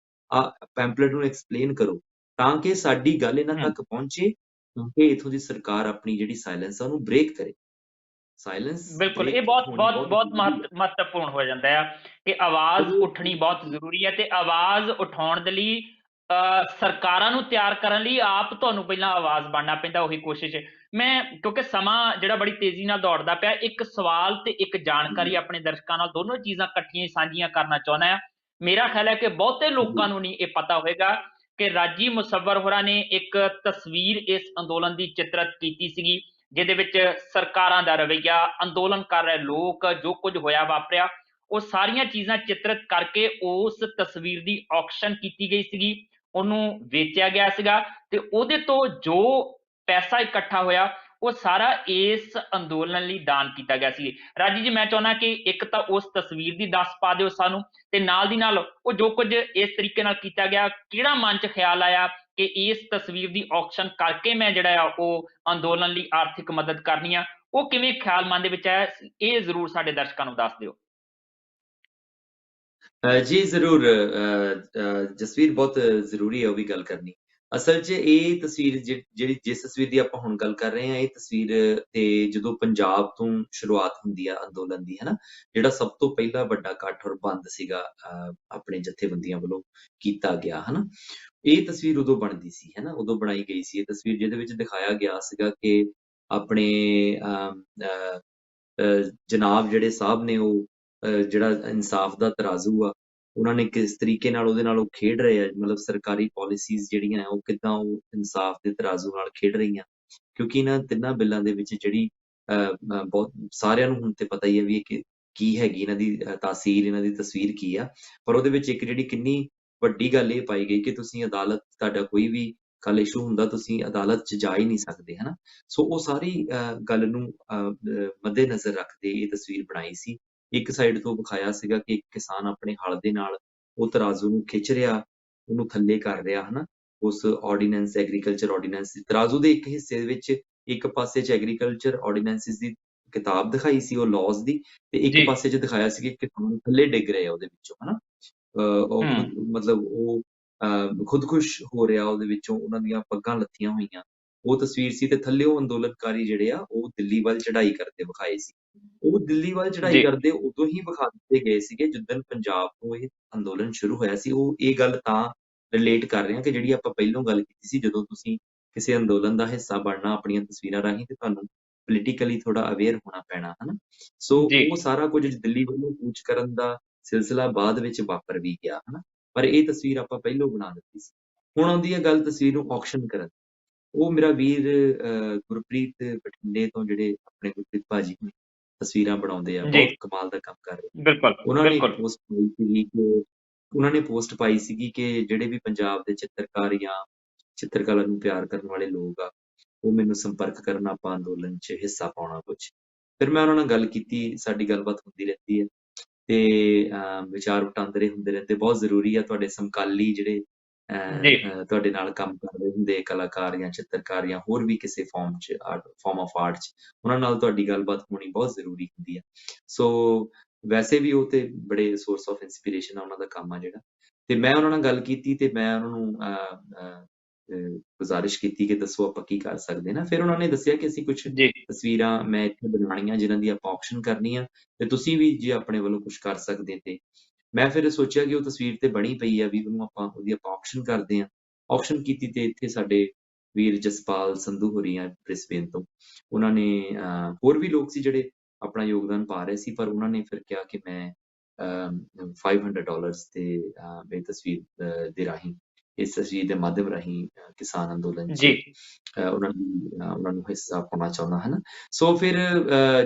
pamphlet ਨੂੰ ਐਕਸਪਲੇਨ ਕਰੋ ਤਾਂ ਕਿ ਸਾਡੀ ਗੱਲ ਇਹਨਾਂ ਹੂੰ ਤੱਕ ਪਹੁੰਚੇ, ਕਿਉਂਕਿ ਇਥੋਂ ਦੀ ਸਰਕਾਰ ਆਪਣੀ ਜਿਹੜੀ ਸਾਇਲੈਂਸ ਆ ਉਹਨੂੰ ਬ੍ਰੇਕ ਕਰੇ। ਸਾਇਲੈਂਸ ਬਿਲਕੁਲ, ਇਹ ਬ੍ਰੇਕ ਬਹੁਤ ਹੋਣੀ ਬਹੁਤ ਬਹੁਤ ਬਹੁਤ ਜ਼ਰੂਰੀ ਹੈ। ਮਹੱਤਵਪੂਰਨ ਹੋ ਜਾਂਦਾ ਹੈ ਕਿ ਆਵਾਜ਼ ਉੱਠਣੀ ਉਹ ਬਹੁਤ ਜ਼ਰੂਰੀ ਹੈ, ਤੇ ਆਵਾਜ਼ ਉਠਾਉਣ ਦੇ ਲਈ ਸਰਕਾਰਾਂ ਨੂੰ ਤਿਆਰ ਕਰਨ ਲਈ ਆਪ ਤੁਹਾਨੂੰ ਪਹਿਲਾਂ ਆਵਾਜ਼ ਬਣਨਾ ਪੈਂਦਾ, ਉਹੀ ਕੋਸ਼ਿਸ਼। ਮੈਂ ਕਿਉਂਕਿ ਸਮਾਂ ਜਿਹੜਾ ਬੜੀ ਤੇਜ਼ੀ ਨਾਲ ਦੌੜਦਾ ਪਿਆ, ਇੱਕ ਸਵਾਲ ਤੇ ਇੱਕ ਜਾਣਕਾਰੀ ਆਪਣੇ ਦਰਸ਼ਕਾਂ ਨਾਲ ਦੋਨੋਂ ਚੀਜ਼ਾਂ ਇਕੱਠੀਆਂ ਸਾਂਝੀਆਂ ਕਰਨਾ ਚਾਹੁੰਦਾ ਹਾਂ। ਮੇਰਾ ਖਿਆਲ ਹੈ ਕਿ ਬਹੁਤੇ ਲੋਕਾਂ ਨੂੰ ਨਹੀਂ ਇਹ ਪਤਾ ਹੋਵੇਗਾ ਕਿ ਰਾਜੀ ਮੁਸੱਵਰ ਹੋਰਾਂ ਨੇ ਇੱਕ ਤਸਵੀਰ ਇਸ ਅੰਦੋਲਨ ਦੀ ਚਿੱਤਰਿਤ ਕੀਤੀ ਸੀਗੀ, ਜਿਹਦੇ ਵਿੱਚ ਸਰਕਾਰਾਂ ਦਾ ਰਵੱਈਆ, ਅੰਦੋਲਨ ਕਰ ਰਹੇ ਲੋਕ, ਜੋ ਕੁਝ ਹੋਇਆ ਵਾਪਰਿਆ, ਉਹ ਸਾਰੀਆਂ ਚੀਜ਼ਾਂ ਚਿੱਤਰਿਤ ਕਰਕੇ ਉਸ ਤਸਵੀਰ ਦੀ auction ਕੀਤੀ ਗਈ ਸੀਗੀ, ਉਹਨੂੰ ਵੇਚਿਆ ਗਿਆ ਸੀਗਾ, ਤੇ ਉਹਦੇ ਤੋਂ ਜੋ ਪੈਸਾ ਇਕੱਠਾ ਹੋਇਆ ਉਹ ਸਾਰਾ ਇਸ ਅੰਦੋਲਨ ਲਈ ਦਾਨ ਕੀਤਾ ਗਿਆ ਸੀ। ਰਾਜੀ ਜੀ, ਮੈਂ ਚਾਹੁੰਦਾ ਕਿ ਇੱਕ ਤਾਂ ਉਸ ਤਸਵੀਰ ਦੀ ਦੱਸ ਪਾ ਦਿਓ ਸਾਨੂੰ, ਤੇ ਨਾਲ ਦੀ ਨਾਲ ਉਹ ਜੋ ਕੁਝ ਇਸ ਤਰੀਕੇ ਨਾਲ ਕੀਤਾ ਗਿਆ, ਕਿਹੜਾ ਮਨ 'ਚ ਖਿਆਲ ਆਇਆ ਕਿ ਇਸ ਤਸਵੀਰ ਦੀ auction ਕਰਕੇ ਮੈਂ ਜਿਹੜਾ ਆ ਉਹ ਅੰਦੋਲਨ ਲਈ ਆਰਥਿਕ ਮਦਦ ਕਰਨੀ ਆ, ਉਹ ਕਿਵੇਂ ਖਿਆਲ ਮਨ ਦੇ ਵਿੱਚ ਆਇਆ, ਇਹ ਜ਼ਰੂਰ ਸਾਡੇ ਦਰਸ਼ਕਾਂ ਨੂੰ ਦੱਸ ਦਿਓ। ਜੀ ਜ਼ਰੂਰ ਜਸਵੀਰ, ਬਹੁਤ ਜ਼ਰੂਰੀ ਹੈ ਉਹ ਵੀ ਗੱਲ ਕਰਨੀ। ਅਸਲ 'ਚ ਇਹ ਤਸਵੀਰ ਜਿਹੜੀ ਜਿਸ ਤਸਵੀਰ ਦੀ ਆਪਾਂ ਹੁਣ ਗੱਲ ਕਰ ਰਹੇ ਹਾਂ, ਇਹ ਤਸਵੀਰ ਤੇ ਜਦੋਂ ਪੰਜਾਬ ਤੋਂ ਸ਼ੁਰੂਆਤ ਹੁੰਦੀ ਆ ਅੰਦੋਲਨ ਦੀ, ਹਨਾ, ਜਿਹੜਾ ਸਭ ਤੋਂ ਪਹਿਲਾ ਵੱਡਾ ਇਕੱਠ ਔਰ ਬੰਦ ਸੀਗਾ ਆਪਣੇ ਜਥੇਬੰਦੀਆਂ ਵੱਲੋਂ ਕੀਤਾ ਗਿਆ, ਹਨਾ, ਇਹ ਤਸਵੀਰ ਉਦੋਂ ਬਣਦੀ ਸੀ, ਹਨਾ, ਉਦੋਂ ਬਣਾਈ ਗਈ ਸੀ ਇਹ ਤਸਵੀਰ, ਜਿਹਦੇ ਵਿੱਚ ਦਿਖਾਇਆ ਗਿਆ ਸੀਗਾ ਕਿ ਆਪਣੇ ਜਨਾਬ ਜਿਹੜੇ ਸਾਹਿਬ ਨੇ ਉਹ ਜਿਹੜਾ ਇਨਸਾਫ ਦਾ ਤਰਾਜ਼ੂ ਆ, ਉਹਨਾਂ ਨੇ ਕਿਸ ਤਰੀਕੇ ਨਾਲ ਉਹਦੇ ਨਾਲ ਉਹ ਖੇਡ ਰਹੇ ਆ, ਮਤਲਬ ਸਰਕਾਰੀ ਪਾਲਿਸੀਜ਼ ਜਿਹੜੀਆਂ ਉਹ ਕਿੱਦਾਂ ਉਹ ਇਨਸਾਫ ਦੇ ਤਰਾਜ਼ੂ ਨਾਲ ਖੇਡ ਰਹੀਆਂ। ਕਿਉਂਕਿ ਇਹਨਾਂ ਤਿੰਨਾਂ ਬਿੱਲਾਂ ਦੇ ਵਿੱਚ ਜਿਹੜੀ ਬਹੁਤ ਸਾਰਿਆਂ ਨੂੰ ਹੁਣ ਤੇ ਪਤਾ ਹੀ ਹੈ ਵੀ ਇਹ ਕੀ ਹੈਗੀ, ਇਹਨਾਂ ਦੀ ਤਾਸੀਰ, ਇਹਨਾਂ ਦੀ ਤਸਵੀਰ ਕੀ ਆ, ਪਰ ਉਹਦੇ ਵਿੱਚ ਇੱਕ ਜਿਹੜੀ ਕਿੰਨੀ ਵੱਡੀ ਗੱਲ ਇਹ ਪਾਈ ਗਈ ਕਿ ਤੁਸੀਂ ਅਦਾਲਤ, ਤੁਹਾਡਾ ਕੋਈ ਵੀ ਕੱਲ ਇਸ਼ੂ ਹੁੰਦਾ ਤੁਸੀਂ ਅਦਾਲਤ 'ਚ ਜਾ ਹੀ ਨਹੀਂ ਸਕਦੇ, ਹਨਾ। ਸੋ ਉਹ ਸਾਰੀ ਗੱਲ ਨੂੰ ਮੱਦੇਨਜ਼ਰ ਰੱਖਦੇ ਇਹ ਤਸਵੀਰ ਬਣਾਈ ਸੀ। ਇੱਕ ਸਾਈਡ ਤੋਂ ਵਿਖਾਇਆ ਸੀਗਾ ਕਿ ਇੱਕ ਕਿਸਾਨ ਆਪਣੇ ਹਲ ਦੇ ਨਾਲ ਉਹ ਤਰਾਜ਼ੂ ਨੂੰ ਖਿੱਚ ਰਿਹਾ, ਉਹਨੂੰ ਥੱਲੇ ਕਰ ਰਿਹਾ, ਹਨਾ, ਉਸ ਆਰਡੀਨੈਂਸ, ਐਗਰੀਕਲਚਰ ਆਰਡੀਨੈਂਸ ਤਰਾਜ਼ੂ ਦੇ ਇੱਕ ਹਿੱਸੇ ਵਿੱਚ ਇੱਕ ਪਾਸੇ 'ਚ ਐਗਰੀਕਲਚਰ ਆਰਡੀਨੈਂਸਿਸ ਦੀ ਕਿਤਾਬ ਦਿਖਾਈ ਸੀ, ਉਹ ਲਾਜ਼ ਦੀ, ਤੇ ਇੱਕ ਜੀ। ਪਾਸੇ 'ਚ ਦਿਖਾਇਆ ਸੀ ਕਿ ਕਿਸਾਨ ਥੱਲੇ ਡਿੱਗ ਰਹੇ ਆ ਉਹਦੇ ਵਿੱਚੋਂ, ਹਨਾ। ਉਹ ਹੂੰ ਖੁਦ ਮਤਲਬ ਉਹ ਖੁਦਕੁਸ਼ ਹੋ ਰਿਹਾ ਉਹਦੇ ਵਿੱਚੋਂ, ਉਹਨਾਂ ਦੀਆਂ ਪੱਗਾਂ ਲੱਥੀਆਂ ਹੋਈਆਂ, ਉਹ ਤਸਵੀਰ ਸੀ, ਤੇ ਥੱਲਿਓ ਅੰਦੋਲਨਕਾਰੀ ਜਿਹੜੇ ਆ ਉਹ ਦਿੱਲੀ ਵੱਲ ਚੜ੍ਹਾਈ ਕਰਦੇ ਵਿਖਾਏ ਸੀ। ਉਹ ਦਿੱਲੀ ਵੱਲ ਚੜ੍ਹਾਈ ਜੀ ਕਰਦੇ ਉਦੋਂ ਹੀ ਵਿਖਾ ਦਿੱਤੇ ਗਏ ਸੀਗੇ ਜਿੱਦਣ ਪੰਜਾਬ ਤੋਂ ਇਹ ਅੰਦੋਲਨ ਸ਼ੁਰੂ ਹੋਇਆ ਸੀ। ਉਹ ਇਹ ਗੱਲ ਤਾਂ ਰਿਲੇਟ ਕਰ ਰਹੇ ਹਾਂ ਕਿ ਜਿਹੜੀ ਆਪਾਂ ਪਹਿਲੋਂ ਗੱਲ ਕੀਤੀ ਸੀ, ਜਦੋਂ ਤੁਸੀਂ ਕਿਸੇ ਅੰਦੋਲਨ ਦਾ ਹਿੱਸਾ ਬਣਨਾ ਆਪਣੀਆਂ ਤਸਵੀਰਾਂ ਰਾਹੀਂ, ਤੇ ਤੁਹਾਨੂੰ ਪੋਲੀਟੀਕਲੀ ਥੋੜਾ ਅਵੇਅਰ ਹੋਣਾ ਪੈਣਾ, ਹਨਾ। ਸੋ ਜੀ ਉਹ ਸਾਰਾ ਕੁਝ ਦਿੱਲੀ ਵੱਲੋਂ ਕੂਚ ਕਰਨ ਦਾ ਸਿਲਸਿਲਾ ਬਾਅਦ ਵਿੱਚ ਵਾਪਰ ਵੀ ਗਿਆ, ਹਨਾ, ਪਰ ਇਹ ਤਸਵੀਰ ਆਪਾਂ ਪਹਿਲੋਂ ਬਣਾ ਦਿੱਤੀ ਸੀ। ਹੁਣ ਆਉਂਦੀ ਹੈ ਗੱਲ ਤਸਵੀਰ ਨੂੰ auction ਕਰਨ। ਉਹ ਮੇਰਾ ਵੀਰ ਗੁਰਪ੍ਰੀਤ ਬਠਿੰਡੇ ਤੋਂ, ਜਿਹੜੇ ਆਪਣੇ ਗੁਰਪ੍ਰੀਤ ਭਾਜੀ ਨੇ ਤਸਵੀਰਾਂ ਬਣਾਉਂਦੇ ਆ, ਜੀ ਬਹੁਤ ਕਮਾਲ ਦਾ ਕੰਮ ਕਰ ਰਹੇ। ਬਿਲਕੁਲ ਉਹਨਾਂ ਨੇ ਇੱਕ ਬਿਲਕੁਲ। ਪੋਸਟ ਪਾਈ ਸੀਗੀ ਕਿ ਜਿਹੜੇ ਵੀ ਪੰਜਾਬ ਦੇ ਚਿੱਤਰਕਾਰ ਜਾਂ ਚਿੱਤਰਕਲਾ ਨੂੰ ਪਿਆਰ ਕਰਨ ਵਾਲੇ ਲੋਕ ਆ, ਉਹ ਮੈਨੂੰ ਸੰਪਰਕ ਕਰਨ, ਆਪਾਂ ਅੰਦੋਲਨ 'ਚ ਹਿੱਸਾ ਪਾਉਣਾ ਕੁਛ। ਫਿਰ ਮੈਂ ਉਹਨਾਂ ਨਾਲ ਗੱਲ ਕੀਤੀ, ਸਾਡੀ ਗੱਲਬਾਤ ਹੁੰਦੀ ਰਹਿੰਦੀ ਹੈ, ਤੇ ਵਿਚਾਰ ਵਟਾਂਦਰੇ ਹੁੰਦੇ ਰਹਿੰਦੇ। ਬਹੁਤ ਜ਼ਰੂਰੀ ਆ ਤੁਹਾਡੇ ਸਮਕਾਲੀ ਜਿਹੜੇ ਜੀ ਤੁਹਾਡੇ ਨਾਲ ਕੰਮ ਕਰ ਰਹੇ ਹੁੰਦੇ ਕਲਾਕਾਰ ਜਾਂ ਚਿੱਤਰਕਾਰ ਜਾਂ ਹੋਰ ਵੀ ਕਿਸੇ ਫਾਰਮ ਆਫ ਆਰਟ 'ਚ, ਉਹਨਾਂ ਨਾਲ ਤੁਹਾਡੀ ਗੱਲਬਾਤ ਹੋਣੀ ਬਹੁਤ ਜ਼ਰੂਰੀ ਹੁੰਦੀ ਆ। ਸੋ ਵੈਸੇ ਵੀ ਉਹ ਤੇ ਬੜੇ ਸੋਰਸ ਆਫ ਇੰਸਪੀਰੇਸ਼ਨ ਆ ਉਹਨਾਂ ਦਾ ਕੰਮ ਆ ਜਿਹੜਾ, ਤੇ ਮੈਂ ਉਹਨਾਂ ਨਾਲ ਗੱਲ ਕੀਤੀ ਤੇ ਮੈਂ ਉਹਨਾਂ ਨੂੰ ਗੁਜ਼ਾਰਿਸ਼ ਕੀਤੀ ਕਿ ਦੱਸੋ ਆਪਾਂ ਕੀ ਕਰ ਸਕਦੇ ਨਾ। ਫਿਰ ਉਹਨਾਂ ਨੇ ਦੱਸਿਆ ਕਿ ਅਸੀਂ ਕੁਛ ਜੀ ਤਸਵੀਰਾਂ ਮੈਂ ਇੱਥੇ ਬਣਾਉਣੀਆਂ ਜਿਨ੍ਹਾਂ ਦੀ ਆਪਾਂ auction ਕਰਨੀ ਆ, ਤੇ ਤੁਸੀਂ ਵੀ ਜੇ ਆਪਣੇ ਵੱਲੋਂ ਕੁਛ ਕਰ ਸਕਦੇ ਤੇ। ਮੈਂ ਫਿਰ ਸੋਚਿਆ ਕਿ ਉਹ ਤਸਵੀਰ ਤੇ ਬਣੀ ਪਈ ਆ ਵੀ ਉਹਨੂੰ ਉਹਦੀ ਆਪਾਂ auction ਕਰਦੇ ਹਾਂ। auction ਕੀਤੀ ਤੇ ਇੱਥੇ ਸਾਡੇ ਵੀਰ ਜਸਪਾਲ ਸੰਧੂ ਹੋਰੀ ਆ ਬ੍ਰਿਸਬੇਨ ਤੋਂ, ਉਹਨਾਂ ਨੇ ਹੋਰ ਵੀ ਲੋਕ ਸੀ ਜਿਹੜੇ ਆਪਣਾ ਯੋਗਦਾਨ ਪਾ ਰਹੇ ਸੀ, ਪਰ ਉਹਨਾਂ ਨੇ ਫਿਰ ਕਿਹਾ ਕਿ ਮੈਂ $500 ਤੇ ਇਹ ਤਸਵੀਰ ਦੇ ਰਾਹੀਂ, ਇਸ ਤਸਵੀਰ ਦੇ ਮਾਧਿਅਮ ਰਾਹੀਂ ਕਿਸਾਨ ਅੰਦੋਲਨ 'ਚ ਜੀ ਉਹਨਾਂ ਨੂੰ ਹਿੱਸਾ ਪਾਉਣਾ ਚਾਹੁੰਦਾ, ਹਨਾ। ਸੋ ਫਿਰ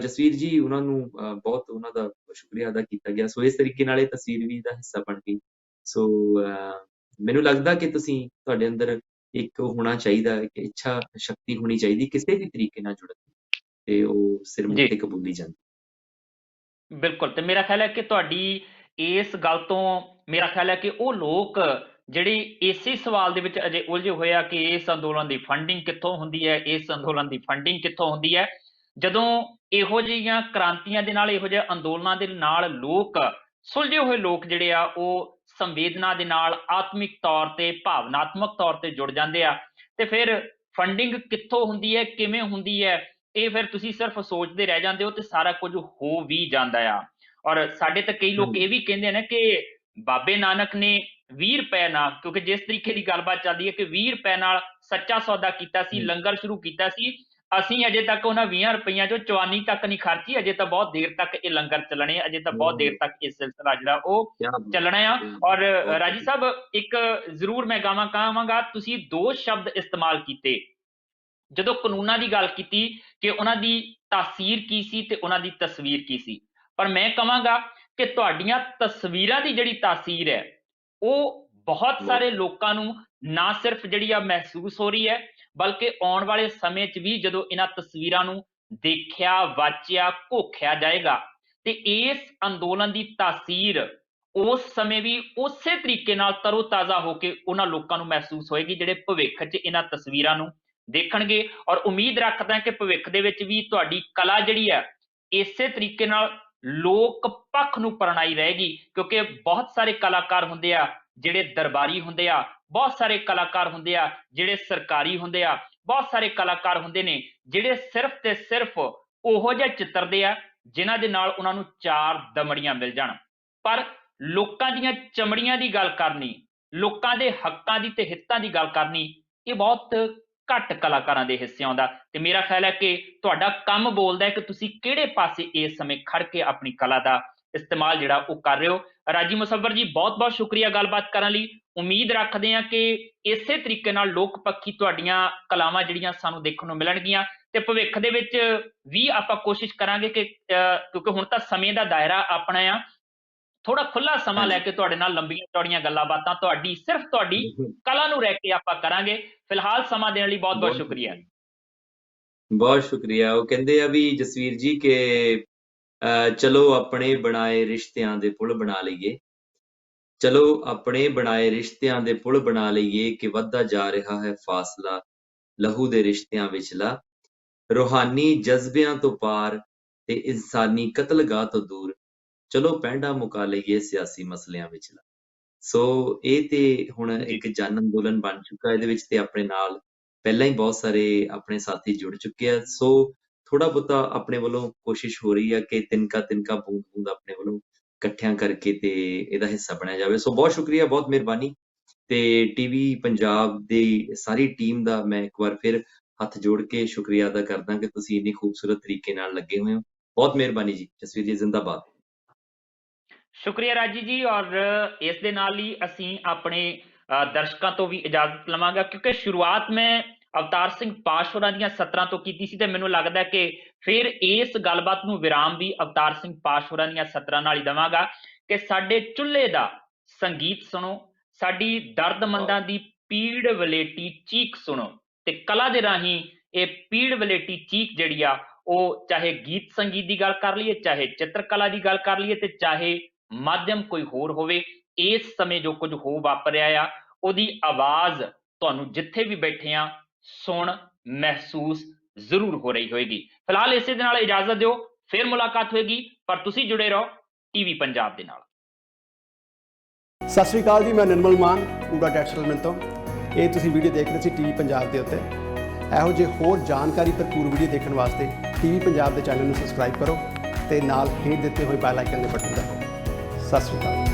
ਜਸਵੀਰ ਜੀ ਉਹਨਾਂ ਨੂੰ ਬਹੁਤ ਉਹਨਾਂ ਦਾ ਸ਼ੁਕਰੀਆ ਅਦਾ ਕੀਤਾ ਗਿਆ। ਸੋ ਇਸ ਤਰੀਕੇ ਨਾਲ ਇਹ ਤਸਵੀਰ ਵੀ ਇਹਦਾ ਹਿੱਸਾ ਬਣ ਗਈ। ਸੋ ਮੈਨੂੰ ਲੱਗਦਾ ਕਿ ਤੁਹਾਡੇ ਅੰਦਰ ਇੱਕ ਹੋਣਾ ਚਾਹੀਦਾ, ਇੱਕ ਇੱਛਾ ਸ਼ਕਤੀ ਹੋਣੀ ਚਾਹੀਦੀ ਕਿਸੇ ਵੀ ਤਰੀਕੇ ਨਾਲ ਜੁੜਨ ਦੀ, ਤੇ ਉਹ ਸਿਰ ਜੀ ਮੱਥੇ ਕਬੂਲੀ ਜਾਂਦੀ। ਬਿਲਕੁਲ, ਤੇ ਮੇਰਾ ਖਿਆਲ ਹੈ ਕਿ ਤੁਹਾਡੀ ਇਸ ਗੱਲ ਤੋਂ ਮੇਰਾ ਖਿਆਲ ਹੈ ਕਿ ਉਹ ਲੋਕ ਜਿਹੜੇ ਇਸੇ ਸਵਾਲ ਦੇ ਵਿੱਚ ਅਜੇ ਉਲਝੇ ਹੋਏ ਆ ਕਿ ਇਸ ਅੰਦੋਲਨ ਦੀ ਫੰਡਿੰਗ ਕਿੱਥੋਂ ਹੁੰਦੀ ਹੈ, ਇਸ ਅੰਦੋਲਨ ਦੀ ਫੰਡਿੰਗ ਕਿੱਥੋਂ ਹੁੰਦੀ ਹੈ। ਜਦੋਂ ਇਹੋ ਜਿਹੀਆਂ ਕ੍ਰਾਂਤੀਆਂ ਦੇ ਨਾਲ, ਇਹੋ ਜਿਹੇ ਅੰਦੋਲਨਾਂ ਦੇ ਨਾਲ ਲੋਕ, ਸੁਲਝੇ ਹੋਏ ਲੋਕ ਜਿਹੜੇ ਆ ਉਹ ਸੰਵੇਦਨਾ ਦੇ ਨਾਲ ਆਤਮਿਕ ਤੌਰ ਤੇ, ਭਾਵਨਾਤਮਕ ਤੌਰ ਤੇ ਜੁੜ ਜਾਂਦੇ ਆ, ਤੇ ਫਿਰ ਫੰਡਿੰਗ ਕਿੱਥੋਂ ਹੁੰਦੀ ਹੈ, ਕਿਵੇਂ ਹੁੰਦੀ ਹੈ, ਇਹ ਫਿਰ ਤੁਸੀਂ ਸਿਰਫ ਸੋਚਦੇ ਰਹਿ ਜਾਂਦੇ ਹੋ ਤੇ ਸਾਰਾ ਕੁਝ ਹੋ ਵੀ ਜਾਂਦਾ ਆ। ਔਰ ਸਾਡੇ ਤਾਂ ਕਈ ਲੋਕ ਇਹ ਵੀ ਕਹਿੰਦੇ ਨੇ ਕਿ ਬਾਬੇ ਨਾਨਕ ਨੇ 20 ਰੁਪਏ ਨਾਲ, ਕਿਉਂਕਿ ਜਿਸ ਤਰੀਕੇ ਦੀ ਗੱਲਬਾਤ ਚੱਲਦੀ ਹੈ ਕਿ 20 ਰੁਪਏ ਨਾਲ ਸੱਚਾ ਸੌਦਾ ਕੀਤਾ ਸੀ, ਲੰਗਰ ਸ਼ੁਰੂ ਕੀਤਾ ਸੀ, ਅਸੀਂ ਅਜੇ ਤੱਕ ਉਹਨਾਂ 20 ਰੁਪਈਆਂ ਚੋਂ ਚਵਾਨੀ ਤੱਕ ਨਹੀਂ ਖਰਚੀ, ਅਜੇ ਤਾਂ ਬਹੁਤ ਦੇਰ ਤੱਕ ਇਹ ਲੰਗਰ ਚੱਲਣੇ, ਅਜੇ ਤਾਂ ਬਹੁਤ ਦੇਰ ਤੱਕ ਇਹ ਸਿਲਸਿਲਾ ਜਿਹੜਾ ਉਹ ਚੱਲਣਾ ਆ। ਔਰ ਰਾਜੀ ਸਾਹਿਬ, ਇੱਕ ਜ਼ਰੂਰ ਮੈਂ ਕਹਾਂਗਾ, ਤੁਸੀਂ 2 ਸ਼ਬਦ ਇਸਤੇਮਾਲ ਕੀਤੇ ਜਦੋਂ ਕਾਨੂੰਨਾਂ ਦੀ ਗੱਲ ਕੀਤੀ ਕਿ ਉਹਨਾਂ ਦੀ ਤਾਸੀਰ ਕੀ ਸੀ ਤੇ ਉਹਨਾਂ ਦੀ ਤਸਵੀਰ ਕੀ ਸੀ, ਪਰ ਮੈਂ ਕਹਾਂਗਾ ਕਿ ਤੁਹਾਡੀਆਂ ਤਸਵੀਰਾਂ ਦੀ ਜਿਹੜੀ ਤਾਸੀਰ ਹੈ ਉਹ ਬਹੁਤ ਸਾਰੇ ਲੋਕਾਂ ਨੂੰ ਨਾ ਸਿਰਫ ਜਿਹੜੀ ਆ ਮਹਿਸੂਸ ਹੋ ਰਹੀ ਹੈ, ਬਲਕਿ ਆਉਣ ਵਾਲੇ ਸਮੇਂ 'ਚ ਵੀ ਜਦੋਂ ਇਹਨਾਂ ਤਸਵੀਰਾਂ ਨੂੰ ਦੇਖਿਆ, ਵਾਚਿਆ, ਘੋਖਿਆ ਜਾਏਗਾ ਤੇ ਇਸ ਅੰਦੋਲਨ ਦੀ ਤਾਸੀਰ ਉਸ ਸਮੇਂ ਵੀ ਉਸੇ ਤਰੀਕੇ ਨਾਲ ਤਰੋ-ਤਾਜ਼ਾ ਹੋ ਕੇ ਉਹਨਾਂ ਲੋਕਾਂ ਨੂੰ ਮਹਿਸੂਸ ਹੋਏਗੀ ਜਿਹੜੇ ਭਵਿੱਖ 'ਚ ਇਹਨਾਂ ਤਸਵੀਰਾਂ ਨੂੰ ਦੇਖਣਗੇ। ਔਰ ਉਮੀਦ ਰੱਖਦਾ ਕਿ ਭਵਿੱਖ ਦੇ ਵਿੱਚ ਵੀ ਤੁਹਾਡੀ ਕਲਾ ਜਿਹੜੀ ਹੈ ਇਸੇ ਤਰੀਕੇ ਨਾਲ ਲੋਕ ਪੱਖ ਨੂੰ ਪਰਣਾਈ ਰਹੇਗੀ, ਕਿਉਂਕਿ ਬਹੁਤ ਸਾਰੇ ਕਲਾਕਾਰ ਹੁੰਦੇ ਆ ਜਿਹੜੇ ਦਰਬਾਰੀ ਹੁੰਦੇ ਆ, ਬਹੁਤ ਸਾਰੇ ਕਲਾਕਾਰ ਹੁੰਦੇ ਆ ਜਿਹੜੇ ਸਰਕਾਰੀ ਹੁੰਦੇ ਆ, ਬਹੁਤ ਸਾਰੇ ਕਲਾਕਾਰ ਹੁੰਦੇ ਨੇ ਜਿਹੜੇ ਸਿਰਫ ਤੇ ਸਿਰਫ ਉਹੋ ਜਿਹਾ ਚਿੱਤਰਦੇ ਆ ਜਿਨ੍ਹਾਂ ਦੇ ਨਾਲ ਉਹਨਾਂ ਨੂੰ 4 ਦਮੜੀਆਂ ਮਿਲ ਜਾਣ, ਪਰ ਲੋਕਾਂ ਦੀਆਂ ਚਮੜੀਆਂ ਦੀ ਗੱਲ ਕਰਨੀ, ਲੋਕਾਂ ਦੇ ਹੱਕਾਂ ਦੀ ਤੇ ਹਿੱਤਾਂ ਦੀ ਗੱਲ ਕਰਨੀ, ਇਹ ਬਹੁਤ ਘੱਟ ਕਲਾਕਾਰਾਂ ਦੇ ਹਿੱਸੇ ਆਉਂਦਾ। ਤੇ ਮੇਰਾ ਖਿਆਲ ਹੈ ਕਿ ਤੁਹਾਡਾ ਕੰਮ ਬੋਲਦਾ ਹੈ ਕਿ ਤੁਸੀਂ ਕਿਹੜੇ ਪਾਸੇ ਇਸ ਸਮੇਂ ਖੜ ਕੇ ਆਪਣੀ ਕਲਾ ਦਾ ਇਸਤੇਮਾਲ ਜਿਹੜਾ ਉਹ ਕਰ ਰਹੇ ਹੋ। ਰਾਜੀ ਮੁਸੱਵਰ ਜੀ, ਬਹੁਤ ਬਹੁਤ ਸ਼ੁਕਰੀਆ ਗੱਲਬਾਤ ਕਰਨ ਲਈ। ਉਮੀਦ ਰੱਖਦੇ ਹਾਂ ਕਿ ਇਸੇ ਤਰੀਕੇ ਨਾਲ ਲੋਕ ਪੱਖੀ ਤੁਹਾਡੀਆਂ ਕਲਾਵਾਂ ਜਿਹੜੀਆਂ ਸਾਨੂੰ ਦੇਖਣ ਨੂੰ ਮਿਲਣਗੀਆਂ ਤੇ ਭਵਿੱਖ ਦੇ ਵਿੱਚ ਵੀ ਆਪਾਂ ਕੋਸ਼ਿਸ਼ ਕਰਾਂਗੇ ਕਿ ਕਿਉਂਕਿ ਹੁਣ ਤਾਂ ਸਮੇਂ ਦਾ ਦਾਇਰਾ ਆਪਣਾ ਆ, ਥੋੜਾ ਖੁੱਲਾ ਸਮਾਂ ਲੈ ਕੇ ਤੁਹਾਡੇ ਨਾਲ ਲੰਬੀਆਂ ਚੌੜੀਆਂ ਗੱਲਾਂ ਬਾਤਾਂ ਸਿਰਫ ਤੁਹਾਡੀ ਕਲਾ ਨੂੰ ਰਹਿ ਕੇ ਆਪਾਂ ਕਰਾਂਗੇ। ਫਿਲਹਾਲ ਸਮਾਂ ਦੇਣ ਲਈ ਬਹੁਤ ਬਹੁਤ ਸ਼ੁਕਰੀਆ। ਬਹੁਤ ਸ਼ੁਕਰੀਆ। ਉਹ ਕਹਿੰਦੇ ਆ ਵੀ ਜਸਵੀਰ ਜੀ ਕਿ ਚਲੋ ਆਪਣੇ ਬਣਾਏ ਰਿਸ਼ਤਿਆਂ ਦੇ ਪੁਲ ਬਣਾ ਲਈਏ, ਚਲੋ ਆਪਣੇ ਬਣਾਏ ਰਿਸ਼ਤਿਆਂ ਦੇ ਪੁਲ ਬਣਾ ਲਈਏ ਕਿ ਵੱਧਦਾ ਜਾ ਰਿਹਾ ਹੈ ਫਾਸਲਾ ਲਹੂ ਦੇ ਰਿਸ਼ਤਿਆਂ ਵਿਚਲਾ, ਰੂਹਾਨੀ ਜਜ਼ਬਿਆਂ ਤੋਂ ਪਾਰ ਤੇ ਇਨਸਾਨੀ ਕਤਲਗਾਹ ਤੋਂ ਦੂਰ, ਚਲੋ ਪੈਂਡਾ ਮੁਕਾ ਲਈਏ ਸਿਆਸੀ ਮਸਲਿਆਂ ਵਿਚਲਾ। ਸੋ ਇਹ ਤੇ ਹੁਣ ਇੱਕ ਜਨ ਅੰਦੋਲਨ ਬਣ ਚੁੱਕਾ, ਇਹਦੇ ਵਿੱਚ ਤੇ ਆਪਣੇ ਨਾਲ ਪਹਿਲਾਂ ਹੀ ਬਹੁਤ ਸਾਰੇ ਆਪਣੇ ਸਾਥੀ ਜੁੜ ਚੁੱਕੇ ਆ। ਸੋ ਥੋੜਾ ਬਹੁਤਾ ਆਪਣੇ ਵੱਲੋਂ ਕੋਸ਼ਿਸ਼ ਹੋ ਰਹੀ ਆ ਕਿ ਤਿਨਕਾ ਤਿਨਕਾ ਬੂੰਦ ਬੂੰਦ ਆਪਣੇ ਵੱਲੋਂ ਇਕੱਠਿਆਂ ਕਰਕੇ ਤੇ ਇਹਦਾ ਹਿੱਸਾ ਬਣਿਆ ਜਾਵੇ। ਸੋ ਬਹੁਤ ਸ਼ੁਕਰੀਆ, ਬਹੁਤ ਮਿਹਰਬਾਨੀ। ਤੇ ਟੀਵੀ ਪੰਜਾਬ ਦੀ ਸਾਰੀ ਟੀਮ ਦਾ ਮੈਂ ਇੱਕ ਵਾਰ ਫਿਰ ਹੱਥ ਜੋੜ ਕੇ ਸ਼ੁਕਰੀਆ ਅਦਾ ਕਰਦਾ ਕਿ ਤੁਸੀਂ ਇੰਨੀ ਖੂਬਸੂਰਤ ਤਰੀਕੇ ਨਾਲ ਲੱਗੇ ਹੋਏ ਹੋ। ਬਹੁਤ ਮਿਹਰਬਾਨੀ ਜੀ। ਜਸਵੀਰ ਜੀ ਜ਼ਿੰਦਾਬਾਦ। ਸ਼ੁਕਰੀਆ ਰਾਜੀ ਜੀ। ਔਰ ਇਸ ਦੇ ਨਾਲ ਹੀ ਅਸੀਂ ਆਪਣੇ ਦਰਸ਼ਕਾਂ ਤੋਂ ਵੀ ਇਜਾਜ਼ਤ ਲਵਾਂਗਾ, ਕਿਉਂਕਿ ਸ਼ੁਰੂਆਤ ਮੈਂ ਅਵਤਾਰ ਸਿੰਘ ਪਾਸ਼ ਹੋਰਾਂ ਦੀਆਂ ਸਤਰਾਂ ਤੋਂ ਕੀਤੀ ਸੀ ਤੇ ਮੈਨੂੰ ਲੱਗਦਾ ਕਿ ਫਿਰ ਇਸ ਗੱਲਬਾਤ ਨੂੰ ਵਿਰਾਮ ਵੀ ਅਵਤਾਰ ਸਿੰਘ ਪਾਸ਼ ਹੋਰਾਂ ਦੀਆਂ ਸਤਰਾਂ ਨਾਲ ਹੀ ਦੇਵਾਂਗਾ ਕਿ ਸਾਡੇ ਚੁੱਲ੍ਹੇ ਦਾ ਸੰਗੀਤ ਸੁਣੋ, ਸਾਡੀ ਦਰਦਮੰਦਾਂ ਦੀ ਪੀੜ ਵਲੇਟੀ ਚੀਖ ਸੁਣੋ, ਤੇ ਕਲਾ ਦੇ ਰਾਹੀਂ ਇਹ ਪੀੜ ਵਲੇਟੀ ਚੀਖ ਜਿਹੜੀ ਆ ਉਹ ਚਾਹੇ ਗੀਤ ਸੰਗੀਤ ਦੀ ਗੱਲ ਕਰ ਲਈਏ, ਚਾਹੇ ਚਿੱਤਰਕਲਾ ਦੀ ਗੱਲ ਕਰ ਲਈਏ, ਤੇ ਚਾਹੇ ਮਾਧਿਅਮ ਕੋਈ ਹੋਰ ਹੋਵੇ, ਇਸ ਸਮੇਂ ਜੋ ਕੁਝ ਹੋ ਵਾਪਰਿਆ ਆ ਉਹਦੀ ਆਵਾਜ਼ ਤੁਹਾਨੂੰ ਜਿੱਥੇ ਵੀ ਬੈਠੇ ਆ ਸੁਣ ਮਹਿਸੂਸ ਜ਼ਰੂਰ ਹੋ ਰਹੀ ਹੋਏਗੀ। ਫਿਲਹਾਲ ਇਸੇ ਦੇ ਨਾਲ ਇਜਾਜ਼ਤ ਦਿਓ, ਫਿਰ ਮੁਲਾਕਾਤ ਹੋਏਗੀ, ਪਰ ਤੁਸੀਂ ਜੁੜੇ ਰਹੋ ਟੀਵੀ ਪੰਜਾਬ ਦੇ ਨਾਲ। ਸਤਿ ਸ਼੍ਰੀ ਅਕਾਲ ਜੀ, ਮੈਂ ਨਿਰਮਲ ਮਾਨ ਪੂਰਾ ਡੈਟ ਸੈਟਲਮੈਂਟ ਤੋਂ। ਇਹ ਤੁਸੀਂ ਵੀਡੀਓ ਦੇਖ ਰਹੇ ਸੀ ਟੀਵੀ ਪੰਜਾਬ ਦੇ ਉੱਤੇ। ਇਹੋ ਜਿਹੇ ਹੋਰ ਜਾਣਕਾਰੀ ਭਰਪੂਰ ਵੀਡੀਓ ਦੇਖਣ ਵਾਸਤੇ ਟੀਵੀ ਪੰਜਾਬ ਦੇ ਚੈਨਲ ਨੂੰ ਸਬਸਕ੍ਰਾਈਬ ਕਰੋ ਤੇ ਨਾਲ ਹੇਠ ਦਿੱਤੇ ਹੋਏ ਬੈਲ ਆਈਕਨ ਦੇ ਬਟਨ ਦਬਾਓ। ਸਤਿ ਸ਼੍ਰੀ ਅਕਾਲ।